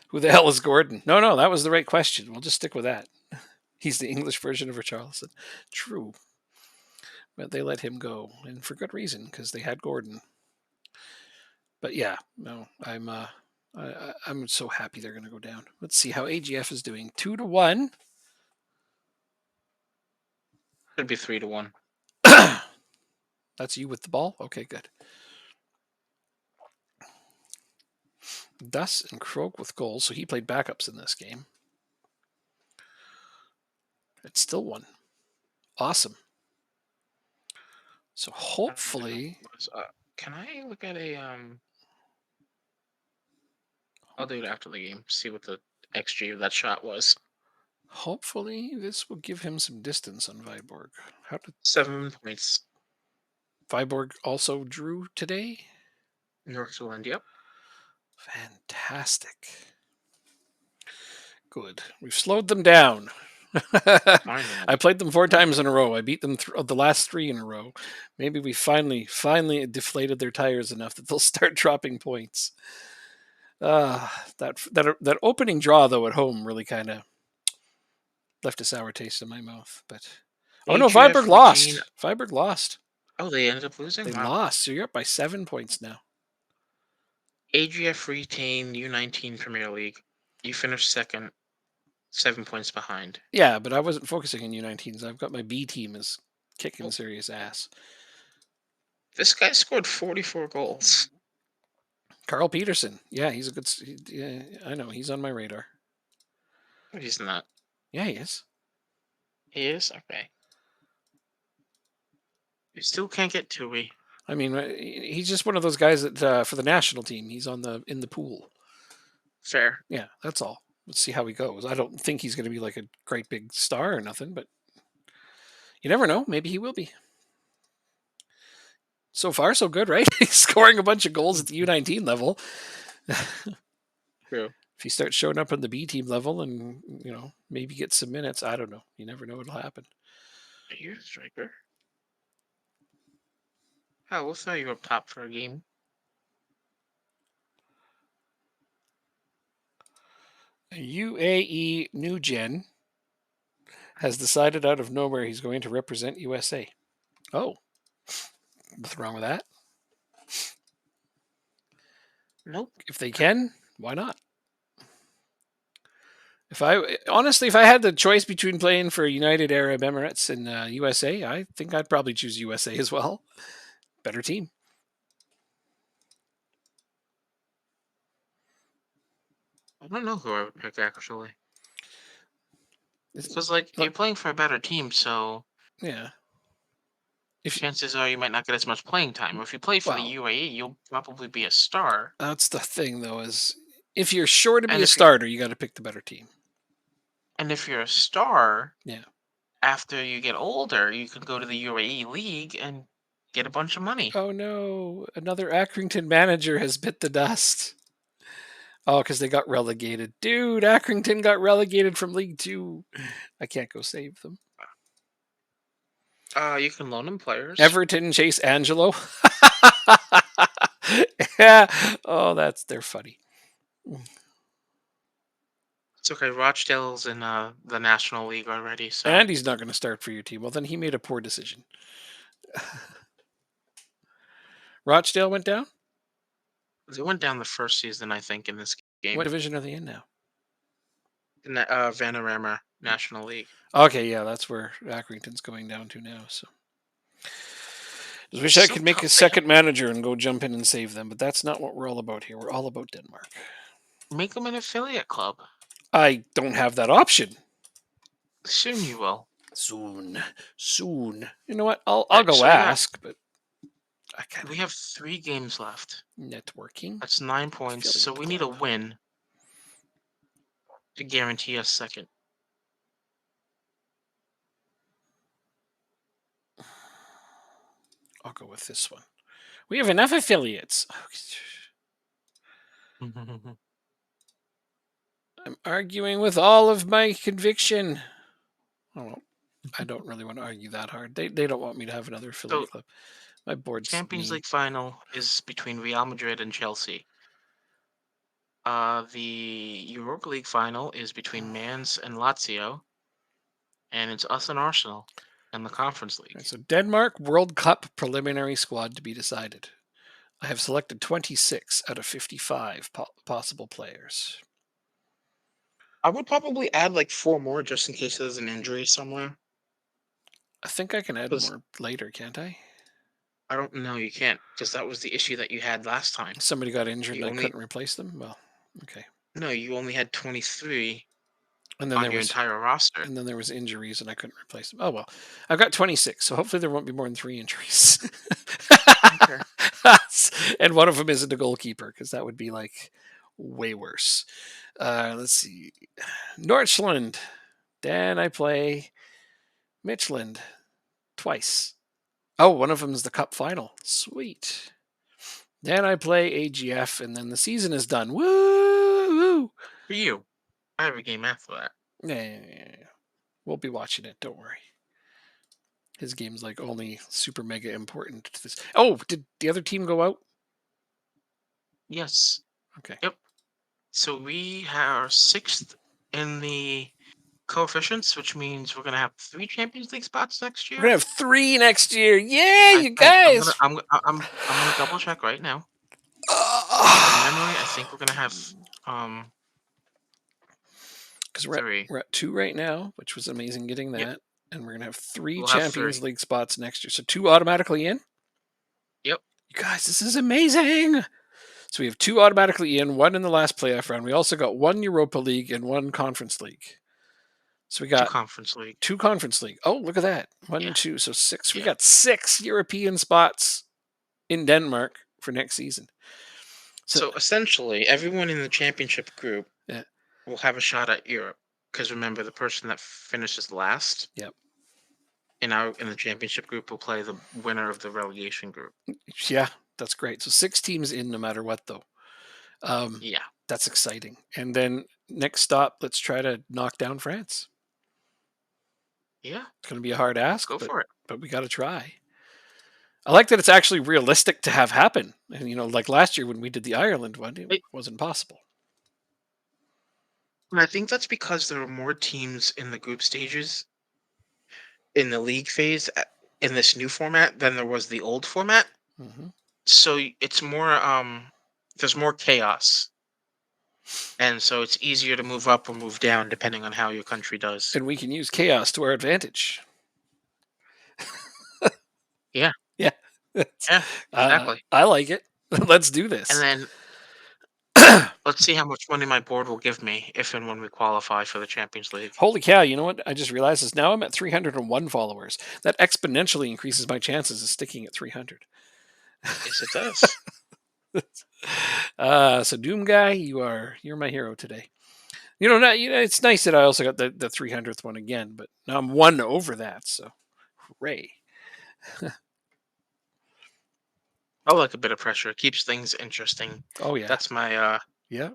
S1: Who the hell is Gordon? No, that was the right question. We'll just stick with that. He's the English version of Richarlison. True. But they let him go, and for good reason, because they had Gordon. But yeah, no, I'm so happy they're going to go down. Let's see how AGF is doing. 2-1.
S2: Should be 3-1.
S1: That's you with the ball? Okay, good. Duss and Krook with goals, so he played backups in this game. It's still 1. Awesome. So hopefully,
S2: can I look at a I'll do it after the game. See what the XG of that shot was.
S1: hopefully this will give him some distance on Viborg. How did
S2: 7 points.
S1: Viborg also drew today?
S2: Yorkshire, yep.
S1: Fantastic. Good. We've slowed them down. I played them 4 times in a row. I beat them the last 3 in a row. Maybe we finally deflated their tires enough that they'll start dropping points. That opening draw though at home really kind of left a sour taste in my mouth. But oh no, Viborg lost. Viborg lost.
S2: Oh, they ended up losing.
S1: They lost. So you're up by 7 points now.
S2: AGF retained U19 Premier League. You finished second, 7 points behind.
S1: Yeah, but I wasn't focusing on U19s. I've got my B team is kicking serious ass.
S2: This guy scored 44 goals.
S1: Carl Peterson. Yeah, he's a good. Yeah, I know. He's on my radar.
S2: He's not.
S1: Yeah, he is.
S2: He is? Okay. You still can't get Tui.
S1: I mean, he's just one of those guys that for the national team, he's in the pool.
S2: Fair.
S1: Yeah, that's all. Let's see how he goes. I don't think he's going to be like a great big star or nothing, but you never know. Maybe he will be. So far, so good, right? He's scoring a bunch of goals at the U19 level.
S2: True.
S1: If he starts showing up on the B team level and maybe get some minutes, I don't know. You never know what'll happen.
S2: Are you a striker? Oh, we'll throw you up top for a game.
S1: UAE New Gen has decided out of nowhere he's going to represent USA. Oh, what's wrong with that?
S2: Nope.
S1: If they can, why not? If I had the choice between playing for United Arab Emirates and USA, I think I'd probably choose USA as well. Better team.
S2: I don't know who I would pick actually.
S1: It's-
S2: Because like
S1: look,
S2: you're playing for a better team, so
S1: yeah. If
S2: chances are you might not get as much playing time. Or if you play for the
S1: well,
S2: UAE, you'll probably be a star.
S1: that's the thing though, is if you're sure to be
S2: And
S1: a
S2: if you
S1: starter, you got to pick the better team.
S2: and if you're a star,
S1: Yeah.
S2: after you get older, you can go to the UAE league and get a bunch of money.
S1: Oh no, another Accrington manager has bit the dust. Oh, because they got relegated. Dude, Accrington got relegated from League Two. I can't go save them.
S2: You can loan them players.
S1: Everton Chase Angelo. Yeah. Oh, they're funny.
S2: It's okay. Rochdale's in the National League already, so
S1: And he's not going to start for your team. Well, then he made a poor decision. Rochdale went down?
S2: they went down the first season, I think, in this game.
S1: What division are they in now?
S2: In the Vanarama National League.
S1: Okay, yeah, that's where Accrington's going down to now. So, just wish I
S2: So
S1: could make a
S2: tough.
S1: second manager and go jump in and save them, but that's not what we're all about here. We're all about Denmark.
S2: Make them an affiliate club.
S1: I don't have that option.
S2: Soon you will.
S1: Soon. You know what? I'll
S2: Right,
S1: go
S2: so we got-
S1: ask, but I can't.
S2: We have 3 games left.
S1: Networking.
S2: That's 9 points. So
S1: Affiliate
S2: we need a
S1: club.
S2: win to guarantee us second.
S1: I'll go with this one. We have enough affiliates. I'm arguing with all of my conviction. Oh, I don't really want to argue that hard. They don't want me to have another affiliate club. My board's
S2: Champions
S1: mean.
S2: League final is between Real Madrid and Chelsea. The Europa League final is between Mans and Lazio, and it's us and Arsenal in the Conference League.
S1: Right, so Denmark World Cup preliminary squad to be decided. I have selected 26 out of 55 possible players.
S2: I would probably add like 4 more just in case there's an injury somewhere.
S1: I think I can add
S2: 'Cause-
S1: more later, can't I?
S2: I don't know, you can't, because that was the issue that you had last time.
S1: Somebody got injured
S2: You
S1: and I
S2: only-
S1: couldn't replace them? Well, okay.
S2: No, you only had 23
S1: And then
S2: on your entire roster.
S1: and then there was injuries and I couldn't replace them. Oh well. I've got 26, so hopefully there won't be more than 3 injuries.
S2: Okay.
S1: And one of them isn't a goalkeeper, because that would be like way worse. Let's see. Norchland. Dan, I play Mitchland twice. Oh, one of them is the cup final. Sweet. Then I play AGF, and then the season is done. Woo!
S2: For you, I have a game after that.
S1: Yeah. We'll be watching it. Don't worry. His game's like only super mega important to this. Oh, did the other team go out?
S2: Yes.
S1: Okay.
S2: Yep. So we are 6th in the coefficients, which means we're gonna have 3 Champions League spots next year.
S1: We're gonna have 3 next year. Yeah,
S2: I
S1: you
S2: think.
S1: guys.
S2: I'm gonna double check right now. From memory, I think we're gonna have
S1: Because
S2: 3.
S1: we're at 2 right now, which was amazing getting that.
S2: Yep.
S1: And we're gonna have 3
S2: We'll have
S1: Champions
S2: 3.
S1: League spots next year. So 2 automatically in?
S2: Yep.
S1: You guys, this is amazing. So we have 2 automatically in, 1 in the last playoff round. We also got 1 Europa League and 1 Conference League. So we
S2: 2
S1: got
S2: Conference League.
S1: 2 Conference League. Oh, look at that. 1
S2: Yeah.
S1: and 2. So 6. We
S2: Yeah.
S1: got 6 European spots in Denmark for next season.
S2: So essentially, everyone in the championship group
S1: Yeah.
S2: we'll have a shot at Europe. Because remember, the person that finishes last
S1: Yep.
S2: in the championship group will play the winner of the relegation group.
S1: Yeah, that's great. So 6 teams in no matter what, though. Um,
S2: Yeah,
S1: that's exciting. And then next stop, let's try to knock down France.
S2: yeah,
S1: It's going to be a hard ask,
S2: go for it.
S1: but we got to try. I like that it's actually realistic to have happen. And like last year when we did the Ireland one, it
S2: I,
S1: wasn't possible.
S2: and I think that's because there are more teams in the group stages in the league phase in this new format than there was the old format.
S1: Hmm.
S2: So it's more there's more chaos, and so it's easier to move up or move down depending on how your country does.
S1: And we can use chaos to our advantage.
S2: Yeah,
S1: Yeah. That's-
S2: yeah, exactly.
S1: I like it. Let's do
S2: And
S1: this.
S2: then let's see how much money my board will give me if and when we qualify for the Champions League.
S1: Holy cow, you know what? I just realized is now I'm at 301 followers. That exponentially increases my chances of sticking at 300.
S2: Yes, it does.
S1: So Doom guy, you're my hero today. It's nice that I also got the 300th one again, but now I'm one over that. So, hooray!
S2: I like a bit of pressure. It keeps things interesting.
S1: Oh yeah,
S2: That's my
S1: yeah, yeah.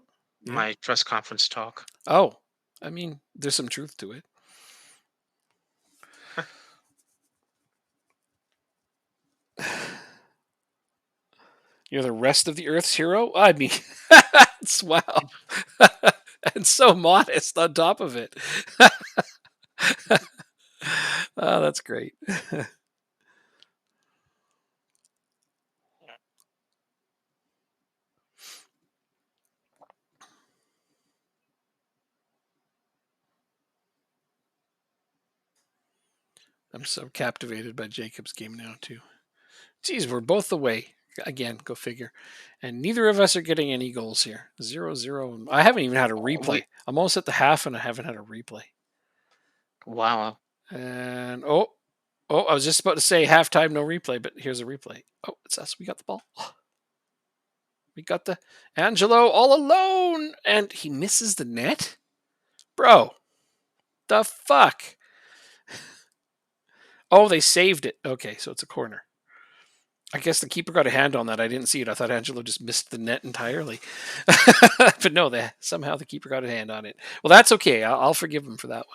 S2: my press conference talk.
S1: Oh, I mean, there's some truth to it. You're the rest of the Earth's hero. I mean, it's wow, and so modest on top of it. Oh, that's great. I'm so captivated by Jacob's game now too. Geez, we're both the way. Again, go figure. And neither of us are getting any goals here. 0-0. I haven't even had a replay.
S2: We
S1: I'm almost at the half and I haven't had a replay.
S2: wow.
S1: And I was just about to say halftime, no replay, but here's a replay. Oh, it's us. We got the ball. We got the Angelo all alone. And he misses the net? Bro, the fuck? Oh, they saved it. Okay, so it's a corner. I guess the keeper got a hand on that. I didn't see it. I thought Angelo just missed the net entirely. But no, somehow the keeper got a hand on it. Well, that's okay. I'll forgive him for that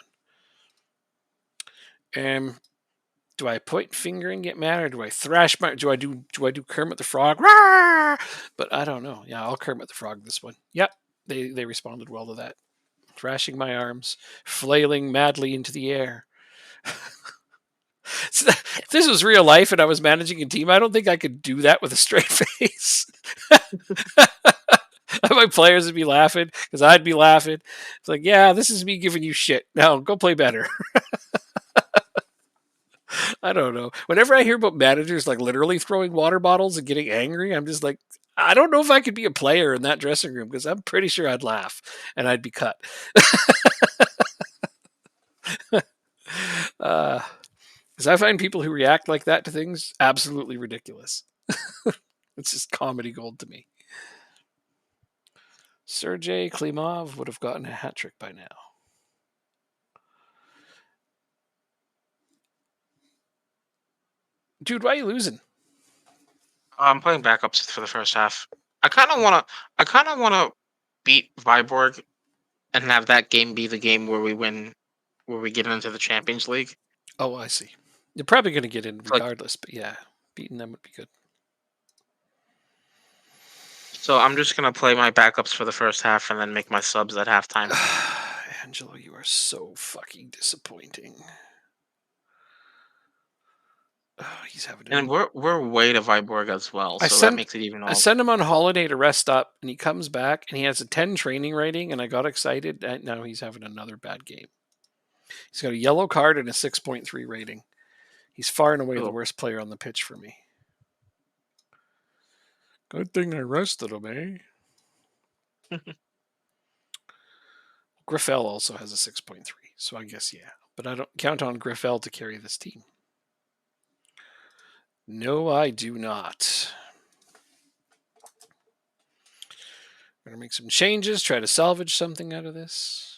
S1: one. Do I point finger and get mad, or do I thrash my? Do I do Kermit the Frog? Rawr! But I don't know. Yeah, I'll Kermit the Frog this one. Yep, they responded well to that. Thrashing my arms, flailing madly into the air. So if this was real life and I was managing a team, I don't think I could do that with a straight face. My players would be laughing because I'd be laughing. It's like, yeah, this is me giving you shit. Now go play better. I don't know. Whenever I hear about managers like literally throwing water bottles and getting angry, I'm just like, I don't know if I could be a player in that dressing room because I'm pretty sure I'd laugh and I'd be cut. Because I find people who react like that to things absolutely ridiculous. It's just comedy gold to me. Sergei Klimov would have gotten a hat trick by now. Dude, why are you losing?
S2: I'm playing backups for the first half. I kind of want to. I kind of want to beat Viborg and have that game be the game where we win, where we get into the Champions League.
S1: Oh, I see. You're probably going to get in
S2: Like,
S1: regardless, but yeah, beating them would be good.
S2: so I'm just gonna play my backups for the first half and then make my subs at halftime.
S1: Angelo, you are so fucking disappointing. Oh, he's having
S2: And
S1: a.
S2: we're away to Viborg as well,
S1: I
S2: so that
S1: sent
S2: makes it even
S1: I
S2: all.
S1: sent him on holiday to rest up, and he comes back and he has a 10 training rating, and I got excited. And now he's having another bad game. He's got a yellow card and a 6.3 rating. He's far and away the
S2: Oh,
S1: worst player on the pitch for me. Good thing I rested him, eh? Griffel also has a 6.3, so I guess yeah. But I don't count on Griffel to carry this team. No, I do not. We're gonna make some changes, try to salvage something out of this.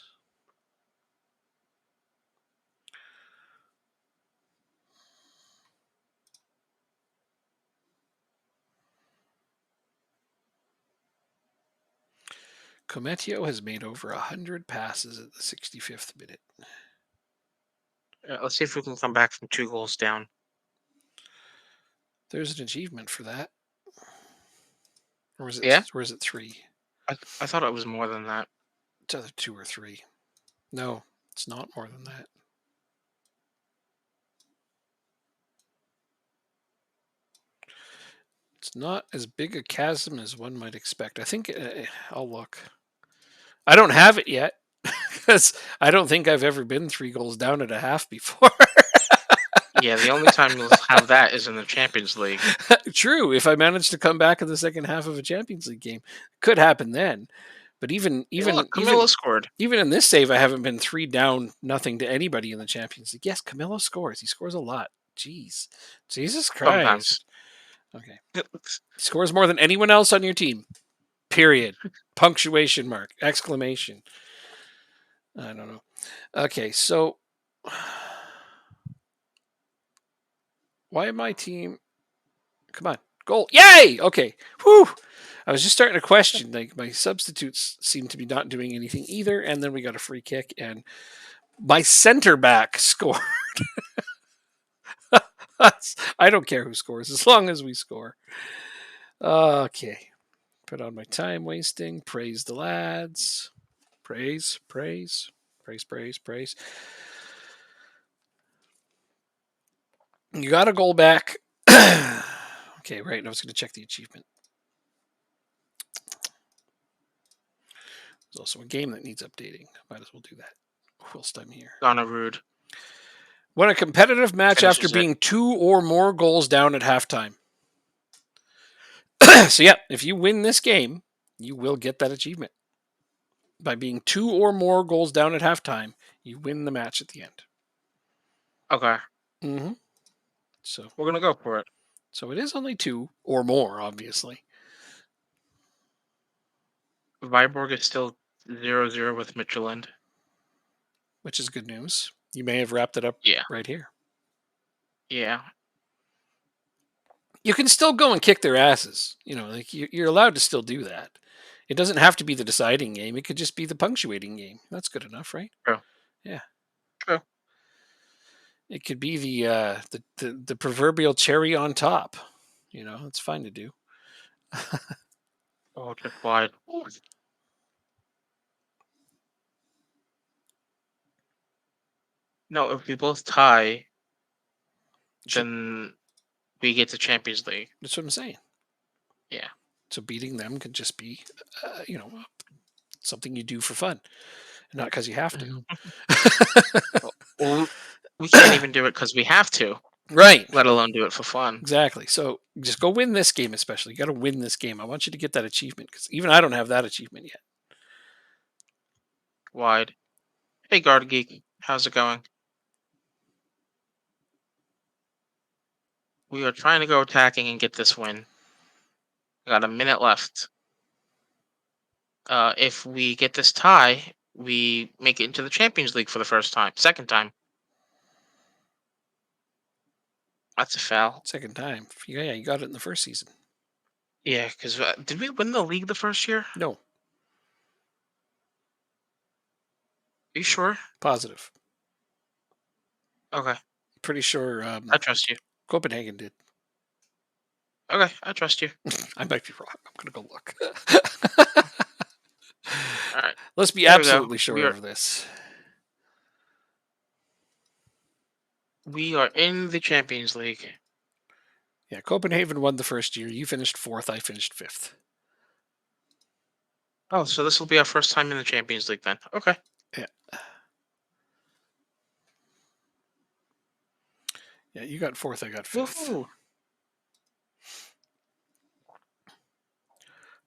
S1: Cometio has made over 100 passes at the 65th minute.
S2: Let's see if we can come back from 2 goals down.
S1: There's an achievement for that. Or is it,
S2: Yeah?
S1: or is it 3?
S2: I thought it was more than that.
S1: It's either 2 or 3. No, it's not more than that. It's not as big a chasm as one might expect. I think I'll look. I don't have it yet because I don't think I've ever been 3 goals down at a half before.
S2: Yeah, the only time you'll have that is in the Champions League.
S1: True, if I manage to come back in the second half of a Champions League game, could happen then. But even
S2: Look, Camilla scored.
S1: even in this save, I haven't been 3 down, nothing to anybody in the Champions League. Yes, Camillo scores. He scores a lot. Jeez, Jesus
S2: Sometimes.
S1: Christ. Okay, he scores more than anyone else on your team. Period. Punctuation mark. Exclamation. I don't know. Okay, so why my team? Come on, goal! Yay! Okay. Whew. I was just starting to question. Like my substitutes seem to be not doing anything either, and then we got a free kick, and my center back scored. I don't care who scores as long as we score. Okay. Put on my time wasting. Praise the lads. Praise, praise, praise, praise, praise. You got a goal back. Okay, right. I was going to check the achievement. There's also a game that needs updating. Might as well do that whilst I'm here.
S2: Donna Rude.
S1: Won a competitive match after
S2: Finishes it.
S1: being 2 or more goals down at halftime. So, yeah, if you win this game, you will get that achievement. By being 2 or more goals down at halftime, you win the match at the end.
S2: Okay.
S1: Mm-hmm. So
S2: We're going to go for it.
S1: So it is only 2 or more, obviously.
S2: Viborg is still 0-0 with Midtjylland.
S1: Which is good news. You may have wrapped it up
S2: Yeah.
S1: right here.
S2: Yeah.
S1: You can still go and kick their asses. You know, like you're allowed to still do that. It doesn't have to be the deciding game. It could just be the punctuating game. That's good enough, right?
S2: True.
S1: Yeah.
S2: True.
S1: It could be the proverbial cherry on top. You know, it's fine to do.
S2: Oh, just wide. No, if we both tie, then we get to Champions League.
S1: That's what I'm saying.
S2: Yeah.
S1: So beating them could just be, something you do for fun, not because you have to.
S2: Well, we can't even do it because we have to,
S1: Right.
S2: let alone do it for fun.
S1: Exactly. So just go win this game, especially. You got to win this game. I want you to get that achievement because even I don't have that achievement yet.
S2: Wide. Hey, Guard Geek. How's it going? We are trying to go attacking and get this win. Got a minute left. If we get this tie, we make it into the Champions League for the second time. That's a foul.
S1: Second time. Yeah, you got it in the first season.
S2: Yeah, because did we win the league the first year? Are
S1: No,
S2: you sure?
S1: positive.
S2: Okay,
S1: Pretty sure
S2: I trust you.
S1: Copenhagen did.
S2: Okay, I trust you.
S1: I might be wrong. I'm going to go look.
S2: All right.
S1: Let's be
S2: There we go.
S1: absolutely sure of this.
S2: We are in the Champions League.
S1: Yeah, Copenhagen won the first year. You finished 4th. I finished 5th.
S2: Oh, so this will be our first time in the Champions League then. Okay.
S1: Yeah. Yeah, you got 4th. I got 5th.
S2: Woohoo.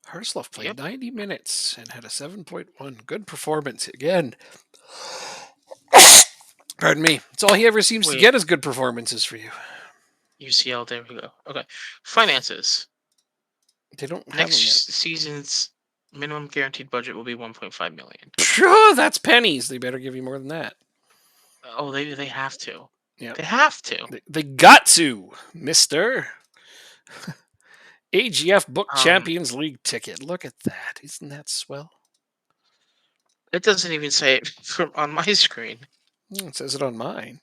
S1: Harsloff played
S2: Yep.
S1: 90 minutes and had a 7.1. Good performance again. Pardon me. It's all he ever seems to
S2: Wait.
S1: get is good performances for you.
S2: UCL, there we go. Okay. Finances.
S1: They don't have
S2: Next
S1: them yet.
S2: season's minimum guaranteed budget will be 1.5 million.
S1: Phew, that's pennies. They better give you more than that.
S2: Oh, they have to.
S1: Yeah,
S2: They have to.
S1: they got to, Mister. AGF Book
S2: Um,
S1: Champions League ticket. Look at that. Isn't that swell?
S2: it doesn't even say it on my screen.
S1: It says it on mine.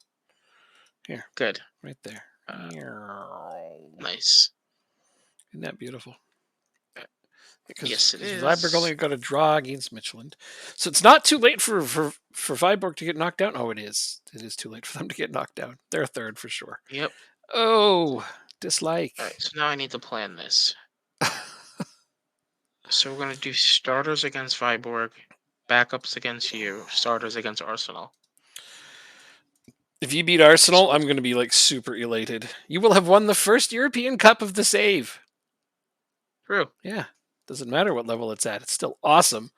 S1: Here,
S2: Good.
S1: right there.
S2: Uh,
S1: Isn't
S2: nice.
S1: that beautiful?
S2: Uh,
S1: Because
S2: Yes, it
S1: Viborg
S2: is.
S1: only got a draw against Midtjylland, so it's not too late for Viborg to get knocked down. Oh, it is. It is too late for them to get knocked down. They're third for sure.
S2: Yep.
S1: Oh,
S2: All right.
S1: dislike.
S2: So now I need to plan this. So we're gonna do starters against Viborg, backups against you, starters against Arsenal.
S1: If you beat Arsenal,
S2: So
S1: I'm going to be like super elated. You will have won the first European Cup of the Save.
S2: true.
S1: Yeah, doesn't matter what level it's at. It's still awesome.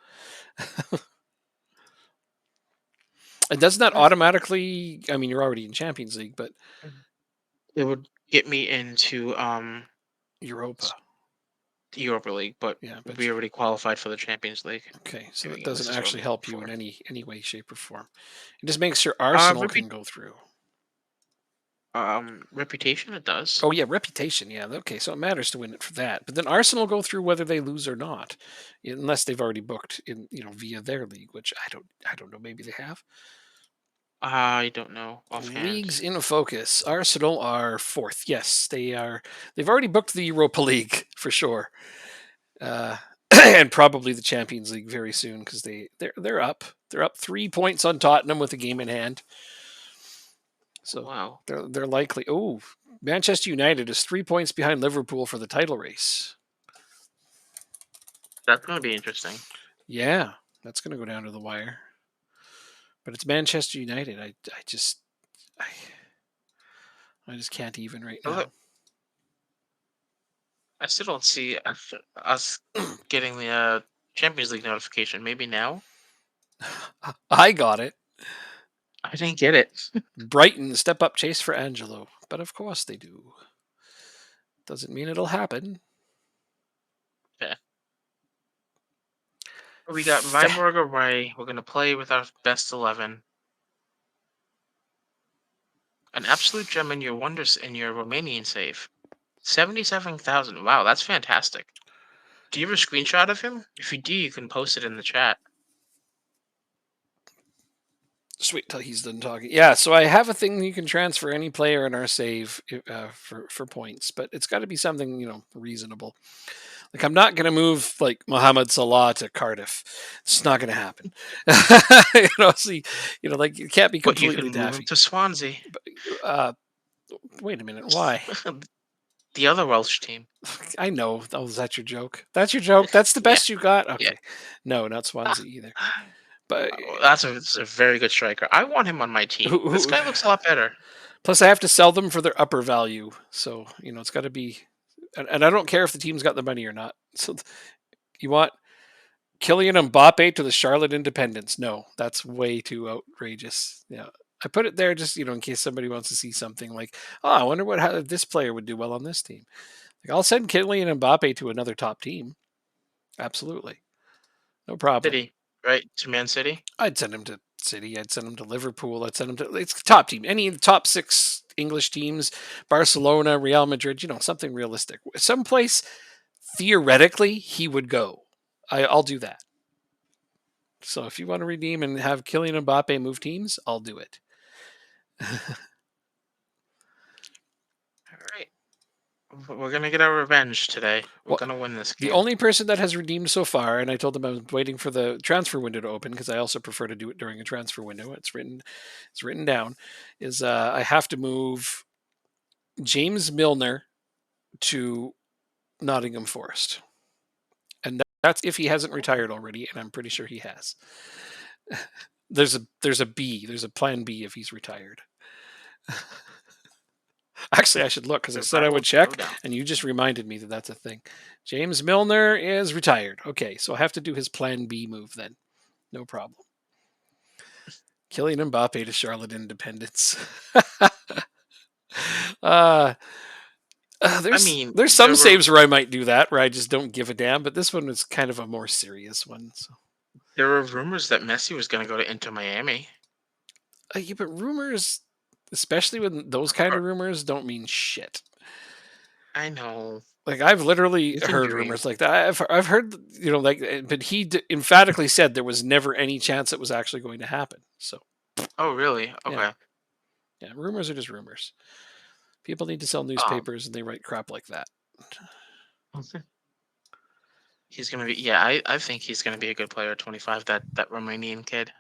S1: And doesn't that
S2: Alright.
S1: automatically? I mean, you're already in Champions League, but
S2: It would get me into
S1: Europa.
S2: the Europa League, but
S1: Yeah, but
S2: we already qualified for the Champions League.
S1: okay, so
S2: Here we
S1: that
S2: go.
S1: doesn't
S2: This is what I'm
S1: actually
S2: looking
S1: help you in
S2: for.
S1: any way, shape, or form. It just makes sure Arsenal
S2: Repu-
S1: can go through.
S2: reputation. It does.
S1: Oh yeah, reputation. Yeah, okay, so it matters to win it for that. But then Arsenal go through whether they lose or not, unless they've already booked in, via their league, which I don't know. Maybe they have.
S2: I don't know offhand.
S1: Leagues in focus. Arsenal are fourth. Yes, they are. They've already booked the Europa League for sure, uh, and probably the Champions League very soon because they're up. They're up 3 points on Tottenham with a game in hand. So
S2: Wow,
S1: they're likely. Oh, Manchester United is 3 points behind Liverpool for the title race.
S2: that's gonna be interesting.
S1: Yeah, that's going to go down to the wire. But it's Manchester United. I, I just can't even right
S2: Oh, look,
S1: now.
S2: I still don't see us getting the Champions League notification. Maybe now.
S1: I got it.
S2: I didn't get it.
S1: Brighton step up chase for Angelo. But of course they do. Doesn't mean it'll happen.
S2: Yeah. We got Viborg away. We're gonna play with our best 11. An absolute gem in your wonders in your Romanian save. 77,000. Wow, that's fantastic. Do you have a screenshot of him? If you do, you can post it in the chat.
S1: Just wait till he's done talking. Yeah, so I have a thing you can transfer any player in our save for points, but it's got to be something reasonable. Like I'm not going to move like Mohamed Salah to Cardiff. It's not going to happen. See, like it can't be
S2: But you can
S1: completely
S2: move him
S1: daffy.
S2: to Swansea,
S1: But wait a minute, why?
S2: the other Welsh team.
S1: I know. Oh, is that your joke? That's your joke. That's the
S2: Yeah,
S1: best you got.
S2: yeah.
S1: Okay, no, not Swansea either. But
S2: Oh, that's a very good striker. I want him on my team.
S1: who,
S2: This
S1: who,
S2: guy looks a lot better.
S1: plus, I have to sell them for their upper value. So it's got to be, and I don't care if the team's got the money or not. So you want Kylian Mbappe to the Charlotte Independence? No, that's way too outrageous. Yeah, I put it there just in case somebody wants to see something like, oh, I wonder how this player would do well on this team. Like, I'll send Kylian Mbappe to another top team. Absolutely, no problem.
S2: City, right? To Man City.
S1: I'd send him to City. I'd send him to Liverpool. I'd send him to it's top team. Any of the top six English teams, Barcelona, Real Madrid. Something realistic. Someplace theoretically he would go. I'll do that. So if you want to redeem and have Kylian Mbappe move teams, I'll do it.
S2: All right. We're gonna get our revenge today. We're
S1: Well,
S2: gonna win this
S1: the
S2: game.
S1: only person that has redeemed so far, and I told them I was waiting for the transfer window to open because I also prefer to do it during a transfer window. It's written down. Is I have to move James Milner to Nottingham Forest, and that's if he hasn't retired already, and I'm pretty sure he has. There's a plan B if he's retired. Actually, I should look because I
S2: The
S1: said I would
S2: rival
S1: check,
S2: showdown.
S1: and you just reminded me that that's a thing. James Milner is retired. Okay, so I have to do his plan B move then. No problem. Kylian Mbappe to Charlotte Independence. uh,
S2: I
S1: There's
S2: mean,
S1: there's
S2: there
S1: some
S2: were
S1: saves where I might do that, where I just don't give a damn, but this one was kind of a more serious one. So,
S2: rumors that Messi was going to go to Inter Miami.
S1: yeah, but rumors, especially when those kind of rumors, don't mean shit.
S2: I know.
S1: Like I've literally
S2: You've been
S1: heard
S2: dreaming.
S1: rumors like that. I've heard like, but he emphatically said there was never any chance it was actually going to happen. So
S2: Oh, really?
S1: yeah,
S2: Okay.
S1: yeah, rumors are just rumors. People need to sell
S2: Um,
S1: newspapers, and they write crap like that.
S2: he's gonna be. Yeah, I think he's gonna be a good player at 25. That Romanian kid.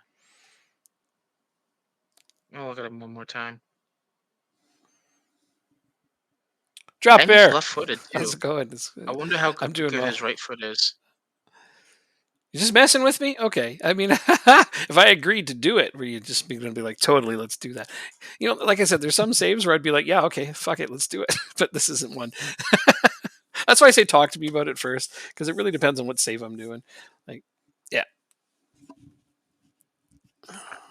S2: I'll look at him one more time.
S1: Drop
S2: And he's
S1: bear.
S2: left-footed
S1: How's
S2: too.
S1: it going?
S2: I wonder how
S1: I'm doing
S2: good
S1: well.
S2: his right foot is.
S1: You just messing with me? Okay. I mean, if I agreed to do it, were you just going to be like, totally, let's do that? Like I said, there's some saves where I'd be like, yeah, okay, fuck it, let's do it. But this isn't one. That's why I say talk to me about it first, because it really depends on what save I'm doing. Like, yeah,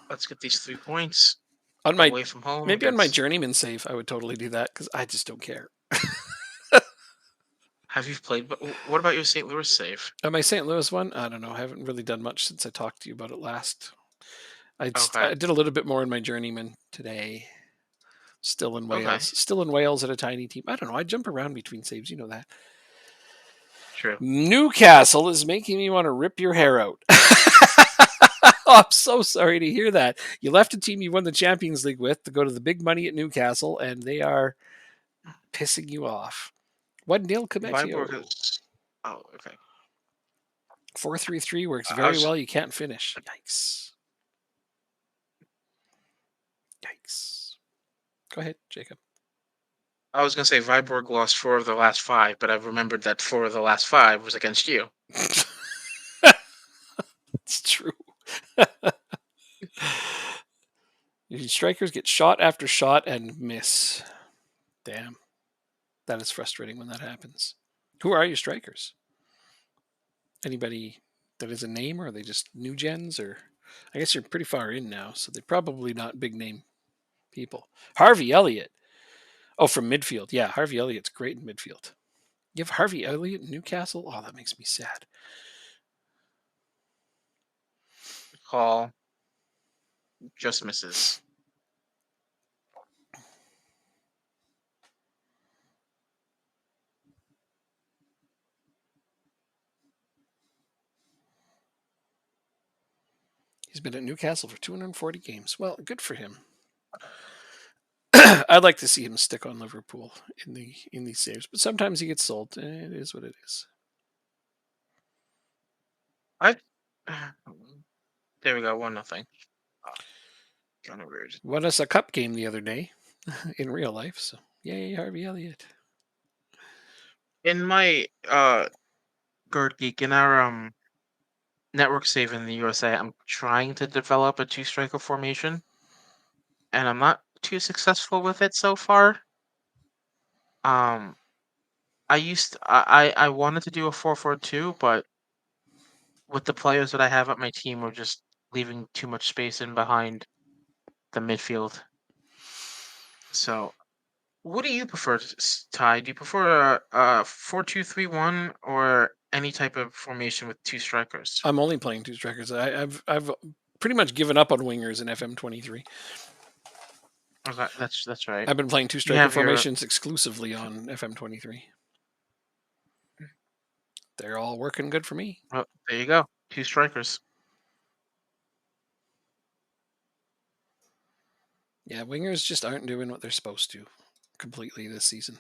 S2: Let's get these 3 points
S1: on my
S2: away from home
S1: maybe on my
S2: against.
S1: journeyman save, I would totally do that because I just don't care.
S2: Have you played? But what about your St. Louis save?
S1: On my St. Louis one, I don't know. I haven't really done much since I talked to you about it last.
S2: Okay.
S1: I did a little bit more in my journeyman today. Still in
S2: Okay.
S1: Wales. Still in Wales at a tiny team. I don't know. I jump around between saves. You know that.
S2: True.
S1: Newcastle is making me want to rip your hair out. Oh, I'm so sorry to hear that. You left a team you won the Champions League with to go to the big money at Newcastle, and they are pissing you off. 1-0
S2: Viborg
S1: Comexio.
S2: is. Oh, okay.
S1: 4-3-3 works
S2: I
S1: very
S2: was
S1: well. You can't finish. Yikes. Yikes. Go ahead, Jacob.
S2: I was gonna say Viborg lost 4 of the last 5, but I remembered that 4 of the last 5 was against you.
S1: It's true. These strikers get shot after shot and miss. Damn. That is frustrating when that happens. Who are your strikers? Anybody that is a name, or are they just new gens? Or I guess you're pretty far in now, so they're probably not big name people. Harvey Elliott. Oh, from midfield. Yeah, Harvey Elliott's great in midfield. You have Harvey Elliott in Newcastle? Oh, that makes me sad.
S2: Call just misses.
S1: He's been at Newcastle for 240 games. Well, good for him. I'd like to see him stick on Liverpool in these saves, but sometimes he gets sold. It is what it is.
S2: I. There we go. 1-0. Kind of weird.
S1: Won us a cup game the other day in real life. So yay, Harvey Elliott.
S2: In my Gerd Geek in our network save in the USA, I'm trying to develop a two-striker formation, and I'm not too successful with it so far. Um, I wanted to do a 4-4-2, but with the players that I have at my team, we're just leaving too much space in behind the midfield. So, what do you prefer, Ty? Do you prefer a 4-2-3-1 or any type of formation with two strikers?
S1: I'm only playing two strikers. I've pretty much given up on wingers in FM23.
S2: Okay, that's right.
S1: I've been playing two
S2: You
S1: striker
S2: have your.
S1: formations exclusively on FM23. They're all working good for me.
S2: Oh, there you go. Two strikers.
S1: Yeah, wingers just aren't doing what they're supposed to completely this season.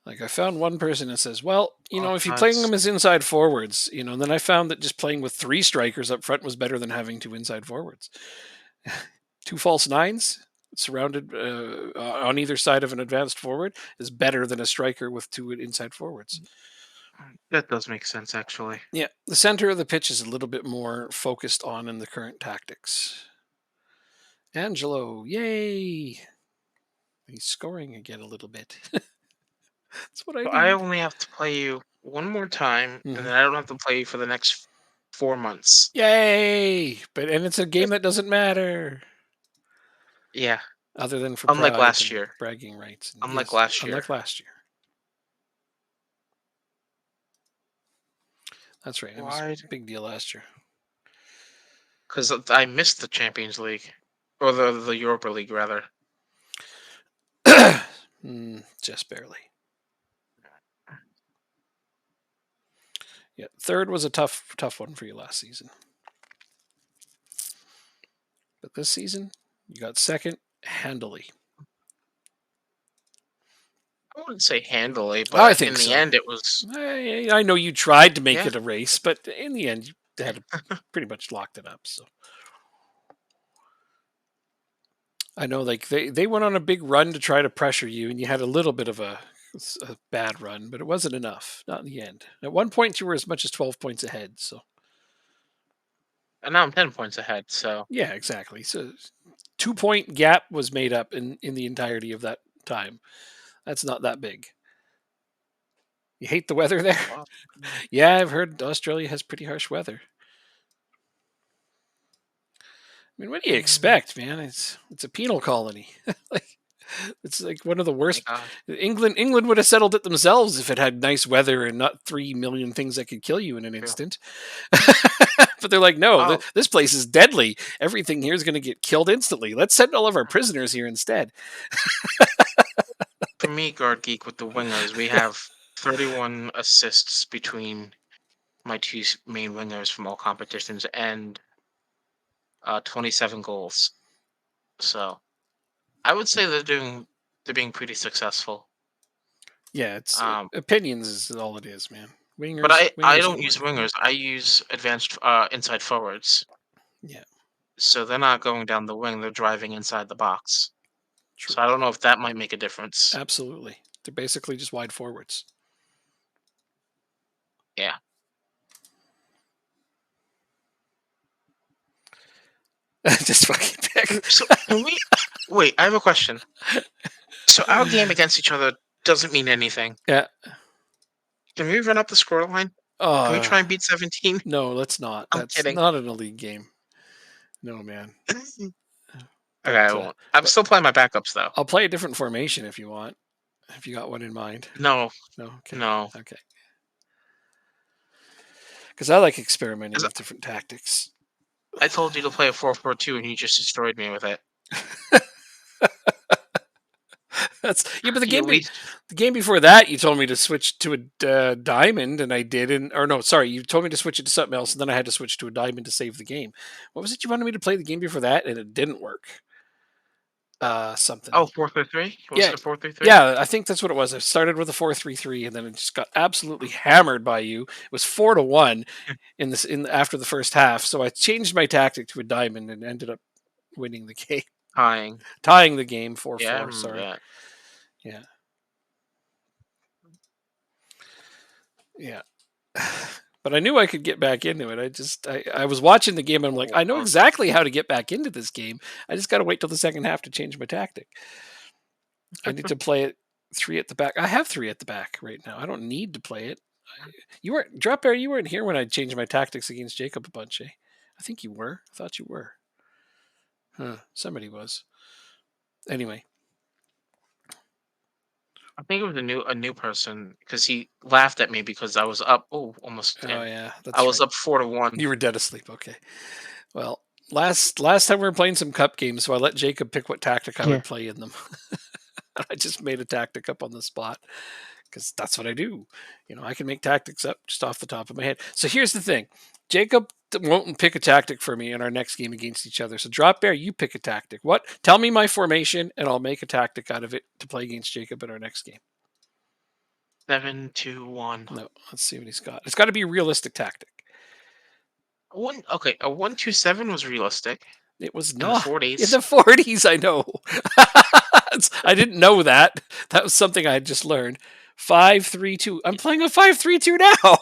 S1: Like I found one person that says, "Well, if you're playing them
S2: Offsides.
S1: as inside forwards, and then I found that just playing with three strikers up front was better than having two inside forwards. Two false nines surrounded on either side of an advanced forward is better than a striker with two inside forwards.
S2: That does make sense, actually.
S1: Yeah, the center of the pitch is a little bit more focused on in the current tactics. Angelo, yay! He's scoring again a little bit. That's what I
S2: So I
S1: need.
S2: only have to play you one more time, and
S1: Hmm.
S2: then I don't have to play you for the next 4 months.
S1: Yay! And it's a game that doesn't matter
S2: Yeah,
S1: other than for
S2: unlike
S1: pride
S2: last
S1: and
S2: year.
S1: bragging rights. And
S2: Unlike
S1: yes,
S2: last year.
S1: unlike last year. That's right. It was
S2: Why?
S1: a big deal last year.
S2: Because I missed the Champions League, or the Europa League rather.
S1: Just barely. Yeah, third was a tough one for you last season. But this season, you got second handily.
S2: I wouldn't say handily,
S1: I
S2: but in
S1: think
S2: the
S1: so.
S2: end, it was
S1: I know you tried to make
S2: yeah.
S1: it a race, but in the end, you had pretty much locked it up. So I know, like they went on a big run to try to pressure you, and you had a little bit of a bad run, but it wasn't enough. Not in the end. At one point, you were as much as 12 points ahead. So
S2: And now I'm 10 points ahead. So
S1: yeah, exactly. So 2 point gap was made up in the entirety of that time. That's not that big. You hate the weather there?
S2: well,
S1: Yeah, I've heard Australia has pretty harsh weather. I mean, what do you
S2: mm,
S1: expect, man? It's a penal colony. Like it's like one of the
S2: my
S1: worst.
S2: God.
S1: England would have settled it themselves if it had nice weather and not 3 million things that could kill you in an
S2: True.
S1: instant. But they're like, no,
S2: Oh,
S1: this place is deadly. Everything here is going to get killed instantly. Let's send all of our prisoners here instead.
S2: for me, guard geek with the wingers, we have 31 assists between my two main wingers from all competitions, and 27 goals. So I would say they're being pretty successful.
S1: Yeah, it's
S2: Um,
S1: opinions is all it is, man.
S2: but
S1: Wingers,
S2: I
S1: wingers
S2: don't
S1: are
S2: use
S1: wingers.
S2: wingers. I use advanced inside forwards.
S1: Yeah,
S2: So they're not going down the wing; they're driving inside the box.
S1: true.
S2: So I don't know if that might make a difference.
S1: Absolutely. They're basically just wide forwards.
S2: Yeah.
S1: Just fucking pick.
S2: So can we wait? I have a question. So our game against each other doesn't mean anything.
S1: Yeah.
S2: Can we run up the scoreline? Can we
S1: Uh,
S2: try and beat 17?
S1: no, let's not.
S2: I'm
S1: That's
S2: kidding.
S1: not an elite game. No, man.
S2: Okay,
S1: But
S2: I won't. I'm
S1: but
S2: still playing my backups though.
S1: I'll play a different formation if you want. If you got one in mind.
S2: No,
S1: No, okay,
S2: no.
S1: okay. Because I like experimenting
S2: 'Cause
S1: with different tactics.
S2: I told you to play a 4-4-2 and you just destroyed me with it.
S1: That's yeah, but
S2: You at least
S1: the game before that, you told me to switch to a diamond, and I did. And or no, sorry, you told me to switch it to something else, and then I had to switch to a diamond to save the game. What was it you wanted me to play the game before that, and it didn't work? Something.
S2: oh 4-3-3? Was
S1: Yeah,
S2: it a 4-3-3?
S1: yeah, I think that's what it was. I started with a 4-3-3, and then it just got absolutely hammered by you. It was 4-1 in this in after the first half. So I changed my tactic to a diamond and ended up winning the game,
S2: Tying.
S1: tying the game four
S2: Yeah, I
S1: four.
S2: remember
S1: Sorry,
S2: that.
S1: yeah, yeah. But I knew I could get back into it. I was watching the game and I'm like,
S2: Oh,
S1: I know exactly how to get back into this game. I just got to wait till the second half to change my tactic. I need to play it three at the back. I have three at the back right now. I don't need to play it. You weren't Drop Bear. You weren't here when I changed my tactics against Jacob a bunch. Eh? I think you were. I thought you were. Huh? Somebody was. Anyway.
S2: I think it was a new person because he laughed at me because I was up. Oh, almost
S1: Oh
S2: 10.
S1: yeah,
S2: I
S1: that's
S2: was
S1: right.
S2: up 4-1.
S1: You were dead asleep. Okay. Well, last time we were playing some cup games, so I let Jacob pick what tactic I
S2: Yeah.
S1: would play in them. I just made a tactic up on the spot because that's what I do. I can make tactics up just off the top of my head. So here's the thing: Jacob won't pick a tactic for me in our next game against each other. So Drop Bear, you pick a tactic. What? Tell me my formation, and I'll make a tactic out of it to play against Jacob in our next game.
S2: 7-2-1.
S1: No, let's see what he's got. It's got to be a realistic tactic.
S2: One okay, a 1-2-7 was realistic
S1: It was
S2: in the
S1: not in
S2: 40s.
S1: the 40s. I know. I didn't know that. That was something I had just learned. 5-3-2. I'm playing a 5-3-2 now.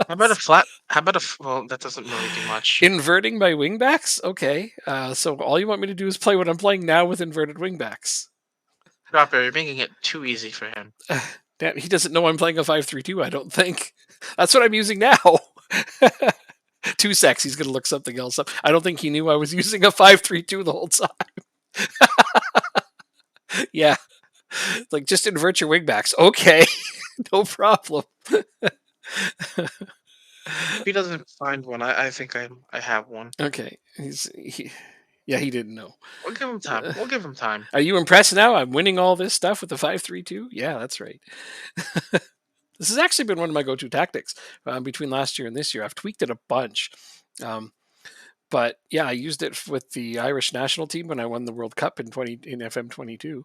S2: Well, that doesn't really do much.
S1: Inverting my wingbacks? Okay. So all you want me to do is play what I'm playing now with inverted wingbacks.
S2: Dropper, you're making it too easy for him.
S1: Damn, he doesn't know I'm playing a 5-3-2, I don't think. That's what I'm using now. 2 secs. He's gonna look something else up. I don't think he knew I was using a 5-3-2 the whole time. Yeah, like just invert your wingbacks. Okay, no problem.
S2: If he doesn't find one, I think I have one.
S1: Okay, yeah, he didn't know.
S2: We'll give him time.
S1: Uh,
S2: We'll give him time.
S1: are you impressed now? I'm winning all this stuff with the 5-3-2. Yeah, that's right. This has actually been one of my go-to tactics between last year and this year. I've tweaked it a bunch. Um, but yeah, I used it with the Irish national team when I won the World Cup in FM22.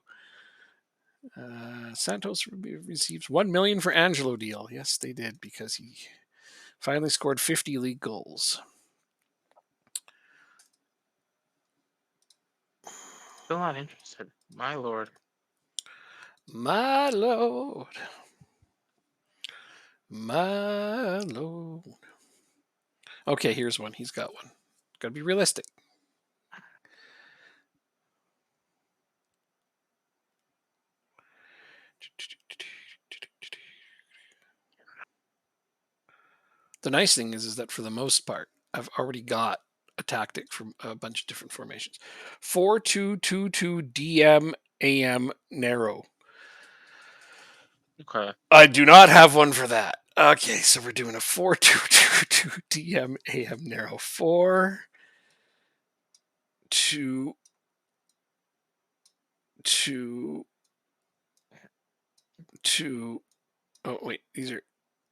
S1: Santos receives 1 million for Angelo deal. Yes, they did because he finally scored 50 league goals.
S2: Still not interested. My lord.
S1: My lord, my lord. Okay, here's one. He's got one. Got to be realistic. The nice thing is that for the most part, I've already got a tactic from a bunch of different formations. 4-2-2-2 DM AM narrow.
S2: Okay.
S1: I do not have one for that. Okay, so we're doing a 4-2-2-2 DM AM narrow. 4 2 2 2. Oh wait,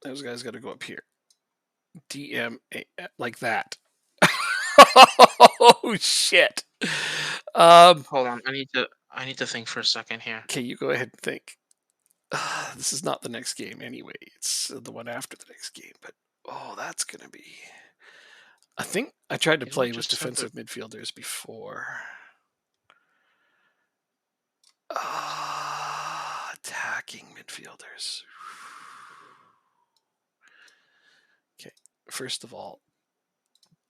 S1: those guys got to go up here. DM like that. Oh shit.
S2: Hold on. I need to think for a second here.
S1: Okay, you go ahead and think. This is not the next game anyway. It's the one after the next game. But oh, that's gonna be. I think I tried to
S2: Isn't it
S1: play with
S2: just something?
S1: defensive midfielders before. Attacking midfielders. Okay, first of all,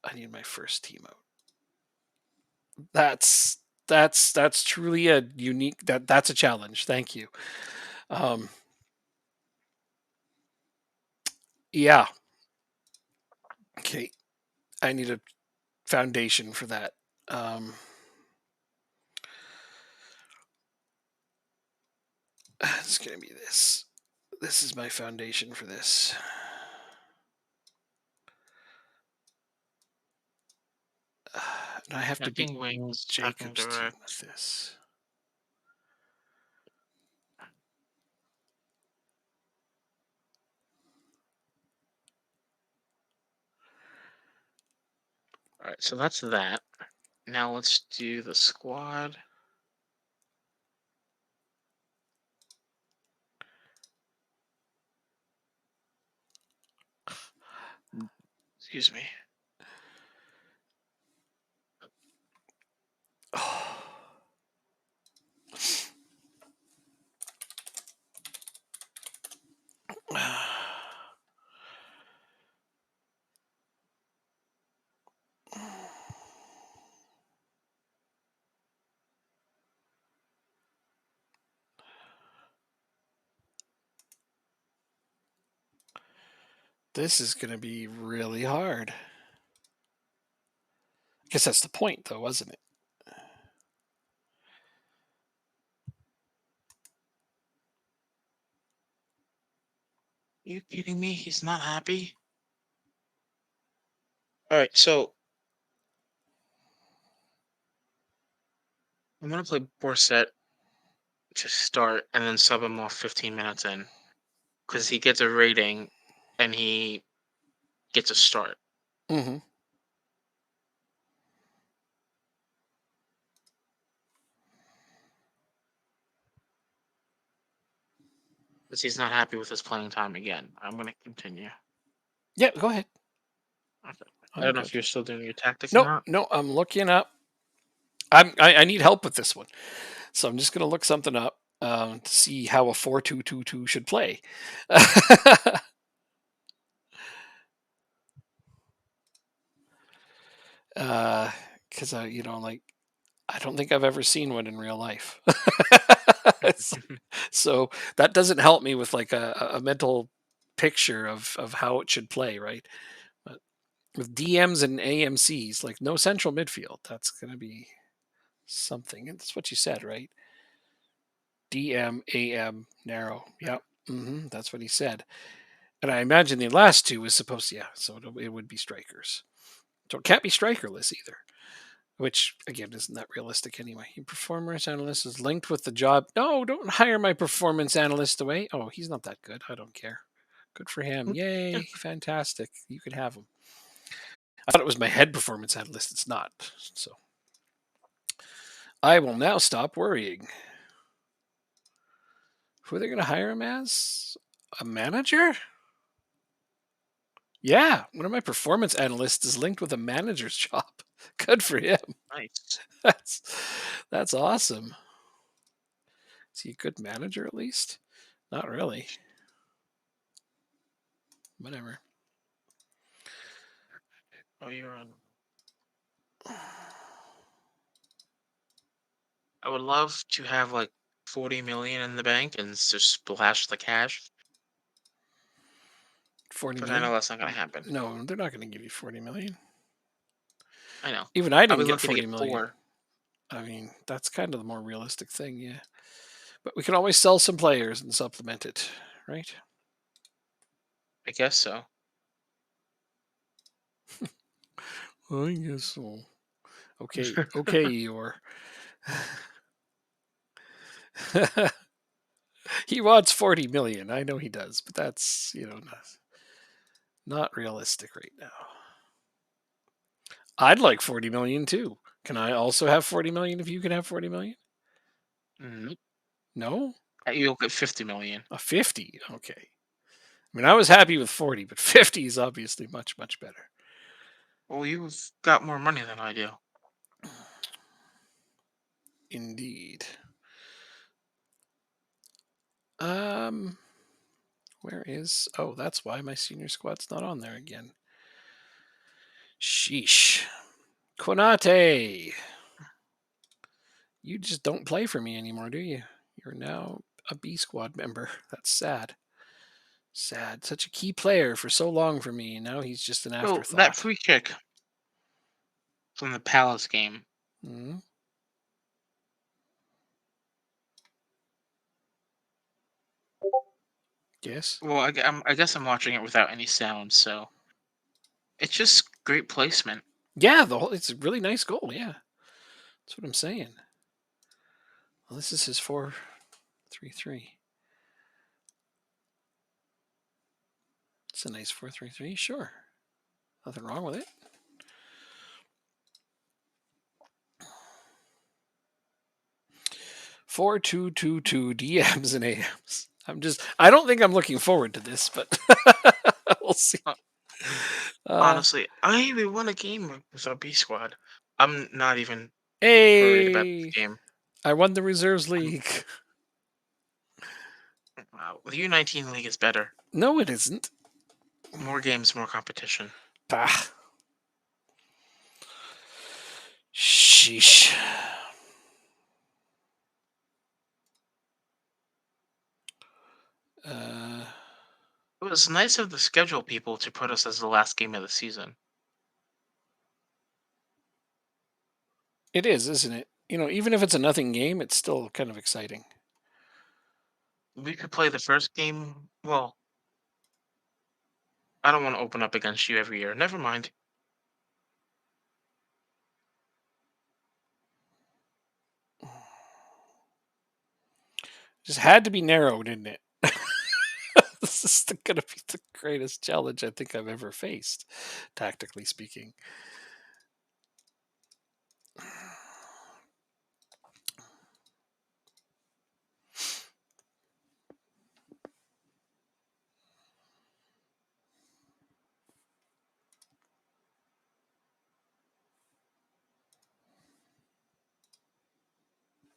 S1: I need my first team out. That's truly a unique. That's a challenge. Thank you. Um, yeah. Okay, I need a foundation for that. It's gonna be this. This is my foundation for this. And I have to beat
S2: Checking wings. Checking
S1: Jacob's team
S2: direct.
S1: with this.
S2: All right. So that's that. Now let's do the squad. Excuse me.
S1: This is gonna be really hard. I guess that's the point, though, wasn't it?
S2: Are you kidding me? He's not happy. All right. So I'm gonna play Borset to start, and then sub him off 15 minutes in, because he gets a rating, and he gets a start.
S1: Mm-hmm.
S2: Because he's not happy with his playing time again. I'm gonna continue.
S1: Yeah, go ahead.
S2: Okay. I
S1: I'm
S2: don't know
S1: good.
S2: if you're still doing your tactics or
S1: No,
S2: not.
S1: no, I'm looking up. I need help with this one, so I'm just gonna look something up to see how a 4-2-2-2 should play. Because like I don't think I've ever seen one in real life. So that doesn't help me with like a mental picture of how it should play, right? with DMs and AMCs, like no central midfield. That's going to be something. And that's what you said, right? DM, AM, narrow. Yep. That's what he said. And I imagine the last two was supposed to, yeah, so it would be strikers. So it can't be strikerless either, which again isn't that realistic anyway. Your performance analyst is linked with the job. No, don't hire my performance analyst away. Oh, he's not that good. I don't care. Good for him. Yay. Fantastic. You could have him. I thought it was my head performance analyst. It's not. So I will now stop worrying. Who are they going to hire him as? A manager? Yeah, one of my performance analysts is linked with a manager's job. Good for him.
S2: Nice.
S1: That's that's awesome. Is he a good manager at least? Not really. Whatever.
S2: Oh, you're on. I would love to have like 40 million in the bank and just splash the cash,
S1: 40
S2: but I know
S1: million?
S2: that's not gonna happen.
S1: No, they're not going to give you 40 million.
S2: I know.
S1: Even I
S2: I'll be
S1: didn't get
S2: lucky to
S1: 40
S2: get
S1: million.
S2: 4.
S1: I mean, that's kind of the more realistic thing, yeah. But we can always sell some players and supplement it, right?
S2: I guess so.
S1: I guess so. Okay, okay, Eeyore. He wants 40 million. I know he does, but that's, not realistic right now. I'd like 40 million too. Can I also have 40 million if you can have 40 million?
S2: Nope.
S1: No?
S2: You'll get 50 million.
S1: A 50. Okay. I mean, I was happy with 40, but 50 is obviously much, much better.
S2: Well, you've got more money than I do.
S1: Indeed. Um, where is. Oh, that's why my senior squad's not on there again. Sheesh. Konate. You just don't play for me anymore, do you? You're now a B squad member. That's sad. Sad. Such a key player for so long for me, and now he's just an
S2: So that
S1: afterthought.
S2: free kick from the Palace game.
S1: Hmm. Yes.
S2: Well, I guess I'm watching it without any sound, so it's just great placement.
S1: Yeah, it's a really nice goal. Yeah, that's what I'm saying. Well, this is his 4-3-3. It's a nice 4-3-3. Sure, nothing wrong with it. 4-2-2-2 DMs and AMs. I don't think I'm looking forward to this, but we'll see.
S2: Uh,
S1: Uh,
S2: Honestly, I even won a game with our B squad. I'm not even worried about this
S1: hey,
S2: game.
S1: I won the reserves league.
S2: Wow, the U19 league is better.
S1: No, it isn't.
S2: More games, more competition.
S1: Bah. Sheesh. Uh,
S2: It was nice of the schedule people to put us as the last game of the season.
S1: it is, isn't it? Even if it's a nothing game, it's still kind of exciting.
S2: We could play the first game. Well, I don't want to open up against you every year. Never mind.
S1: Just had to be narrow, didn't it? This is going to be the greatest challenge I think I've ever faced, tactically speaking.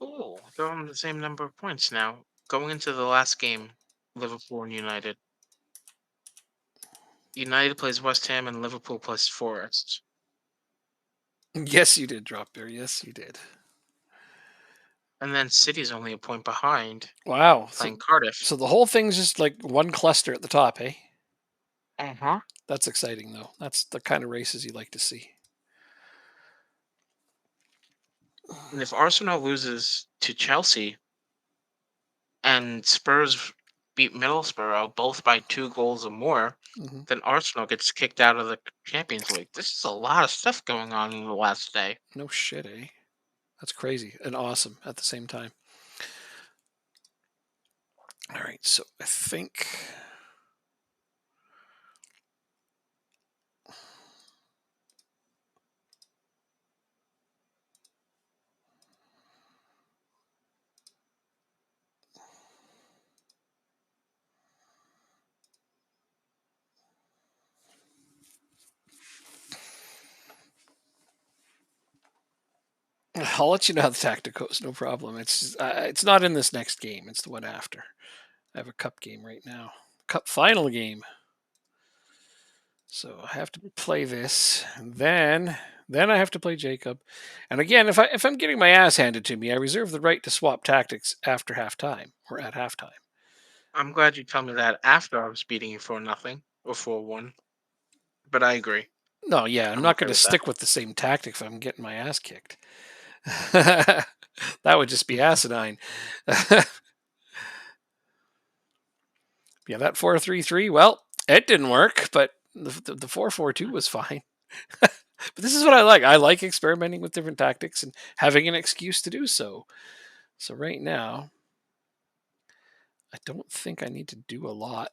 S2: Oh, they're on the same number of points now. Going into the last game, Liverpool and United. United plays West Ham and Liverpool plays Forest.
S1: Yes, you did drop there. Yes, you did.
S2: And then City's only a point behind,
S1: Wow. So,
S2: playing Cardiff.
S1: so the whole thing's just like one cluster at the top, eh?
S2: Uh huh.
S1: That's exciting, though. That's the kind of races you like to see.
S2: And if Arsenal loses to Chelsea and Spurs beat Middlesbrough both by 2 goals or more,
S1: Hmm.
S2: then Arsenal gets kicked out of the Champions League. This is a lot of stuff going on in the last day.
S1: No shit, eh? That's crazy and awesome at the same time. All right, so I think I'll let you know how the tactic goes. No problem. It's not in this next game. It's the one after. I have a cup game right now. Cup final game. So I have to play this, and then I have to play Jacob. And again, if I'm getting my ass handed to me, I reserve the right to swap tactics after halftime or at halftime.
S2: I'm glad you tell me that after I was beating you for nothing or for one, but I agree.
S1: No, yeah, I'm
S2: I'm
S1: not
S2: okay
S1: going to
S2: with that.
S1: stick with the same tactic if I'm getting my ass kicked. That would just be asinine. Yeah, that 4-3-3. Well, it didn't work, but the 4-4-2 was fine. But this is what I like. I like experimenting with different tactics and having an excuse to do so. So right now, I don't think I need to do a lot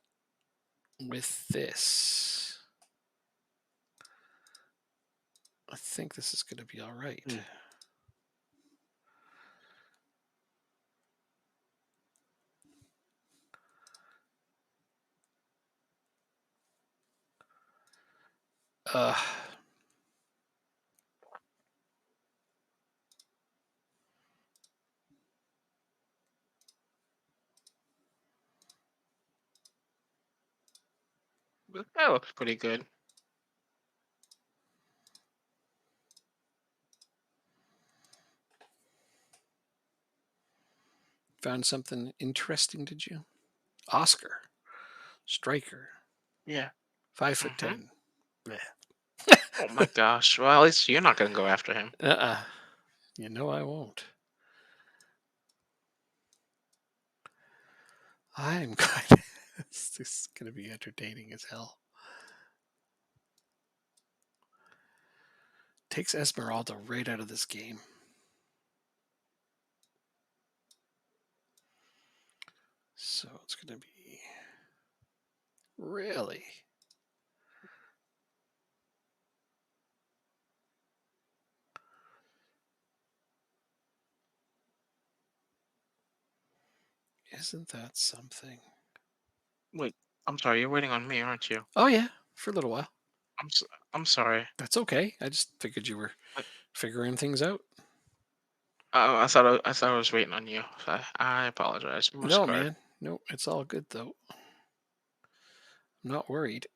S1: with this. I think this is going to be all right.
S2: Mm.
S1: Uh,
S2: But that looks pretty good.
S1: Found something interesting, did you? Oscar, striker,
S2: Yeah.
S1: 5 foot
S2: Hmm.
S1: 10. Bleh.
S2: Oh my gosh. Well, at least you're not going to go after him.
S1: Uh-uh. You know I won't. I'm going. This is going to be entertaining as hell. Takes Esmeralda right out of this game. So it's going to be really. Isn't that something?
S2: Wait, I'm sorry. You're waiting on me, aren't you?
S1: Oh yeah, for a little while.
S2: I'm I'm sorry.
S1: That's okay. I just figured you were
S2: I,
S1: figuring things out.
S2: I thought I was waiting on you. I apologize. Moose
S1: No,
S2: guard.
S1: man. No, it's all good though. I'm not worried.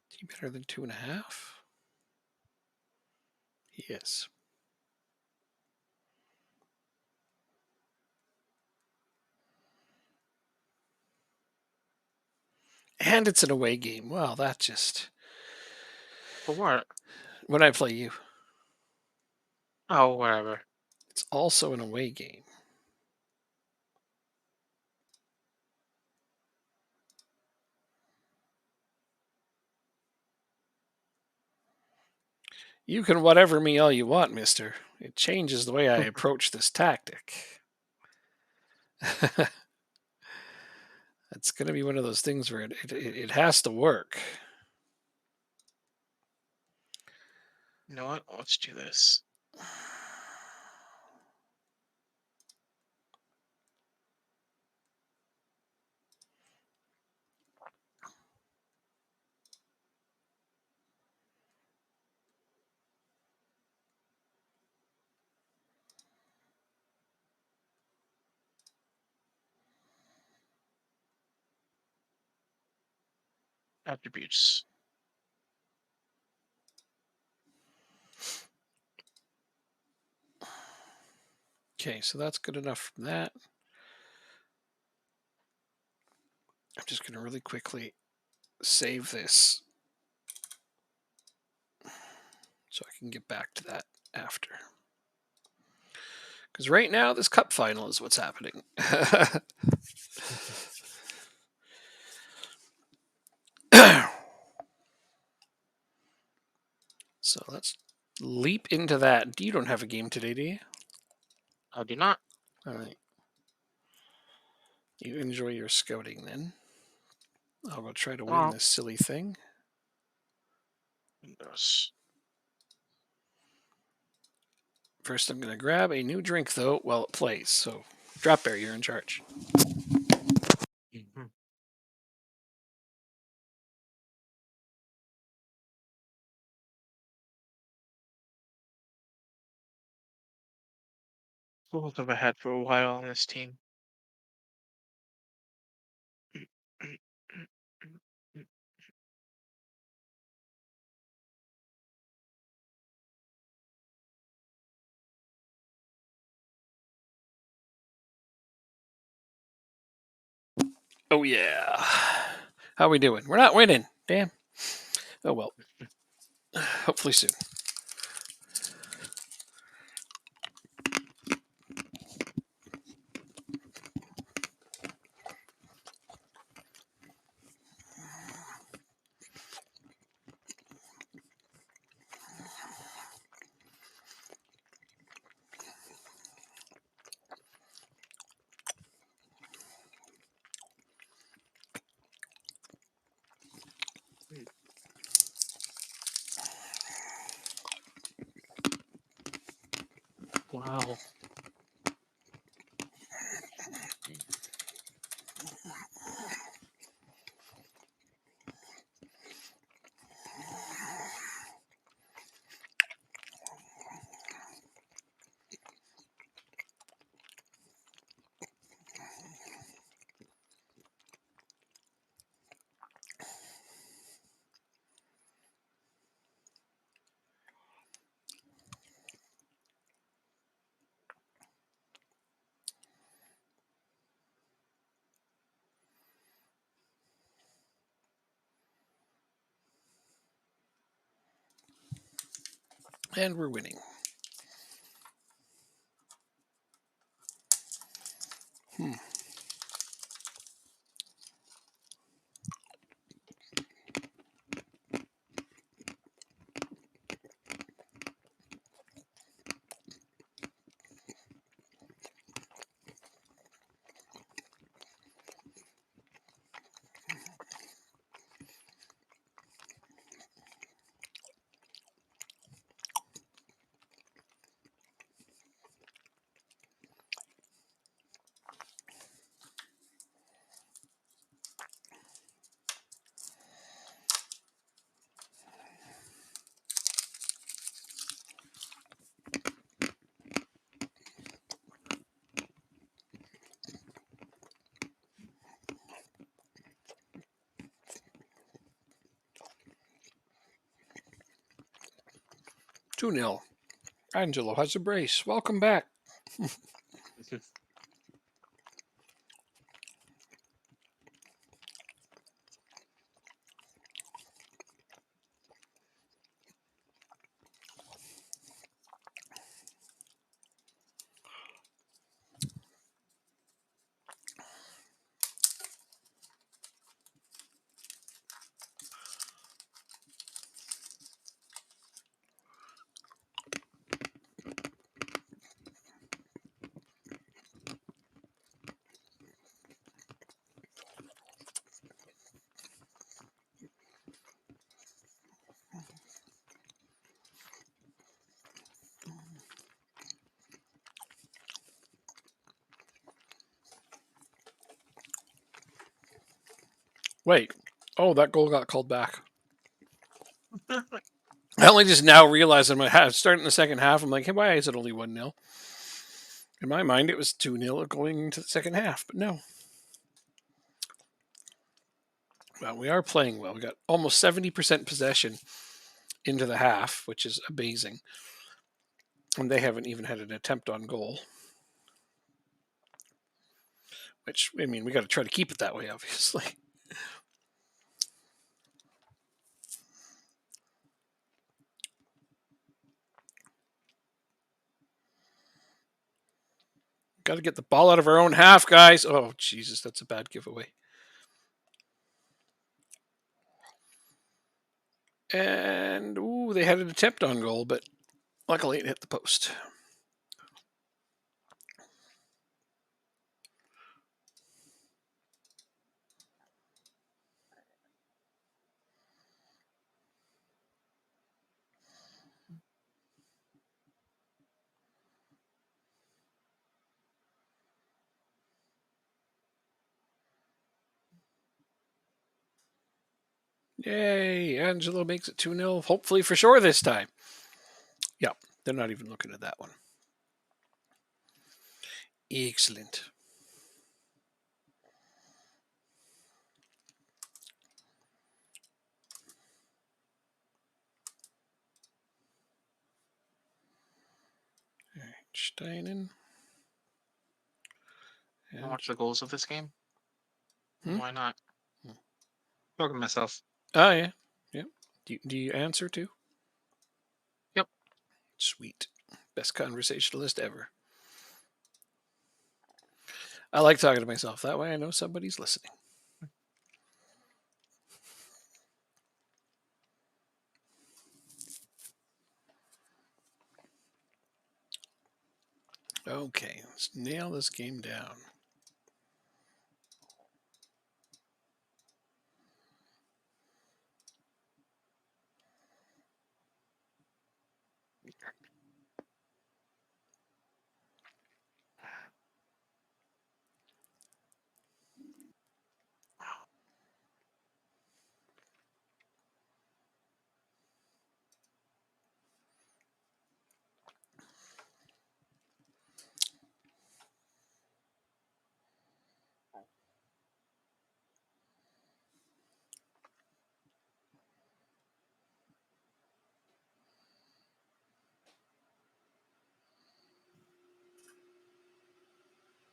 S1: Is he better than 2.5? He is. And it's an away game. Well, that just
S2: For what?
S1: when I play you,
S2: Oh, whatever.
S1: it's also an away game. You can whatever me all you want, mister. It changes the way I approach this tactic. It's going to be one of those things where it has to work.
S2: You know what? Let's do this. attributes.
S1: Okay, so that's good enough from that. I'm just going to really quickly save this so I can get back to that after. Because right now, this cup final is what's happening. So let's leap into that. You don't have a game today, do you?
S2: I do not.
S1: All right. You enjoy your scouting then. I'll go try to win
S2: Well,
S1: this silly thing.
S2: Windows.
S1: First, I'm going to grab a new drink, though, while it plays. So, Drop Bear, you're in charge.
S2: Mhm. Both have I had for a while on this team.
S1: Oh, yeah. How we doing? We're not winning. Damn. Oh, well. Hopefully soon.
S2: Wow.
S1: And we're winning. 2-0. Angelo has a brace. Welcome back. Wait. Oh, that goal got called back. I only just now realized I'm starting the second half. I'm like, hey, why is it only 1-0? In my mind, it was 2-0 going into the second half, but no. Well, we are playing well. We got almost 70% possession into the half, which is amazing. And they haven't even had an attempt on goal. Which, I mean, we got to try to keep it that way, obviously. Got to get the ball out of our own half, guys. Oh, Jesus, that's a bad giveaway. And, ooh, they had an attempt on goal, but luckily it hit the post. Yay, Angelo makes it 2-0, hopefully for sure this time. Yep, they're not even looking at that one. Excellent. All right, Steinen.
S2: I watch the goals of this game.
S1: Hmm?
S2: Why not? Talking to myself.
S1: Oh, yeah. Yep. Do you answer too?
S2: Yep.
S1: Sweet. Best conversationalist ever. I like talking to myself. That way I know somebody's listening. Okay, let's nail this game down.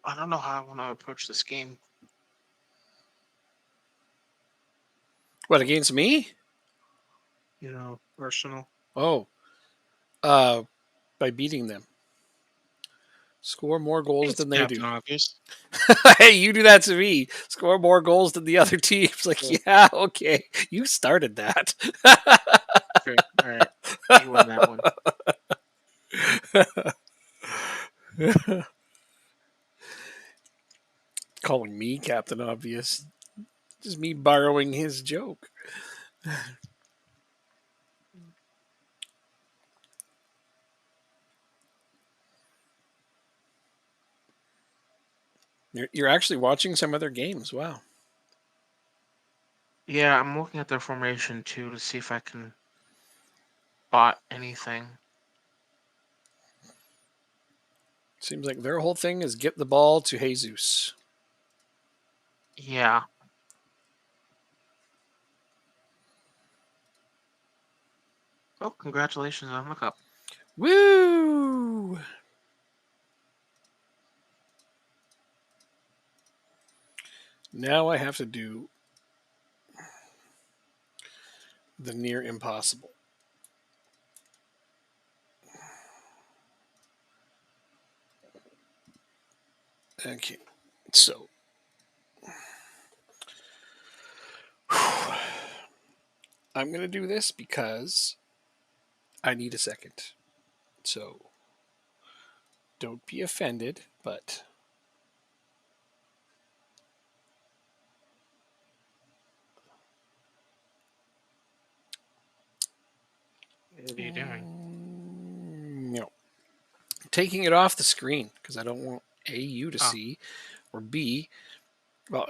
S2: I don't know how I want to approach this game.
S1: What, against me?
S2: Personal.
S1: Oh, by beating them. Score more goals
S2: It's
S1: than they do.
S2: Captain Obvious.
S1: Hey, you do that to me. Score more goals than the other teams. Like,
S2: Yeah.
S1: yeah, okay. You started that.
S2: Sure. All right. You won that one.
S1: Calling me Captain Obvious. Just me borrowing his joke. You're actually watching some other games. Wow.
S2: Yeah, I'm looking at their formation too to see if I can spot anything.
S1: Seems like their whole thing is get the ball to Jesus.
S2: Yeah. Oh, congratulations on the cup.
S1: Woo! Now I have to do the near impossible. Okay, so I'm going to do this because I need a second. So don't be offended, but
S2: What are you doing?
S1: no. Taking it off the screen because I don't want A, you to
S2: Oh,
S1: see, or B, well,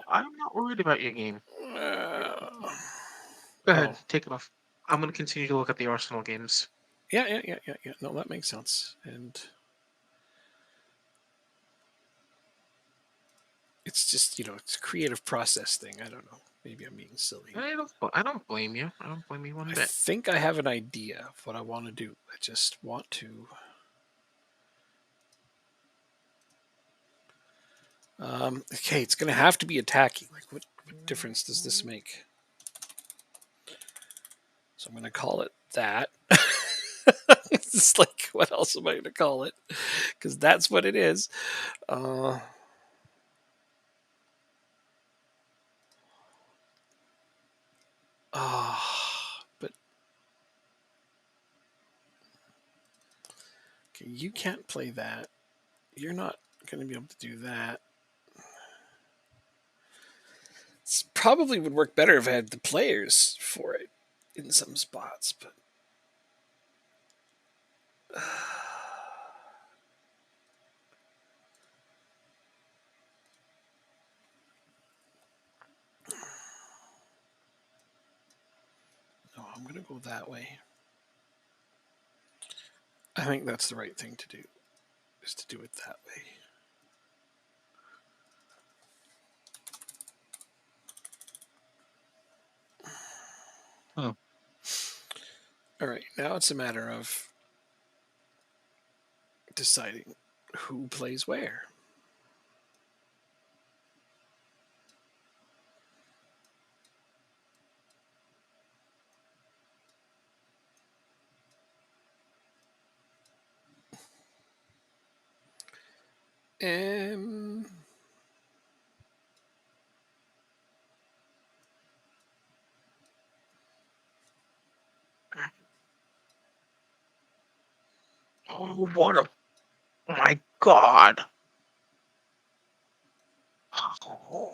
S2: I'm not worried about your game.
S1: uh,
S2: Go
S1: oh,
S2: ahead, take it off. I'm going to continue to look at the Arsenal games.
S1: yeah. No, that makes sense. And it's just it's a creative process thing. I don't know. Maybe I'm being silly.
S2: I don't blame you. I don't blame you one
S1: I
S2: bit.
S1: think I have an idea of what I want to do. I just want to. Okay, it's going to have to be attacking. Like, what difference does this make? So I'm going to call it that. It's just like, what else am I going to call it? Because that's what it is. Uh, but okay, you can't play that. You're not going to be able to do that. It probably would work better if I had the players for it in some spots, but no, I'm going to go that way. I think that's the right thing to do, is to do it that way.
S2: Oh.
S1: All right, now it's a matter of deciding who plays where. Um,
S2: Oh, what a my God. All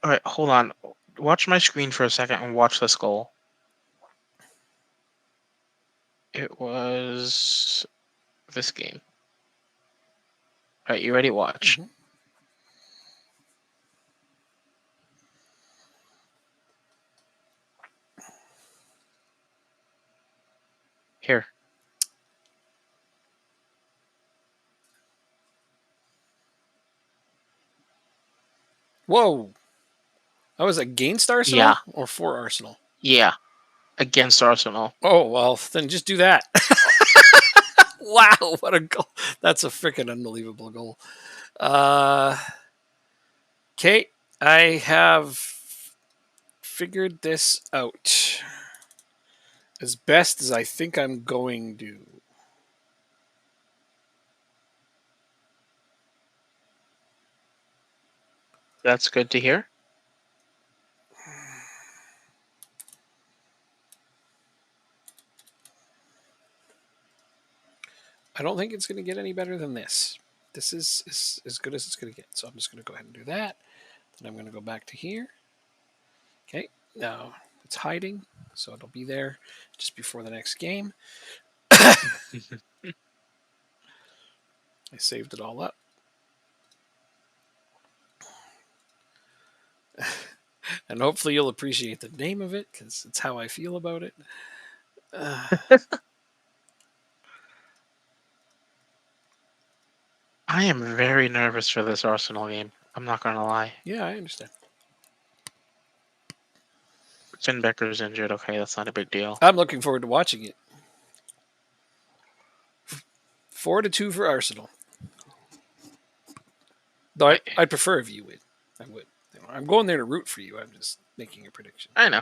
S2: right, hold on. Watch my screen for a second and watch this goal. It was this game. All right, you ready? Watch.
S1: mhm.
S2: Here.
S1: Whoa, that was against
S2: Yeah.
S1: Arsenal or for Arsenal?
S2: Yeah. Against Arsenal.
S1: Oh well, then just do that. Wow, what a goal! That's a freaking unbelievable goal. Okay, I have figured this out as best as I think I'm going to.
S2: That's good to hear.
S1: I don't think it's going to get any better than this. This is as good as it's going to get. So I'm just going to go ahead and do that. Then I'm going to go back to here. Okay, now it's hiding, so it'll be there just before the next game. I saved it all up. And hopefully you'll appreciate the name of it because it's how I feel about it.
S2: I am very nervous for this Arsenal game. I'm not gonna lie.
S1: Yeah, I understand.
S2: Finn Becker's injured. Okay, that's not a big deal.
S1: I'm looking forward to watching it. 4-2 for Arsenal. Though I'd prefer if you win. I would. I'm going there to root for you. I'm just making a prediction.
S2: I know.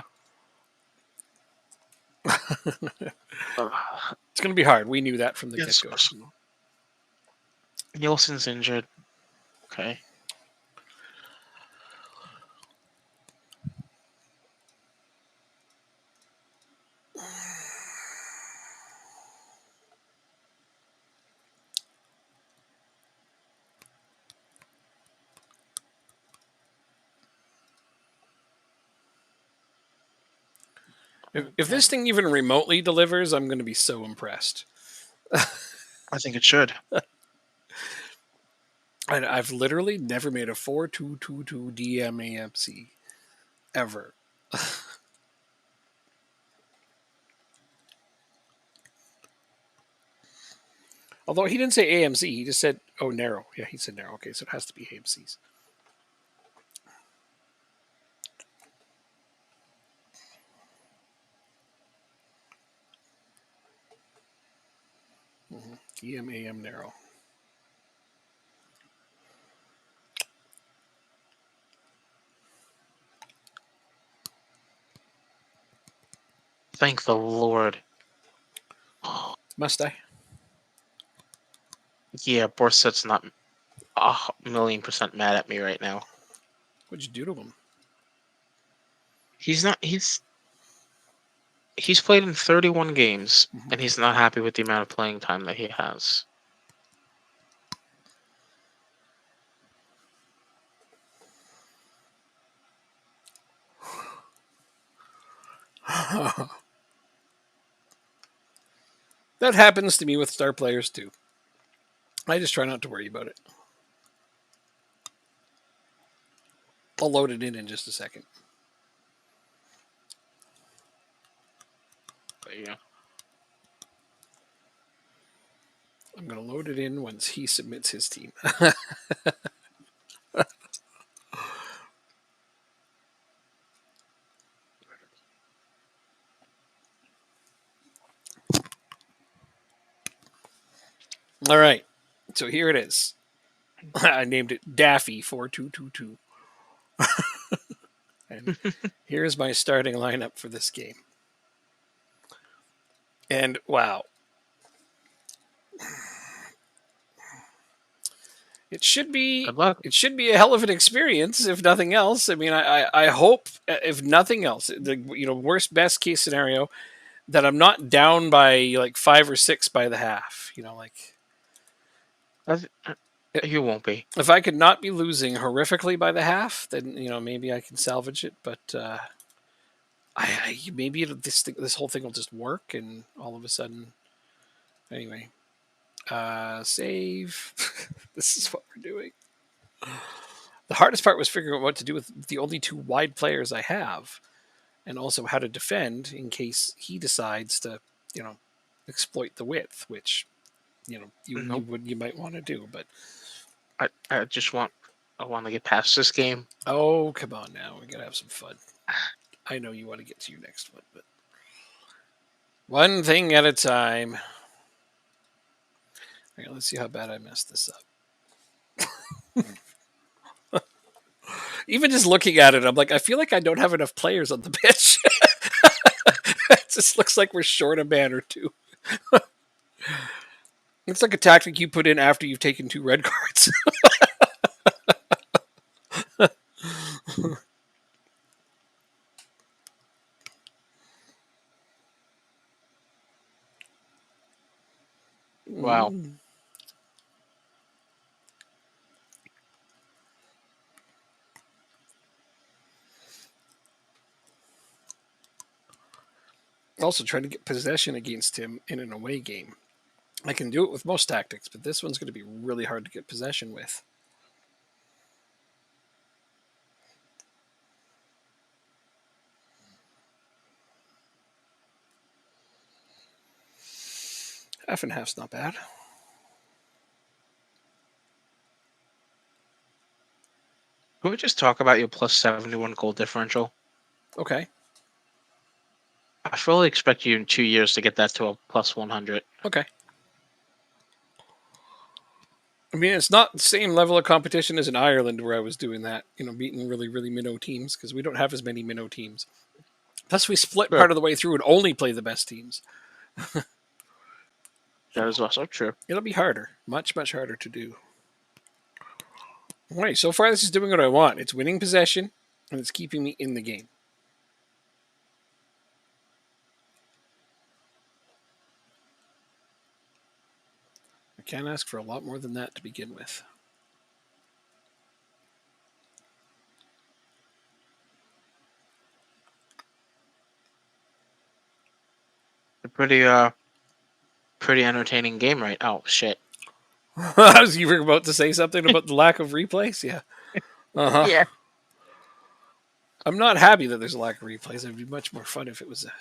S1: It's going to be hard. We knew that from the
S2: Yes,
S1: get go.
S2: Arsenal. Nielsen's injured. Okay.
S1: If this thing even remotely delivers, I'm going to be so impressed.
S2: I think it should.
S1: I've literally never made a 4-2-2-2 DMAMC ever. Although he didn't say AMC, he just said, oh, narrow. Yeah, he said narrow. Okay, so it has to be AMCs. EMAM narrow.
S2: Thank the Lord.
S1: Must I?
S2: Yeah, Borset's not 1,000,000% mad at me right now.
S1: What'd you do to him?
S2: He's not. He's played in 31 games,
S1: Mhm.
S2: and he's not happy with the amount of playing time that he has.
S1: That happens to me with star players too. I just try not to worry about it. I'll load it in just a second.
S2: But yeah.
S1: I'm going to load it in once he submits his team. All right. So here it is. I named it Daffy 4222. And here's my starting lineup for this game. And wow, it should be
S2: Good luck.
S1: it should be a hell of an experience if nothing else. I mean, I hope if nothing else, the worst best case scenario that I'm not down by like 5 or 6 by the half.
S2: That's- You won't be.
S1: If I could not be losing horrifically by the half, then maybe I can salvage it. But maybe this whole thing will just work, and all of a sudden, anyway, save. This is what we're doing. The hardest part was figuring out what to do with the only 2 wide players I have, and also how to defend in case he decides to, you know, exploit the width, which
S2: Nope.
S1: you might want to do. But
S2: I want to get past this game.
S1: oh, come on now, we gotta have some fun. I know you want to get to your next one, but one thing at a time. All right, let's see how bad I messed this up. Even just looking at it, I'm like, I feel like I don't have enough players on the pitch. It just looks like we're short a man or two. It's like a tactic you put in after you've taken 2 red cards.
S2: Wow.
S1: Also, trying to get possession against him in an away game. I can do it with most tactics, but this one's going to be really hard to get possession with. Half and half's not bad.
S2: Can we just talk about your plus 71 goal differential?
S1: Okay.
S2: I fully expect you in 2 years to get that to a plus 100.
S1: Okay. I mean, it's not the same level of competition as in Ireland where I was doing that, beating really, really minnow teams because we don't have as many minnow teams. Plus, we split
S2: Sure.
S1: part of the way through and only play the best teams.
S2: That is also true.
S1: It'll be harder, much, much harder to do. All right, so far this is doing what I want. It's winning possession and it's keeping me in the game. I can't ask for a lot more than that to begin with.
S2: A pretty entertaining game, right? Oh shit.
S1: As you were about to say something about the lack of replays, yeah. Uh huh.
S2: Yeah.
S1: I'm not happy that there's a lack of replays. It'd be much more fun if it was a.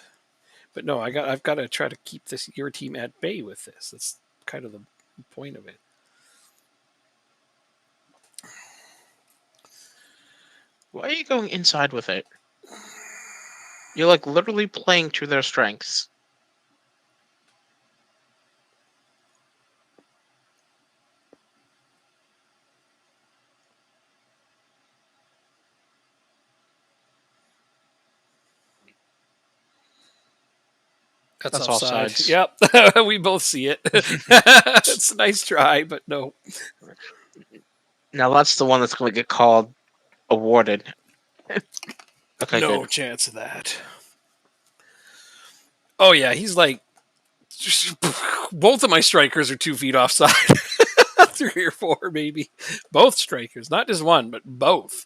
S1: But no, I've got to try to keep your team at bay with this. That's kind of the point of it.
S2: Why are you going inside with it? You're like literally playing to their strengths.
S1: That's
S2: That's
S1: offside.
S2: offsides.
S1: Yep, we both see it. It's a nice try, but no.
S2: Now that's the one that's going to get called awarded. Okay,
S1: No
S2: good.
S1: chance of that. Oh yeah, he's like both of my strikers are 2 feet offside. 3 or 4 maybe. Both strikers, not just one, but both.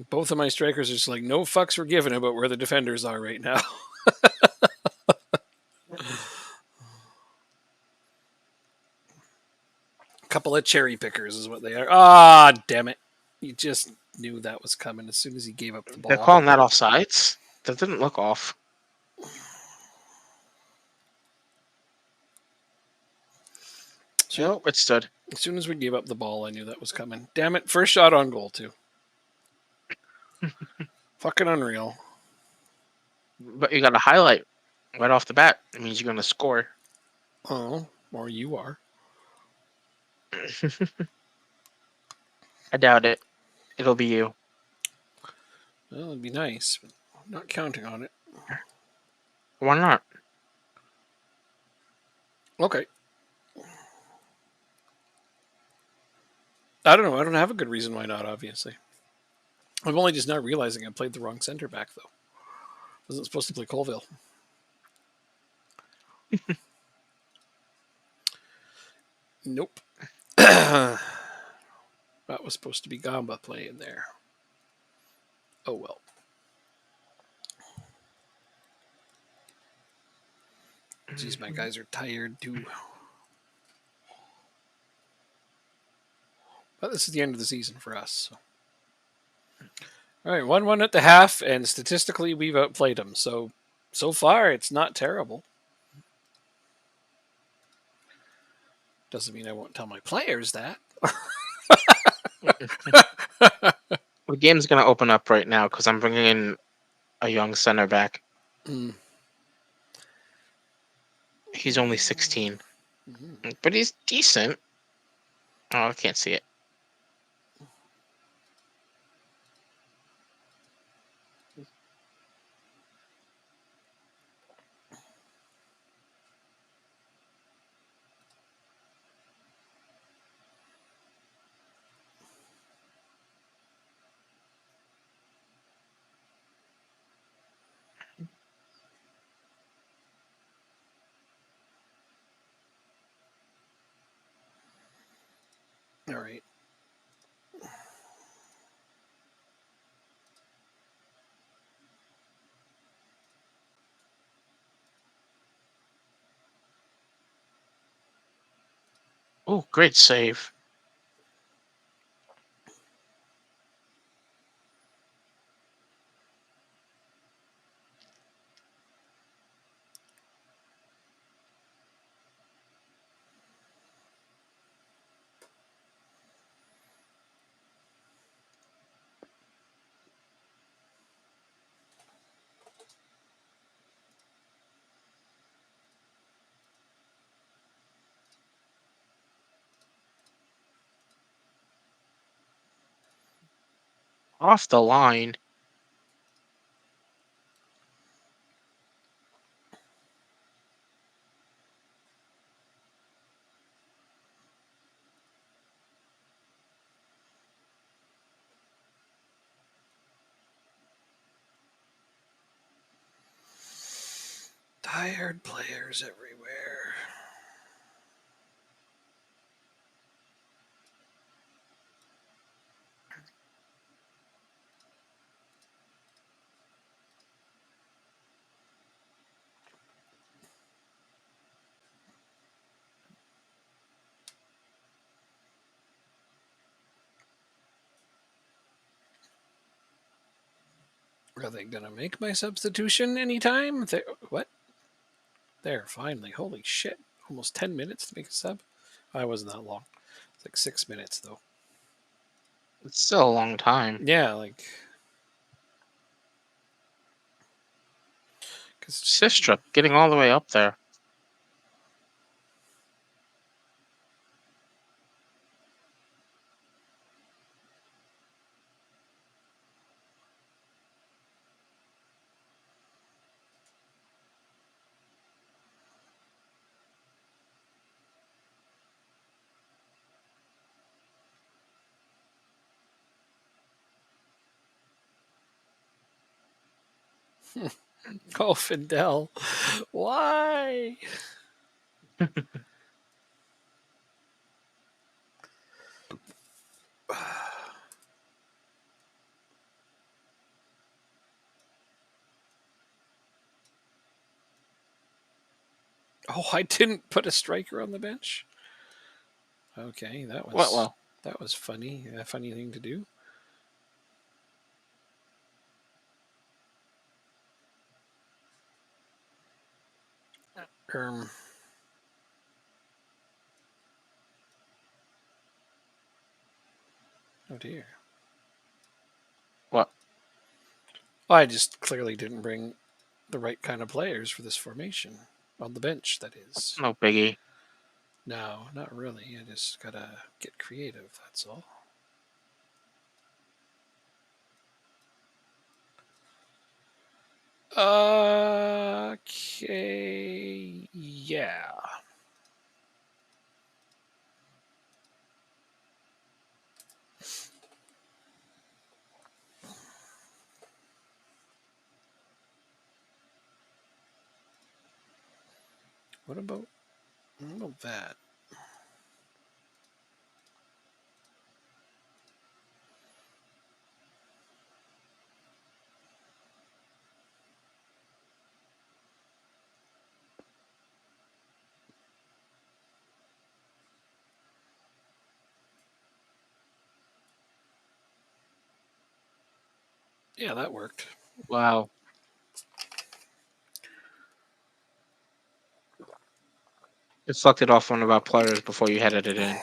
S1: Both of my strikers are just like no fucks were given about where the defenders are right now. Couple of cherry pickers is what they are. Ah, damn it. You just knew that was coming as soon as he gave up the
S2: They're
S1: ball.
S2: calling that offsides. That didn't look off.
S1: So,
S2: Nope, it stood.
S1: as soon as we gave up the ball, I knew that was coming. Damn it. First shot on goal, too. Fucking unreal.
S2: But you got a highlight right off the bat. It means you're going to score.
S1: Oh, or you are.
S2: I doubt it. It'll be you.
S1: Well, it'd be nice, but I'm not counting on it.
S2: Why not?
S1: Okay. I don't know. I don't have a good reason why not, obviously. I'm only just now realizing I played the wrong center back, though. I wasn't supposed to play Colville. Nope. That was supposed to be Gamba playing there. Oh well. Geez, my guys are tired too. But this is the end of the season for us. So. All right, 1-1 at the half, and statistically we've outplayed them. So far it's not terrible. Doesn't mean I won't tell my players that.
S2: The game's going to open up right now because I'm bringing in a young center back.
S1: Mm.
S2: He's only 16,
S1: Mm-hmm.
S2: but he's decent. Oh, I can't see it.
S1: All right.
S2: Oh, great save. Off the line.
S1: Tired players everywhere. Are they gonna make my substitution anytime? What? There, finally. Holy shit. Almost 10 minutes to make a sub? I wasn't that long. It's like 6 minutes, though.
S2: It's still a long time.
S1: Yeah, like. Cause
S2: Sistrup getting all the way up there.
S1: Oh, Findel. Why? Oh, I didn't put a striker on the bench. Okay,
S2: Well,
S1: that was funny. A funny thing to do. Um, oh dear.
S2: what?
S1: I just clearly didn't bring the right kind of players for this formation on the bench. That is.
S2: No biggie.
S1: No, not really. I just gotta get creative. That's all. Okay. Yeah. What about that? Yeah, that worked.
S2: Wow. Deflected off one of our players before you headed it in.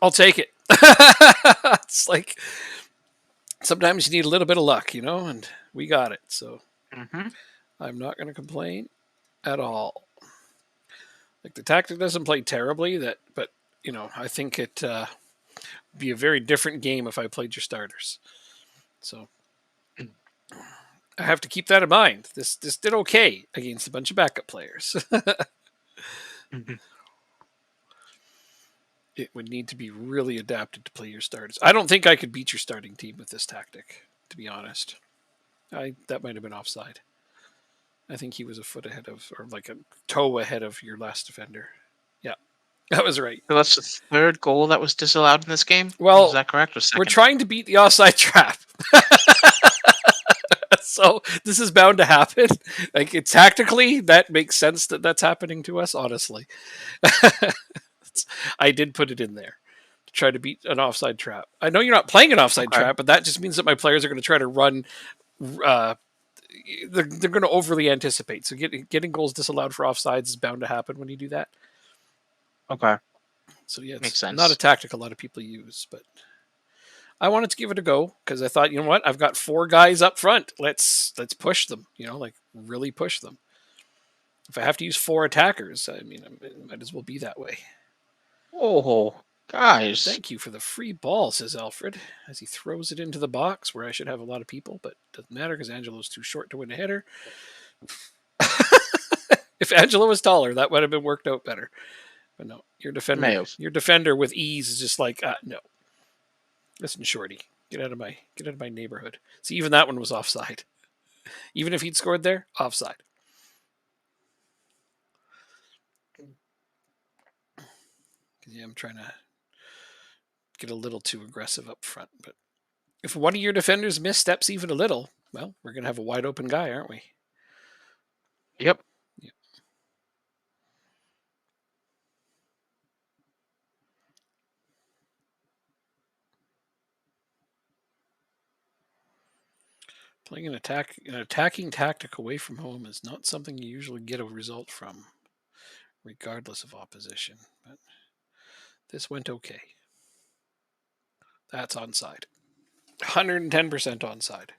S1: I'll take it. It's like sometimes you need a little bit of luck, and we got it. So
S2: Mm-hmm.
S1: I'm not going to complain at all. Like the tactic doesn't play terribly, but I think it be a very different game if I played your starters. So I have to keep that in mind. This did okay against a bunch of backup players.
S2: Mm-hmm.
S1: It would need to be really adapted to play your starters. I don't think I could beat your starting team with this tactic, to be honest. That might have been offside. I think he was a foot ahead of, or like a toe ahead of your last defender. Yeah, that was right.
S2: So that's the third goal that was disallowed in this game. Is
S1: Well,
S2: that correct? Or
S1: we're
S2: second?
S1: trying to beat the offside trap. So this is bound to happen. Like tactically, that makes sense that that's happening to us. Honestly, I did put it in there to try to beat an offside trap. I know you're not playing an offside
S2: Okay.
S1: trap, but that just means that my players are going to try to run. Uh, they're going to overly anticipate. So getting goals disallowed for offsides is bound to happen when you do that.
S2: Okay.
S1: So yeah,
S2: Makes
S1: it's not a
S2: sense.
S1: tactic a lot of people use, but I wanted to give it a go because I thought, you know what, I've got four guys up front. Let's push them. Like really push them. If I have to use four attackers, I mean, it might as well be that way.
S2: Oh, guys.
S1: Thank you for the free ball, says Alfred, as he throws it into the box where I should have a lot of people, but it doesn't matter because Angelo's too short to win a header. If Angelo was taller, that would have been worked out better. But no,
S2: May have.
S1: your defender with ease is just like, no. Listen, Shorty, get out of my neighborhood. See, even that one was offside. Even if he'd scored there, offside. Yeah, I'm trying to get a little too aggressive up front. But if one of your defenders missteps even a little, well, we're going to have a wide open guy, aren't we?
S2: Yep.
S1: Yeah. Playing an attacking tactic away from home is not something you usually get a result from, regardless of opposition. But this went okay. That's onside. 110% onside.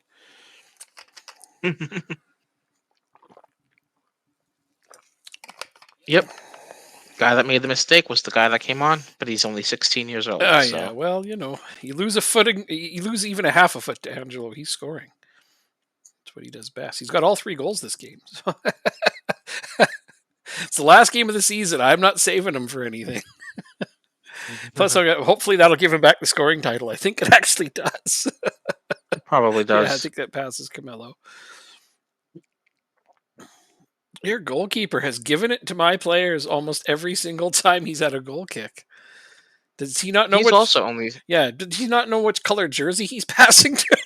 S2: Yep. Guy that made the mistake was the guy that came on, but he's only 16 years old.
S1: Yeah.
S2: So
S1: Well, you lose a footing, you lose even a half a foot to Angelo. He's scoring. That's what he does best. He's got all 3 goals this game. So it's the last game of the season. I'm not saving him for anything. Plus, hopefully that'll give him back the scoring title. I think it actually does.
S2: probably
S1: Yeah, I
S2: does.
S1: think that passes Camelo. Your goalkeeper has given it to my players almost every single time he's had a goal kick. Does he not know
S2: He's
S1: which?
S2: also only
S1: Yeah, did he not know which color jersey he's passing to?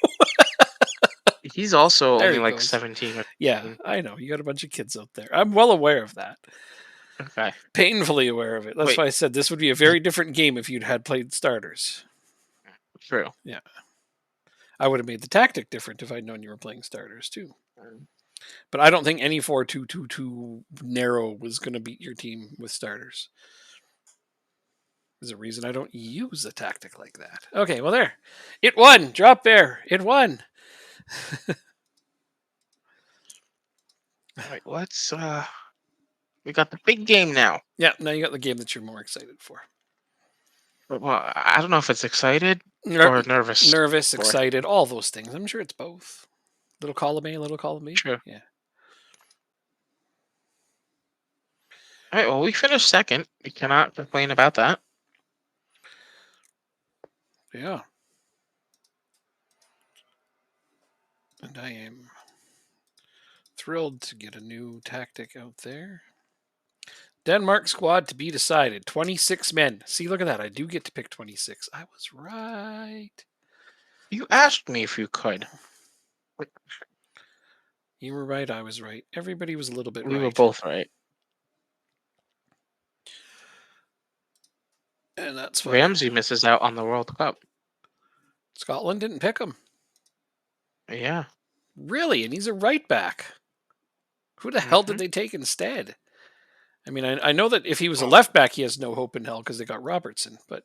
S2: he's also
S1: There
S2: only
S1: he
S2: like
S1: goes.
S2: 17 or
S1: Yeah,
S2: 18.
S1: I know. You got a bunch of kids out there. I'm well aware of that.
S2: Okay.
S1: Painfully aware of it. That's
S2: Wait,
S1: why I said this would be a very different game if you'd had played starters.
S2: true.
S1: Yeah. I would have made the tactic different if I'd known you were playing starters too. But I don't think any 4-2-2-2 narrow was going to beat your team with starters. There's a reason I don't use a tactic like that. Okay, well there. It won. Drop bear. It won.
S2: All right, we got the big game now.
S1: Yeah, now you got the game that you're more excited for.
S2: Well, I don't know if it's excited
S1: Ner-
S2: or nervous
S1: Nervous,
S2: for it.
S1: excited, all those things. I'm sure it's both. Little column A, little column B.
S2: True.
S1: Yeah.
S2: All right, well, we finished second. We cannot complain about that.
S1: Yeah. And I am thrilled to get a new tactic out there. Denmark squad to be decided. 26 men. See, look at that. I do get to pick 26. I was right.
S2: You asked me if you could.
S1: You were right. I was right. Everybody was a little bit
S2: We were
S1: right.
S2: both right.
S1: And that's why
S2: Ramsey misses out on the World Cup.
S1: Scotland didn't pick him.
S2: Yeah.
S1: Really? And he's a right back. Who the hell did they take instead? I mean, I know that if he was a
S2: Oh,
S1: left back, he has no hope in hell because they got Robertson. But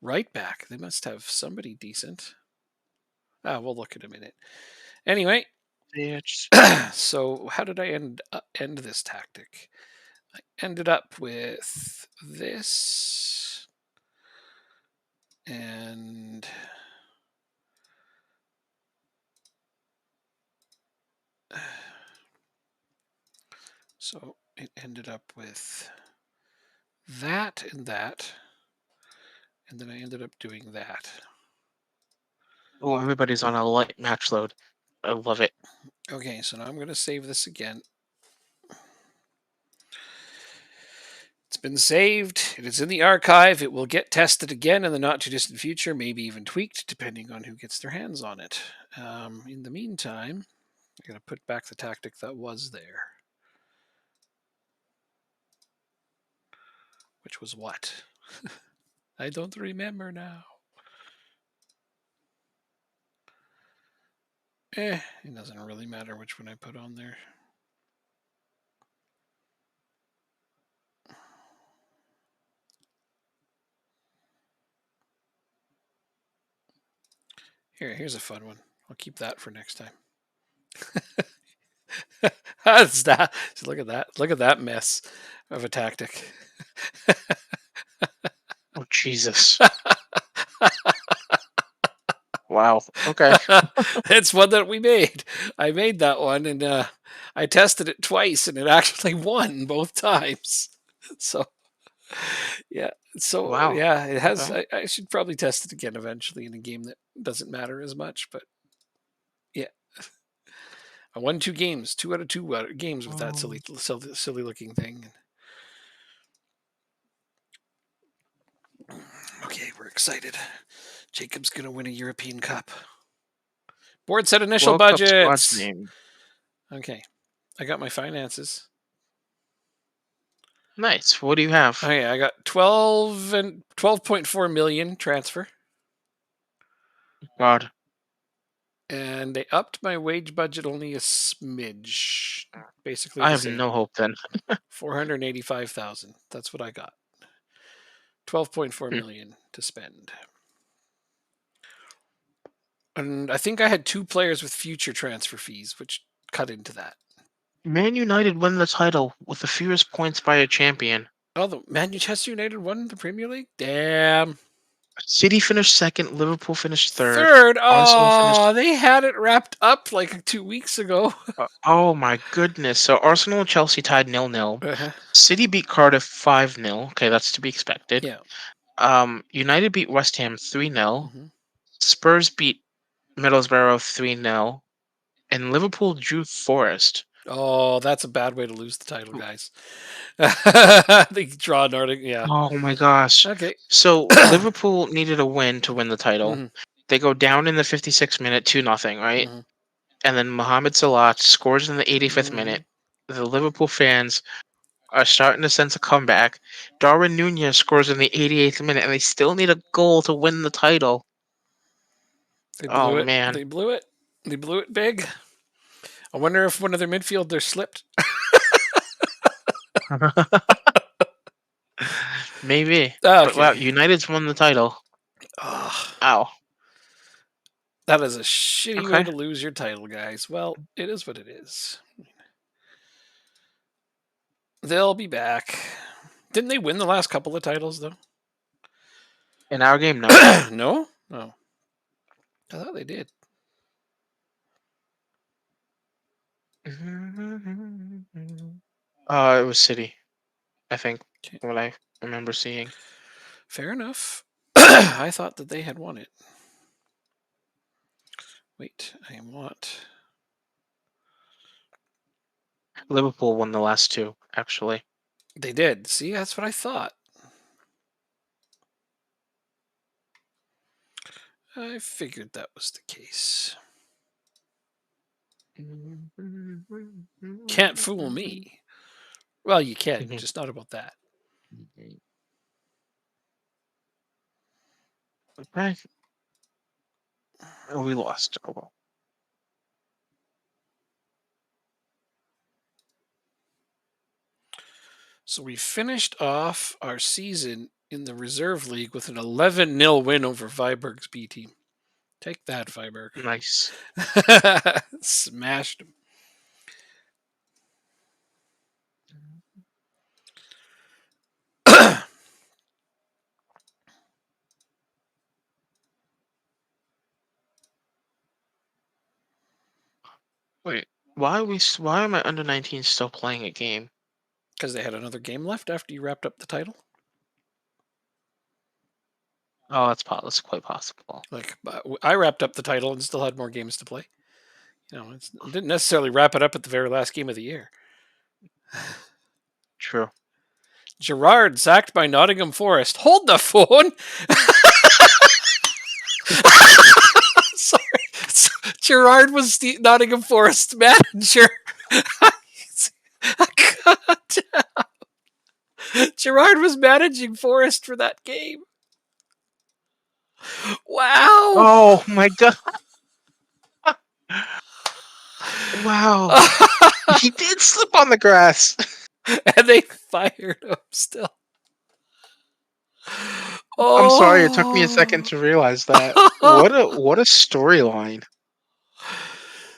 S1: right back, they must have somebody decent. We'll look in a minute. Anyway,
S2: bitch.
S1: so how did I end this tactic? I ended up with this and so it ended up with that and that, and then I ended up doing that.
S2: Oh, everybody's on a light match load. I love it.
S1: Okay, so now I'm going to save this again. It's been saved. It is in the archive. It will get tested again in the not too distant future, maybe even tweaked, depending on who gets their hands on it. In the meantime, I got to put back the tactic that was there. Which was what? I don't remember now. It doesn't really matter which one I put on there. Here's a fun one. I'll keep that for next time. That's that. So look at that. Look at that mess of a tactic.
S2: Oh, Jesus. Wow. Okay.
S1: It's one that we made. I made that one and I tested it twice and it actually won both times. So yeah. So
S2: Wow.
S1: yeah, it has.
S2: Okay.
S1: I should probably test it again eventually in a game that doesn't matter as much. But yeah, I won 2 games, 2 out of 2 games with that
S2: Um,
S1: silly looking thing. Okay, we're excited. Jacob's gonna win a European Cup. Board set initial
S2: World Cup squad's
S1: budgets.
S2: name.
S1: Okay, I got my finances.
S2: Nice. What do you have?
S1: Okay, I got 12.4 million transfer,
S2: God.
S1: and they upped my wage budget only a smidge, basically
S2: I
S1: the
S2: have
S1: same.
S2: no hope then.
S1: 485,000. That's what I got. 12.4
S2: Hmm.
S1: million to spend. And I think I had 2 players with future transfer fees, which cut into that.
S2: Man United win the title with the fewest points by a champion.
S1: Oh, the Manchester United won the Premier League? Damn.
S2: City finished second. Liverpool finished third.
S1: Third.
S2: Arsenal
S1: Oh,
S2: finished.
S1: they had it wrapped up like 2 weeks ago.
S2: Oh my goodness! So Arsenal and Chelsea tied 0-0.
S1: Uh-huh.
S2: City beat Cardiff 5-0. Okay, that's to be expected.
S1: Yeah.
S2: United beat West Ham 3-0.
S1: Hmm.
S2: Spurs beat Middlesbrough 3-0, and Liverpool drew Forest.
S1: Oh, that's a bad way to lose the title, guys. They draw an article. Yeah.
S2: Oh my gosh.
S1: Okay.
S2: So Liverpool needed a win to win the title.
S1: hmm
S2: They go down in the 56th minute 2-0, right?
S1: hmm
S2: And then Mohamed Salah scores in the 85th
S1: hmm
S2: minute. The Liverpool fans are starting to sense a comeback. Darwin Nunez scores in the 88th minute, and they still need a goal to win the title.
S1: They
S2: Oh
S1: blew it.
S2: man.
S1: They blew it. They blew it big. I wonder if one of their midfielders slipped.
S2: Maybe. But wow,
S1: Okay.
S2: United's won the title.
S1: Ugh,
S2: Ow.
S1: that is a shitty way
S2: Okay.
S1: to lose your title, guys. Well, it is what it is. They'll be back. Didn't they win the last couple of titles though?
S2: In our game, no.
S1: No. No. I thought they did.
S2: It was City, I think,
S1: Okay.
S2: what I remember seeing.
S1: Fair enough. I thought that they had won it. Wait, I want.
S2: Liverpool won the last two, actually.
S1: They did. See, that's what I thought. I figured that was the case. Can't fool me. Well, you can,
S2: Mhm.
S1: just not about that.
S2: Okay. Oh, we lost. Oh well.
S1: So we finished off our season in the reserve league with an 11-0 win over Viborg's B team. Take that, Viborg.
S2: Nice.
S1: Smashed them.
S2: Wait, why are my under 19 still playing a game?
S1: Because they had another game left after you wrapped up the title.
S2: Oh, that's quite possible.
S1: Like I wrapped up the title and still had more games to play. It didn't necessarily wrap it up at the very last game of the year.
S2: True.
S1: Gerard sacked by Nottingham Forest. Hold the phone. Sorry. Gerard was the Nottingham Forest manager. God. Gerard was managing Forest for that game. Wow.
S2: Oh my god. Wow. He did slip on the grass.
S1: And they fired him still.
S2: I'm sorry, it took me a second
S1: Oh.
S2: to realize that. What a storyline.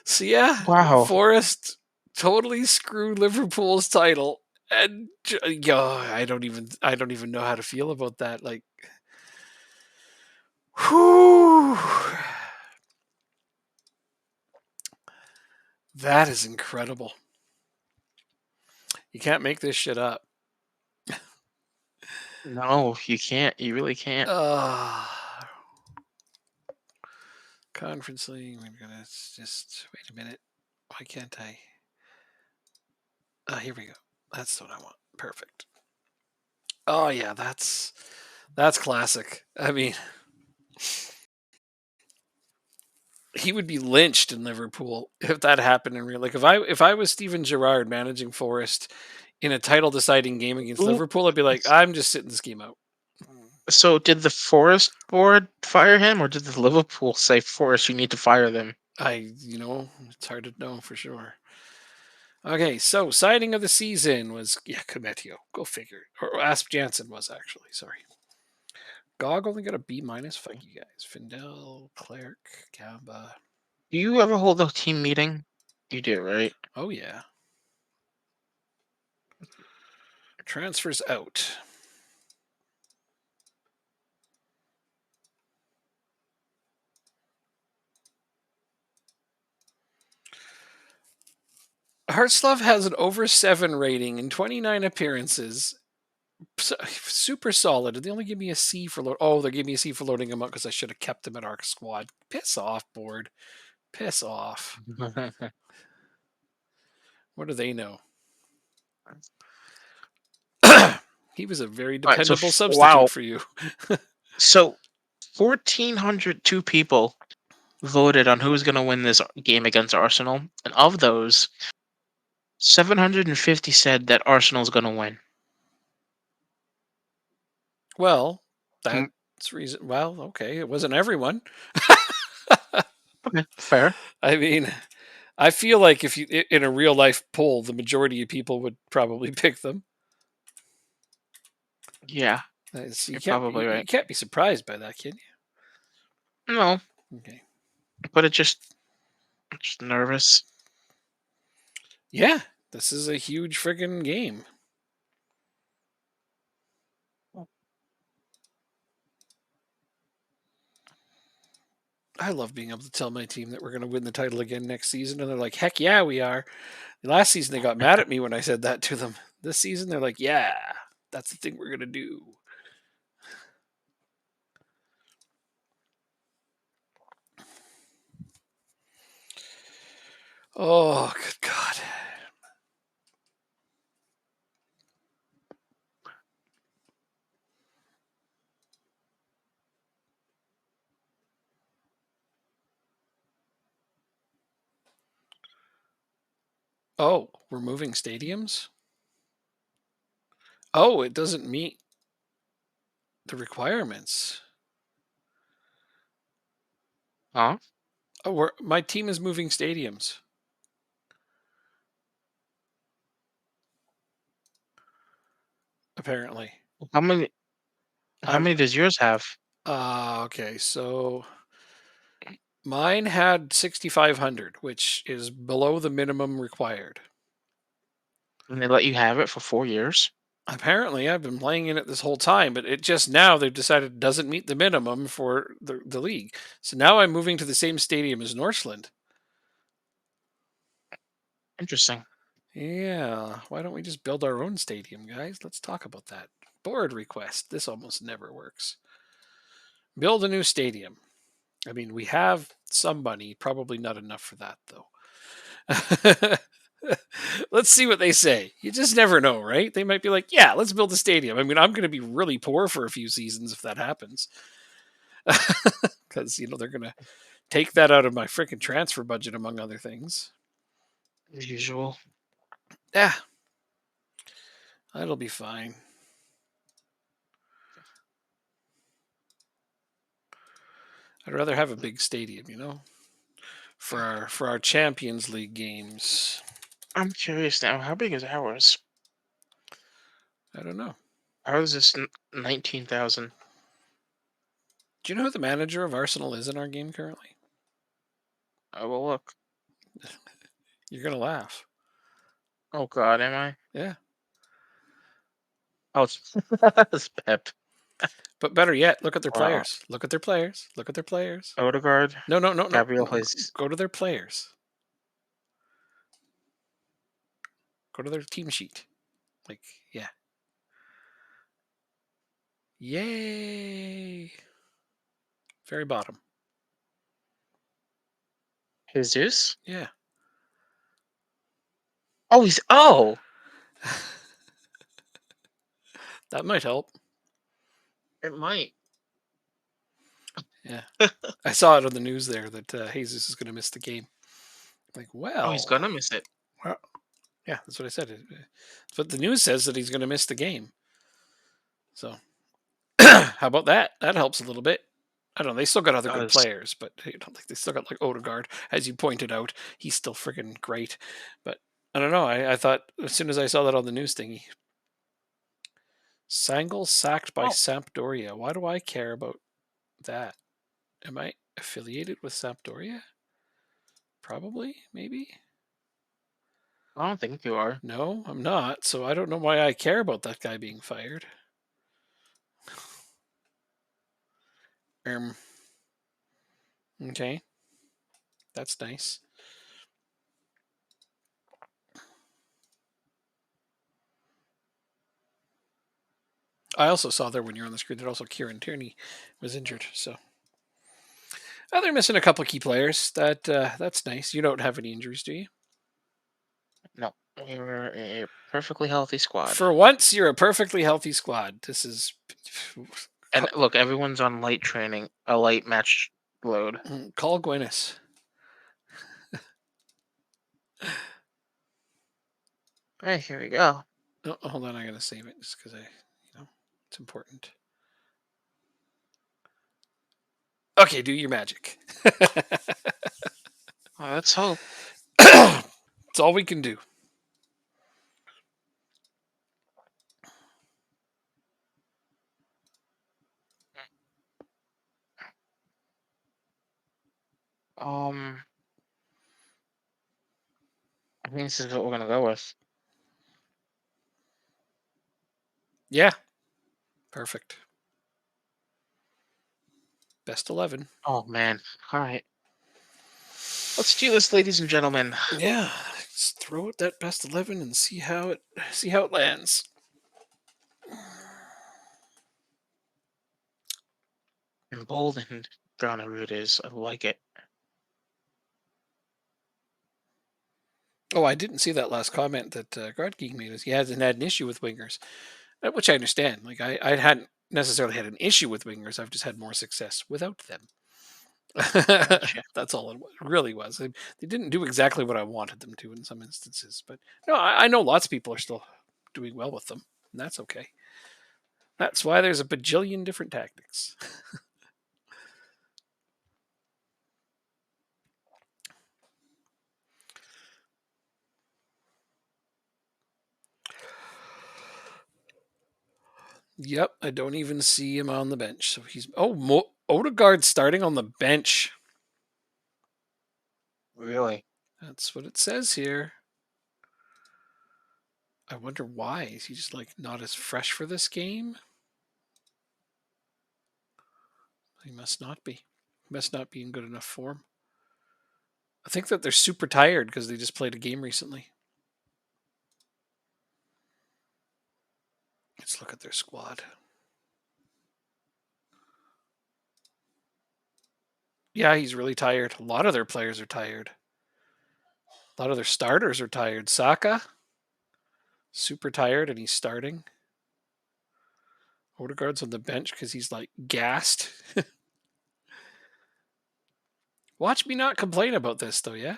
S1: So yeah,
S2: Wow.
S1: Forest totally screwed Liverpool's title, and I don't even know how to feel about that. Like, whew, that is incredible. You can't make this shit up.
S2: No, you can't. You really can't.
S1: Uh, Conference League. We're gonna just wait a minute. Why can't I? Here we go. That's what I want. Perfect. Oh yeah, that's classic. I mean, he would be lynched in Liverpool if that happened in real. Like if I was Steven Gerrard managing Forest in a title deciding game against
S2: Ooh.
S1: Liverpool, I'd be like, I'm just sitting this game out.
S2: So did the Forest board fire him, or did the Liverpool say, Forest, you need to fire them?
S1: It's hard to know for sure. Okay, so signing of the season was Cometio. Go figure. Or Asp Jansen was actually. Sorry. Gog only got a B minus. Fuck you guys. Findel, Clerc, Gamba.
S2: Do you ever hold a team meeting? You do, right?
S1: Oh yeah. Transfers out. Hertzlov has an over 7 rating in 29 appearances. Super solid. They only give me a C for load. Oh, they gave me a C for loading him up because I should have kept him at Arc Squad. Piss off, board. Piss off. What do they know? He was a very
S2: All right, so
S1: dependable
S2: wow.
S1: substitute for you.
S2: So 1,402 people voted on who was going to win this game against Arsenal, and of those, 750 said that Arsenal's going to win.
S1: Well,
S2: Mm,
S1: that's reason. Well, okay, it wasn't everyone.
S2: okay, fair.
S1: I mean, I feel like if you in a real life poll, the majority of people would probably pick them.
S2: Yeah,
S1: So
S2: you're probably
S1: you
S2: right.
S1: can't be surprised by that, can
S2: No,
S1: you? Okay.
S2: but just nervous.
S1: Yeah, this is a huge friggin' game. I love being able to tell my team that we're going to win the title again next season, and they're like, "Heck yeah, we are." Last season they got mad at me when I said that to them. This season they're like, "Yeah, that's the thing we're going to do." Oh, good God. Oh, we're moving stadiums? Oh, it doesn't meet the requirements.
S2: Huh?
S1: Oh, my team is moving stadiums. Apparently.
S2: How many? How
S1: I'm
S2: many does yours have?
S1: okay, so mine had 6,500, which is below the minimum required.
S2: And they let you have it for 4 years?
S1: Apparently, I've been playing in it this whole time, but it just now they've decided it doesn't meet the minimum for the league. So now I'm moving to the same stadium as Northland.
S2: Interesting.
S1: Yeah, why don't we just build our own stadium, guys? Let's talk about that. Board request. This almost never works. Build a new stadium. I mean, we have some money, probably not enough for that, though. Let's see what they say. You just never know, right? They might be like, yeah, let's build a stadium. I mean, I'm going to be really poor for a few seasons if that happens. Because, they're going to take that out of my freaking transfer budget, among other things.
S2: As usual.
S1: Yeah, that'll be fine. I'd rather have a big stadium, for our Champions League games.
S2: I'm curious now. How big is ours?
S1: I don't know.
S2: Ours is 19,000.
S1: Do you know who the manager of Arsenal is in our game currently?
S2: I will look.
S1: You're gonna laugh.
S2: Oh God, am I?
S1: Yeah.
S2: Oh, it's Pep.
S1: But better yet, look at their
S2: Wow.
S1: players. Look at their players. Look at their players.
S2: Odegaard,
S1: No, no, no, no.
S2: Gabriel Jesus.
S1: Go to their players. Go to their team sheet. Like, yeah. Yay. Very bottom.
S2: Jesus?
S1: Yeah.
S2: Oh, he's
S1: That might help.
S2: it might.
S1: Yeah. I saw it on the news there that Jesus is going to miss the game. Like,
S2: Oh, he's
S1: well,
S2: gonna miss it.
S1: well, yeah, that's what I said. But the news says that he's going to miss the game. So, how about that? That helps a little bit. I don't know. They still got other good
S2: Does.
S1: players, but like they still got like Odegaard, as you pointed out. He's still freaking great. But I don't know. I thought as soon as I saw that on the news thingy, Sangl sacked by
S2: Oh,
S1: Sampdoria. Why do I care about that? Am I affiliated with Sampdoria? Probably, maybe.
S2: I don't think you are.
S1: No, I'm not. So I don't know why I care about that guy being fired. Um. Okay, that's nice. I also saw there when you're on the screen that also Kieran Tierney was injured. So they're missing a couple key players. That's nice. You don't have any injuries, do you?
S2: No. We were a perfectly healthy squad.
S1: For once, you're a perfectly healthy squad. This is
S2: And look, everyone's on light training, a light match load.
S1: call Gwyneth.
S2: Hey, here we go.
S1: Oh, hold on, I gotta save it just because it's important. Okay, do your magic.
S2: Well, let's hope.
S1: It's all we can do.
S2: Um, I think this is what we're gonna go with.
S1: Yeah, perfect. Best 11.
S2: Oh man. All right. Let's do this, ladies and gentlemen.
S1: Yeah, just throw out that best 11 and see how it lands.
S2: Emboldened Root is. I like it.
S1: Oh, I didn't see that last comment that Guard Geek made. Is he hasn't had an issue with wingers, which I understand. Like I hadn't necessarily had an issue with wingers. I've just had more success without them.
S2: Gotcha.
S1: That's all it really was. They didn't do exactly what I wanted them to in some instances, but no, I know lots of people are still doing well with them, and that's okay. That's why there's a bajillion different tactics. Yep, I don't even see him on the bench. So he's Odegaard starting on the bench.
S2: Really?
S1: That's what it says here. I wonder why. Is he just like not as fresh for this game? He must not be. He must not be in good enough form. I think that they're super tired because they just played a game recently. Let's look at their squad. Yeah, he's really tired. A lot of their players are tired. A lot of their starters are tired. Saka, super tired, and he's starting. Odegaard's on the bench because he's like gassed. Watch me not complain about this, though, yeah?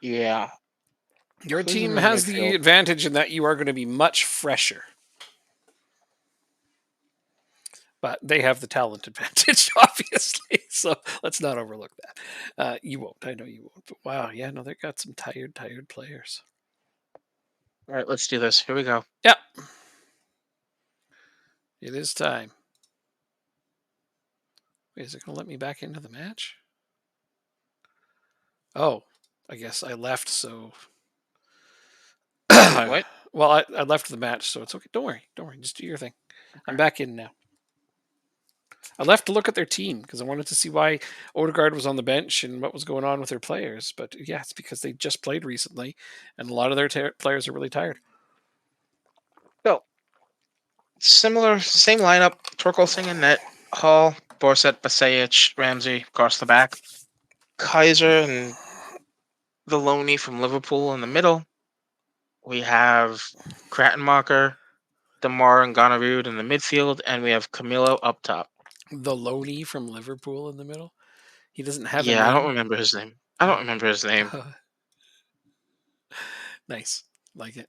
S2: Yeah.
S1: Your
S2: Who's in
S1: team
S2: the
S1: has the
S2: midfield?
S1: advantage in that you are going to be much fresher. But they have the talent advantage, obviously. So let's not overlook that. You won't. I know you won't. But wow, yeah, no, they got some tired players.
S2: All right, let's do this. Here we go.
S1: Yep. It is time. Wait, is it going to let me back into the match? Oh, I guess I left, so.
S2: Wait, what?
S1: Well, I left the match, so it's okay. Don't worry. Don't worry. Just do your thing. I'm back in now. I left to look at their team because I wanted to see why Odegaard was on the bench and what was going on with their players. But yeah, it's because they just played recently, and a lot of their players are really tired.
S2: So, similar, same lineup. Torkelson in net. Hall, Borset, Basayic, Ramsey across the back. Kaiser and the Loney from Liverpool in the middle. We have Krattenmacher, Demar and Gonorrhea in the midfield, and we have Camilo up top.
S1: The Loney from Liverpool in the middle. He doesn't have a
S2: Yeah, I don't
S1: name.
S2: remember his name. I don't remember his name.
S1: Nice, like it.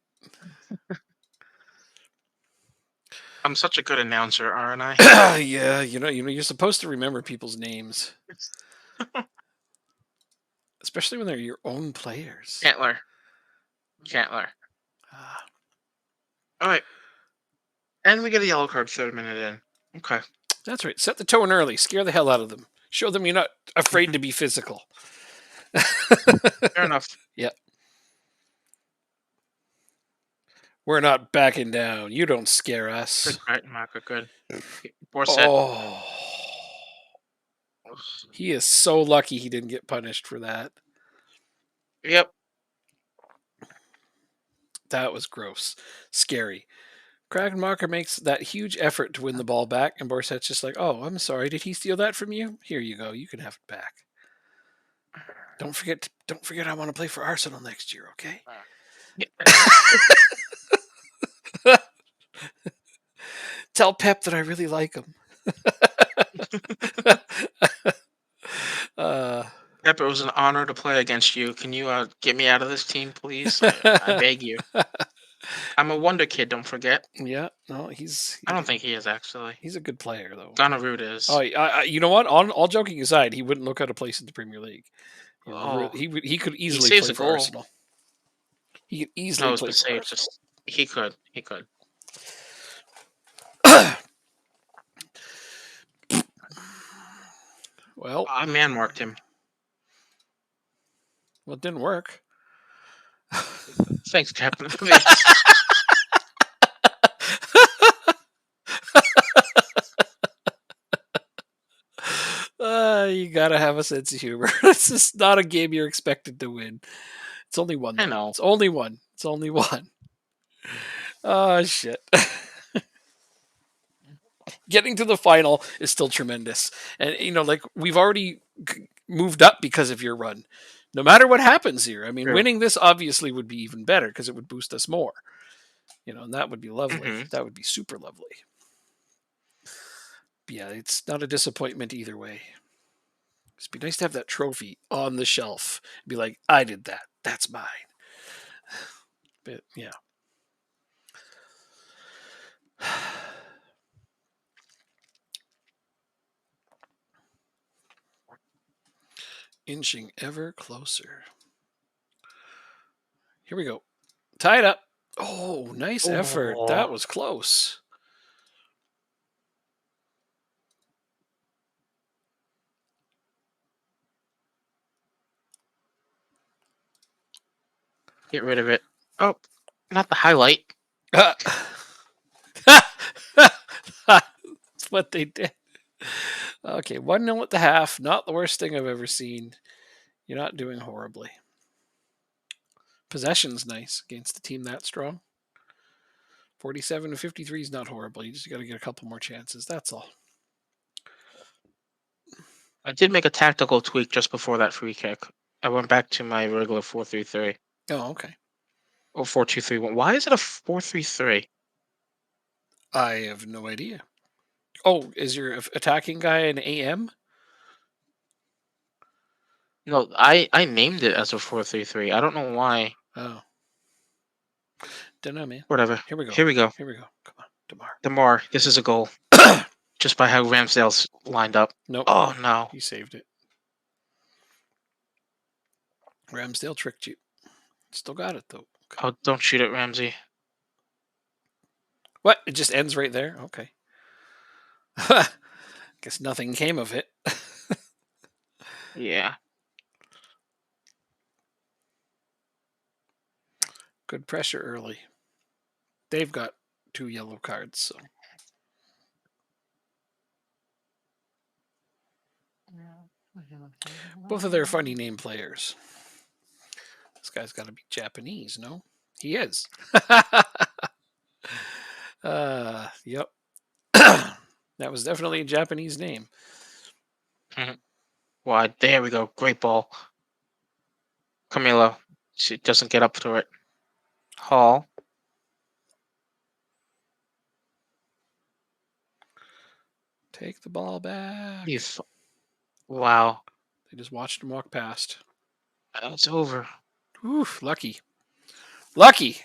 S2: I'm such a good announcer, aren't I?
S1: Yeah, you're supposed to remember people's names, especially when they're your own players.
S2: Cantler. Cantler.
S1: Ah,
S2: All right. And we get a yellow card 3rd minute in. Okay.
S1: that's right. Set the tone early. Scare the hell out of them. Show them you're not afraid to be physical.
S2: Fair enough.
S1: Yep. We're not backing down. You don't scare us.
S2: Good, Krattenmacher. Good. Borset.
S1: Oh, he is so lucky he didn't get punished for that.
S2: Yep.
S1: That was gross. Scary. Krakenmacher makes that huge effort to win the ball back, and Borset's just like, oh, I'm sorry. Did he steal that from you? Here you go. You can have it back. Don't forget I want to play for Arsenal next year, okay? Tell Pep that I really like him. uh,
S2: Pep, it was an honor to play against you. Can you get me out of this team, please? I beg you. I'm a wonder kid. Don't forget.
S1: yeah, no, he's
S2: I don't think he is actually.
S1: he's a good player though.
S2: Gonarud
S1: Oh,
S2: is.
S1: you know what? On all joking aside, he wouldn't look out of place in the Premier League. You know,
S2: Oh,
S1: he could
S2: he
S1: easily
S2: saves
S1: play
S2: a
S1: for
S2: goal.
S1: Arsenal. He could
S2: No,
S1: easily
S2: it's
S1: play for
S2: Passage.
S1: Arsenal.
S2: Just he could. He could.
S1: Well,
S2: I man marked him.
S1: it didn't work.
S2: Thanks, Captain Obvious.
S1: You gotta have a sense of humor. This is not a game you're expected to win. It's only one
S2: I
S1: though.
S2: know.
S1: It's only one. It's only one. Oh shit. Getting to the final is still tremendous. And like we've already moved up because of your run. No matter what happens here, I mean,
S2: True.
S1: winning this obviously would be even better because it would boost us more. And that would be lovely.
S2: Hmm.
S1: That would be super lovely. But yeah, it's not a disappointment either way. It'd be nice to have that trophy on the shelf. Be like, I did that. That's mine. But yeah. Inching ever closer. Here we go. Tie it up. Oh, nice effort. That
S2: Oh,
S1: was close.
S2: get rid of it. Oh, not the highlight.
S1: That's what they did. Okay, 1-0 at the half. Not the worst thing I've ever seen. You're not doing horribly. Possession's nice against a team that strong. 47 to 53 is not horrible. You just got to get a couple more chances. That's all.
S2: I did make a tactical tweak just before that free kick. I went back to my regular 4-3-3
S1: Oh, okay.
S2: or 4-2-3-1. Why is it a 4-3-3?
S1: I have no idea. Oh, is your attacking guy an AM?
S2: No, I named it as a 4-3-3. I don't know why.
S1: Oh, don't know, man.
S2: Whatever.
S1: Here we go.
S2: Here we go.
S1: Here we go. Come on, Demar.
S2: Demar, this is a goal. Just by how Ramsdale's lined up.
S1: Nope.
S2: Oh no.
S1: He saved it. Ramsdale tricked you. Still got it though.
S2: Oh, don't shoot it, Ramsey.
S1: What? It just ends right there? Okay. Guess nothing came of it.
S2: Yeah.
S1: Good pressure early. They've got 2 yellow cards, so both of their funny name players. This guy's got to be Japanese, no? He is. Yep. That was definitely a Japanese name.
S2: Why? There we go. Great ball. Camilo. She doesn't get up to it. Hall.
S1: Take the ball back.
S2: He's wow.
S1: They just watched him walk past.
S2: It's over.
S1: Oof, lucky. Lucky.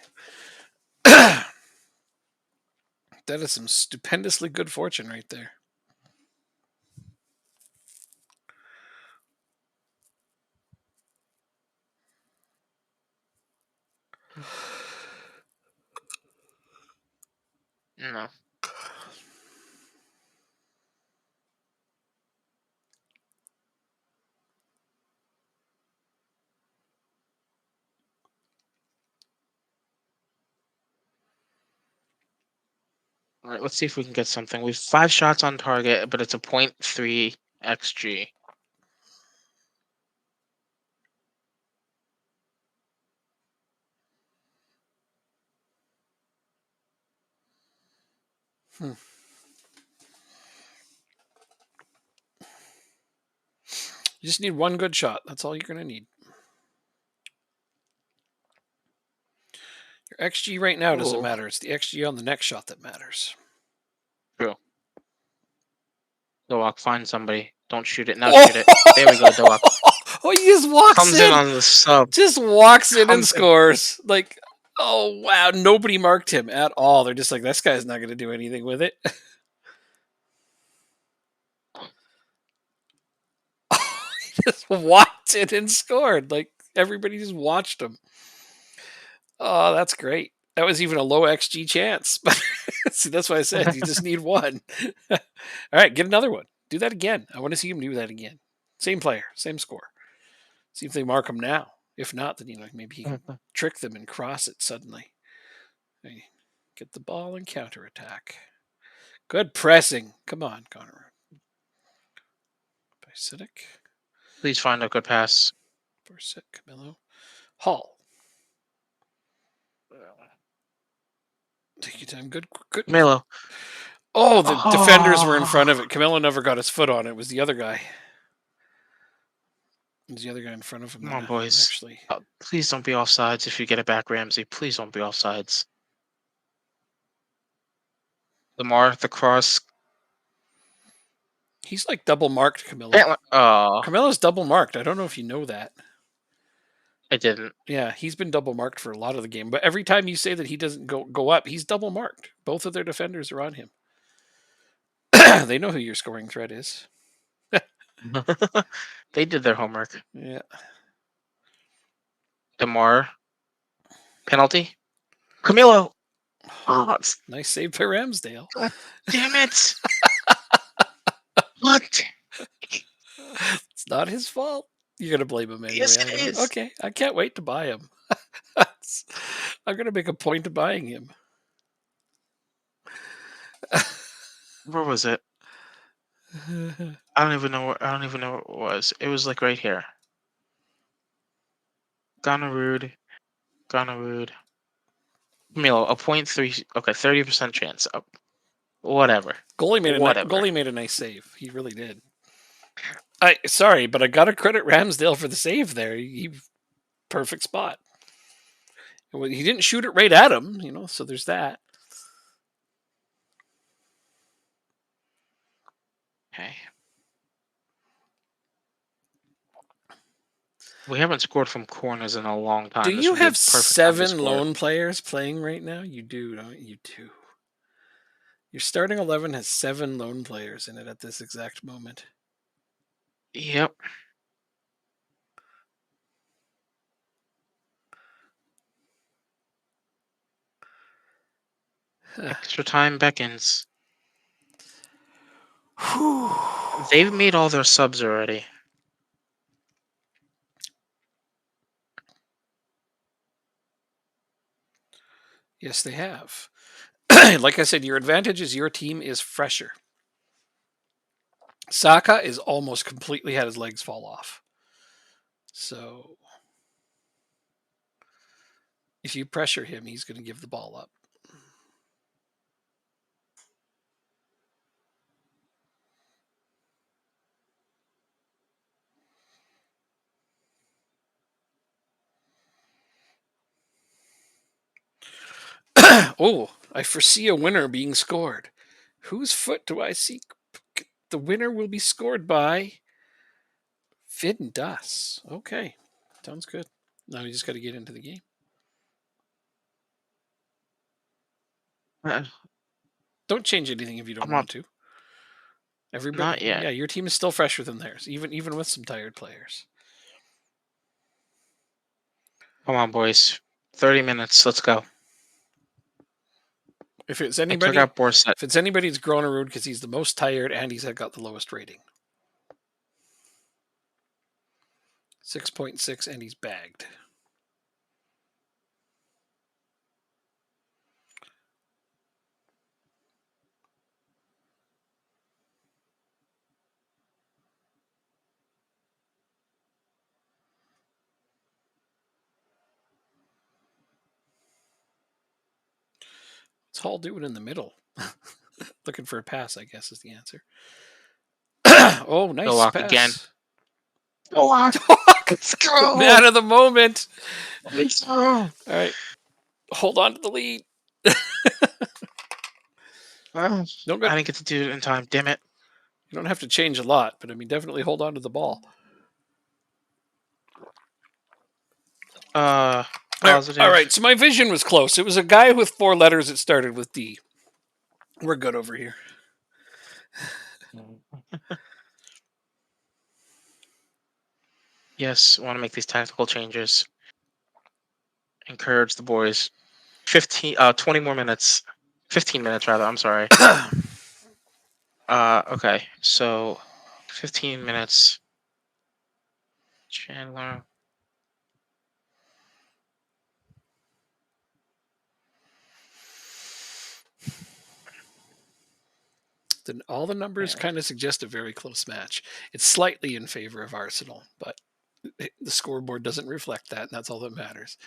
S1: That is some stupendously good fortune right there.
S2: No. All right, let's see if we can get something. We've 5 shots on target, but it's a .3 xG.
S1: You just need one good shot. That's all you're going to need. Your XG right now doesn't
S2: Ooh,
S1: matter. It's the XG on the next shot that matters.
S2: true. Dowak, find somebody. Don't shoot it. Now shoot it. There we go, Dowak.
S1: Oh, he just walks
S2: Comes in
S1: in.
S2: on the sub.
S1: Just walks in and
S2: Comes in.
S1: scores. Like, oh, wow. Nobody marked him at all. They're just like, this guy's not going to do anything with it. He just walked in and scored. Like, everybody just watched him. Oh, that's great. That was even a low XG chance. But see, that's why I said you just need one. All right, get another one. Do that again. I want to see him do that again. Same player, same score. See if they mark him now. If not, then maybe he can trick them and cross it suddenly. Hey, get the ball and counterattack. Good pressing. Come on, Connor. Bycidic.
S2: Please find a good pass.
S1: Borset, Camillo. Hall. Take your time. Good.
S2: Melo.
S1: Oh, the defenders were in front of
S2: Oh,
S1: it. Camillo never got his foot on it. It was the other guy. It was the other guy in front of him.
S2: come on, boys.
S1: Actually.
S2: Please don't be offsides if you get it back, Ramsey. Please don't be offsides. Lamar, the cross.
S1: He's like double marked, Camillo.
S2: Oh,
S1: Camillo's double marked. I don't know if you know that.
S2: I didn't.
S1: Yeah, he's been double marked for a lot of the game. But every time you say that he doesn't go up, he's double marked. Both of their defenders are on him. They know who your scoring threat is.
S2: They did their homework.
S1: Yeah.
S2: DeMar. Penalty. Camilo. Oh,
S1: Nice save by Ramsdale.
S2: God damn it. What?
S1: It's not his fault. You're gonna blame him anyway.
S2: Yes,
S1: I
S2: it
S1: know.
S2: is.
S1: Okay, I can't wait to buy him. I'm gonna make a point of buying him.
S2: Where was it? I don't even know where it was. It was like right here. Gonarude. Camilo, a 0.3. Okay, 30% chance. Whatever.
S1: Goalie made a nice save. He really did. Sorry, but I gotta credit Ramsdale for the save there. He perfect spot. He didn't shoot it right at him, so there's that.
S2: Okay. We haven't scored from corners in a long time.
S1: Do
S2: This
S1: you
S2: would be a
S1: have
S2: perfect time to
S1: 7
S2: score.
S1: lone players playing right now? You do, don't you? You do. Your starting 11 has 7 lone players in it at this exact moment.
S2: Yep. Extra time beckons. They've made all their subs already.
S1: Yes, they have. Like I said, your advantage is your team is fresher. Saka is almost completely had his legs fall off. So if you pressure him, he's going to give the ball up. Oh, I foresee a winner being scored. Whose foot do I see? The winner will be scored by Finn Das. Okay, sounds good. Now we just got to get into the game. Don't change anything if you don't want to. Everybody,
S2: Not yet.
S1: yeah, your team is still fresher than theirs, even with some tired players.
S2: Come on, boys. 30 minutes. Let's go.
S1: If it's
S2: I took
S1: anybody,
S2: out Borset.
S1: if it's anybody, it's Gronerud because he's the most tired and he's got the lowest rating. 6.6, and he's bagged. What's Hall doing in the middle? Looking for a pass, I guess, is the answer. Oh, nice
S2: Dowak
S1: pass.
S2: again. Go on. Let's go.
S1: Man of the moment.
S2: Let's go.
S1: All right, hold on to the lead.
S2: Oh,
S1: Don't
S2: I
S1: get.
S2: didn't get to do it in time. Damn it.
S1: You don't have to change a lot, but I mean, definitely hold on to the ball. All
S2: Positive.
S1: right. So my vision was close. It was a guy with 4 letters that started with D. We're good over here.
S2: Yes, want to make these tactical changes. Encourage the boys. 20 more minutes. 15 minutes rather. I'm sorry. Okay. So 15 minutes. Chandler.
S1: Then all the numbers
S2: Yeah.
S1: kind of suggest a very close match. It's slightly in favor of Arsenal, but the scoreboard doesn't reflect that, and that's all that matters.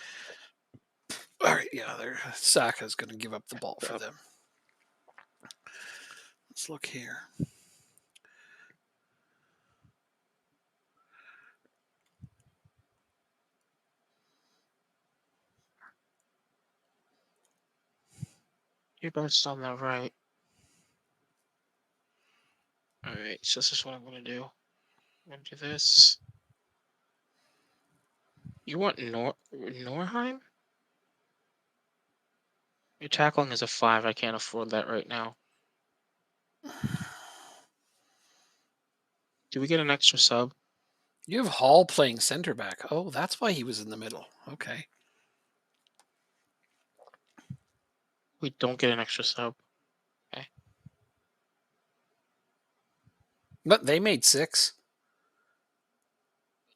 S1: All right, yeah, Saka's going to give up the ball for them. Let's look here.
S2: You're both on that right. Alright, so this is what I'm gonna do. I'm gonna do this. You want Norheim? Your tackling is a 5. I can't afford that right now. Do we get an extra sub?
S1: You have Hall playing center back. Oh, that's why he was in the middle. Okay.
S2: We don't get an extra sub. Okay.
S1: But they made 6.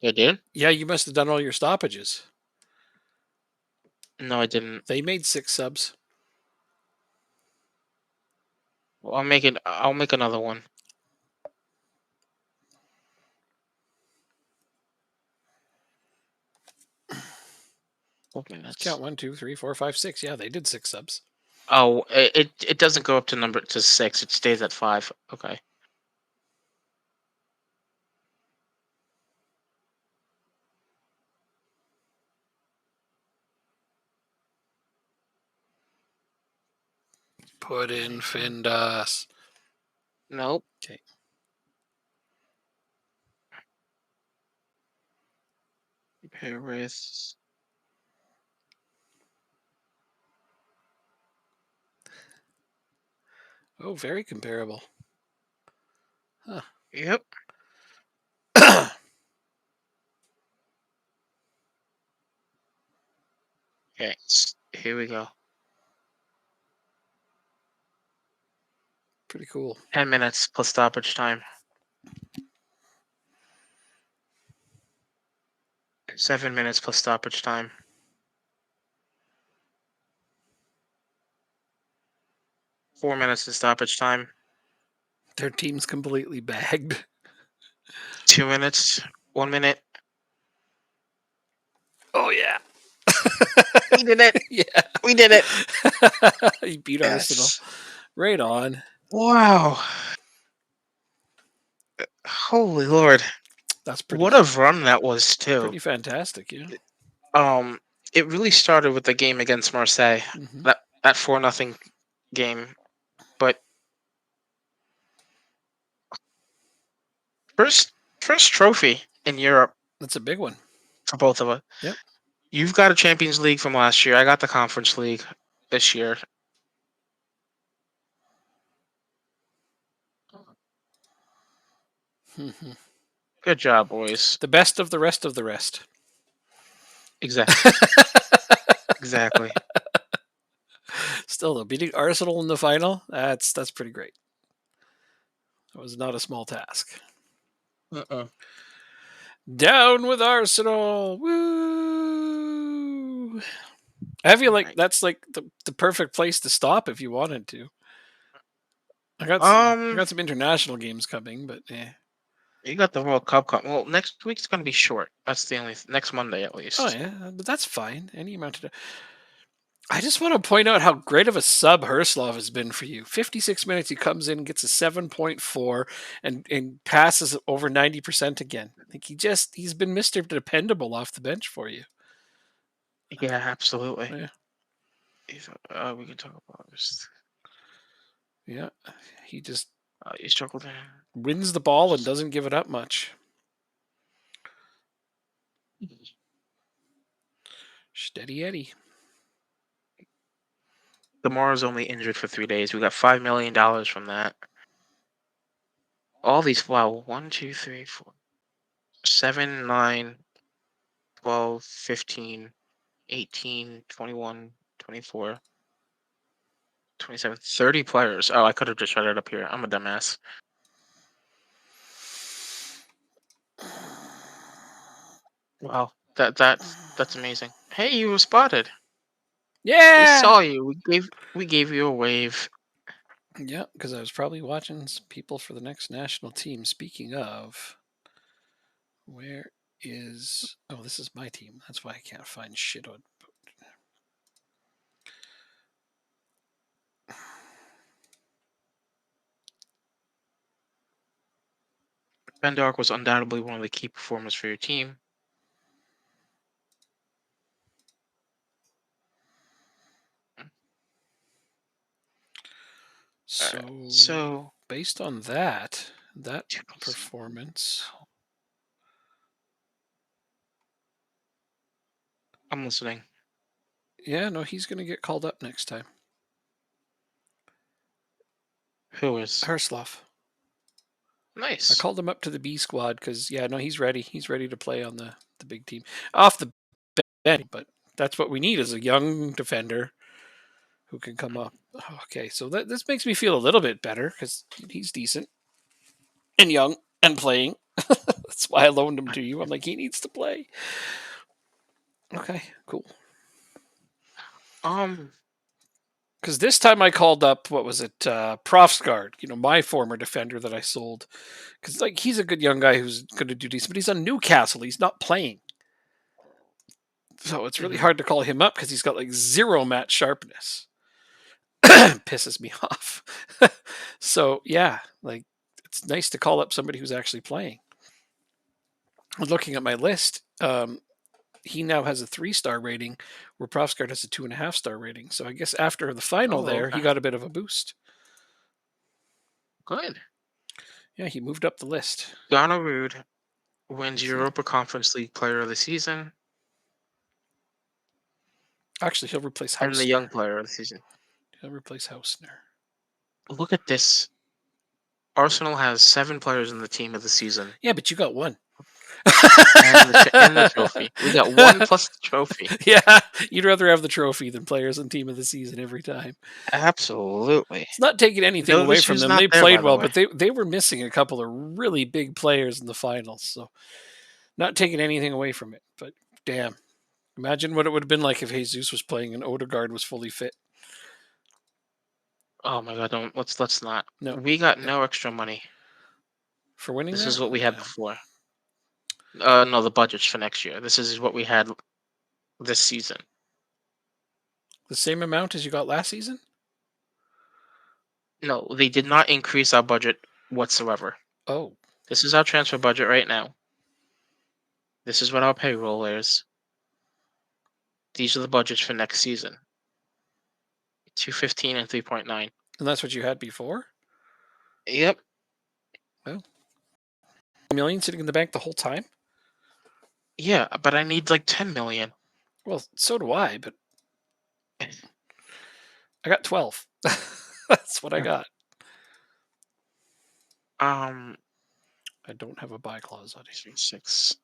S2: They did?
S1: Yeah, you must have done all your stoppages.
S2: No, I didn't.
S1: They made 6 subs.
S2: Well, I'll make another one. Okay,
S1: Count 1, 2, 3, 4, 5, 6. Yeah, they did 6 subs.
S2: Oh, it doesn't go up to 6. It stays at 5. Okay.
S1: Put in Findas.
S2: Nope.
S1: Okay.
S2: Pair with.
S1: Oh, very comparable.
S2: Yep. Okay. Here we go.
S1: Pretty cool.
S2: 10 minutes plus stoppage time. 7 minutes plus stoppage time. 4 minutes of stoppage time.
S1: Their team's completely bagged.
S2: 2 minutes. 1 minute.
S1: Oh, yeah.
S2: We did it.
S1: Yeah.
S2: We did it.
S1: He beat Arsenal.
S2: Yes.
S1: Right on.
S2: Wow. Holy Lord.
S1: That's pretty
S2: What a run that was
S1: pretty
S2: too.
S1: fantastic, yeah.
S2: Um it really started with the game against Marseille.
S1: Mm-hmm.
S2: That 4-0 game. But first trophy in Europe
S1: That's a big one.
S2: for both of us.
S1: Yep.
S2: You've got a Champions League from last year. I got the Conference League this year.
S1: Mm-hmm.
S2: Good job, boys.
S1: The best of the rest of the rest.
S2: Exactly. Exactly.
S1: Still, though, beating Arsenal in the final, that's pretty great. That was not a small task. Down with Arsenal! Woo! I feel like
S2: Right.
S1: that's like the perfect place to stop if you wanted to. I got
S2: Um,
S1: some international games coming, but
S2: you got the World Cup. Well, next week's gonna be short. That's the only next Monday at
S1: oh
S2: least.
S1: yeah, but that's fine. Any amount of I just want to point out how great of a sub Herslov has been for you. 56 minutes, he comes in, gets a 7.4, and passes over 90% again. Like he's been Mr. Dependable off the bench for you.
S2: Yeah, absolutely.
S1: Yeah,
S2: We can talk about this.
S1: yeah. He just
S2: You struggled in.
S1: wins the ball and doesn't give it up much. Steady Eddie.
S2: Demara's only injured for 3 days. We got $5 million from that. All these, wow, 1, 2, 3, 4, 7, 9, 12, 15, 18, 21, 24, 27, 30 players. Oh, I could have just read it up here. I'm a dumbass. Wow, that's amazing. Hey, you were spotted. We
S1: Yeah.
S2: saw you. We gave you a wave.
S1: Yeah, because I was probably watching some people for the next national team. Speaking of, where is? Oh, this is my team. That's why I can't find shit on.
S2: Ben Dark was undoubtedly one of the key performers for your team.
S1: So,
S2: So
S1: based on that performance,
S2: I'm listening.
S1: yeah, no, he's going to get called up next time.
S2: Who is
S1: Herslov. I
S2: nice?
S1: called him up to the B squad because, yeah, no, he's ready. He's ready to play on the big team. Off the bench, but that's what we need is a young defender who can come up. Okay, so this makes me feel a little bit better because he's decent and young and playing. That's why I loaned him to you. I'm like, he needs to play. Okay, cool.
S2: Um,
S1: Because this time I called up, what was it, Profsgard, my former defender that I sold. Because like he's a good young guy who's going to do decent, but he's on Newcastle. He's not playing, so it's really
S2: mhm.
S1: hard to call him up because he's got like zero match sharpness. Pisses me off. So yeah, like it's nice to call up somebody who's actually playing. Looking at my list, he now has a 3-star rating, where Profsgard has a 2.5-star rating. So I guess after the final
S2: Oh,
S1: there, he
S2: okay,
S1: got a bit of a boost.
S2: good.
S1: Yeah, he moved up the list.
S2: Gonorrhea wins
S1: See,
S2: Europa Conference League Player of the Season
S1: actually, he'll replace
S2: and the Young
S1: Hausner.
S2: Player of the Season.
S1: He'll replace Hausner.
S2: Look at this. Arsenal has 7 players in the team of the season
S1: Yeah, but you got one.
S2: and the trophy. We got one plus the trophy.
S1: Yeah, you'd rather have the trophy than players on team of the season every time.
S2: Absolutely.
S1: It's not taking anything away
S2: Notice
S1: from
S2: who's
S1: them.
S2: not
S1: They
S2: there,
S1: played
S2: by the
S1: well,
S2: way.
S1: but they were missing a couple of really big players in the finals. So not taking anything away from it. But damn, imagine what it would have been like if Jesus was playing and Odegaard was fully fit.
S2: Oh my god, don't let's not.
S1: No,
S2: We got
S1: no,
S2: no extra money.
S1: for winning
S2: This
S1: that.
S2: is what we had
S1: No,
S2: before. No, the budget's for next year. This is what we had this season.
S1: the same amount as you got last season.
S2: No, they did not increase our budget whatsoever.
S1: Oh,
S2: This is our transfer budget right now. This is what our payroll is. These are the budgets for next season. 215 and 3.9.
S1: and that's what you had before.
S2: Yep.
S1: Well, a million sitting in the bank the whole time.
S2: Yeah, but I need like 10 million.
S1: Well, so do I, but I got 12. That's what I got.
S2: Um,
S1: I don't have a buy clause on it.
S2: 6.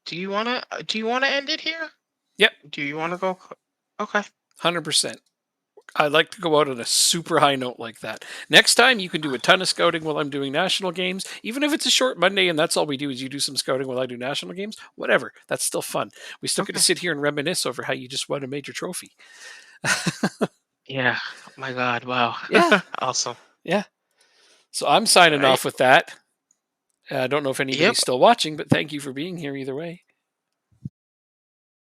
S2: Do you wanna end it here?
S1: Yep,
S2: Do you wanna go? Okay.
S1: 100%. I'd like to go out on a super high note like that. Next time, you can do a ton of scouting while I'm doing national games. Even if it's a short Monday and that's all we do is you do some scouting while I do national games, whatever. That's still fun. We still get to
S2: Okay.
S1: sit here and reminisce over how you just won a major trophy.
S2: Yeah. Oh my God. Wow.
S1: Yeah,
S2: Awesome.
S1: yeah. So I'm
S2: All
S1: signing
S2: right.
S1: off with that. I don't know if anybody's
S2: Yep.
S1: still watching, but thank you for being here either way.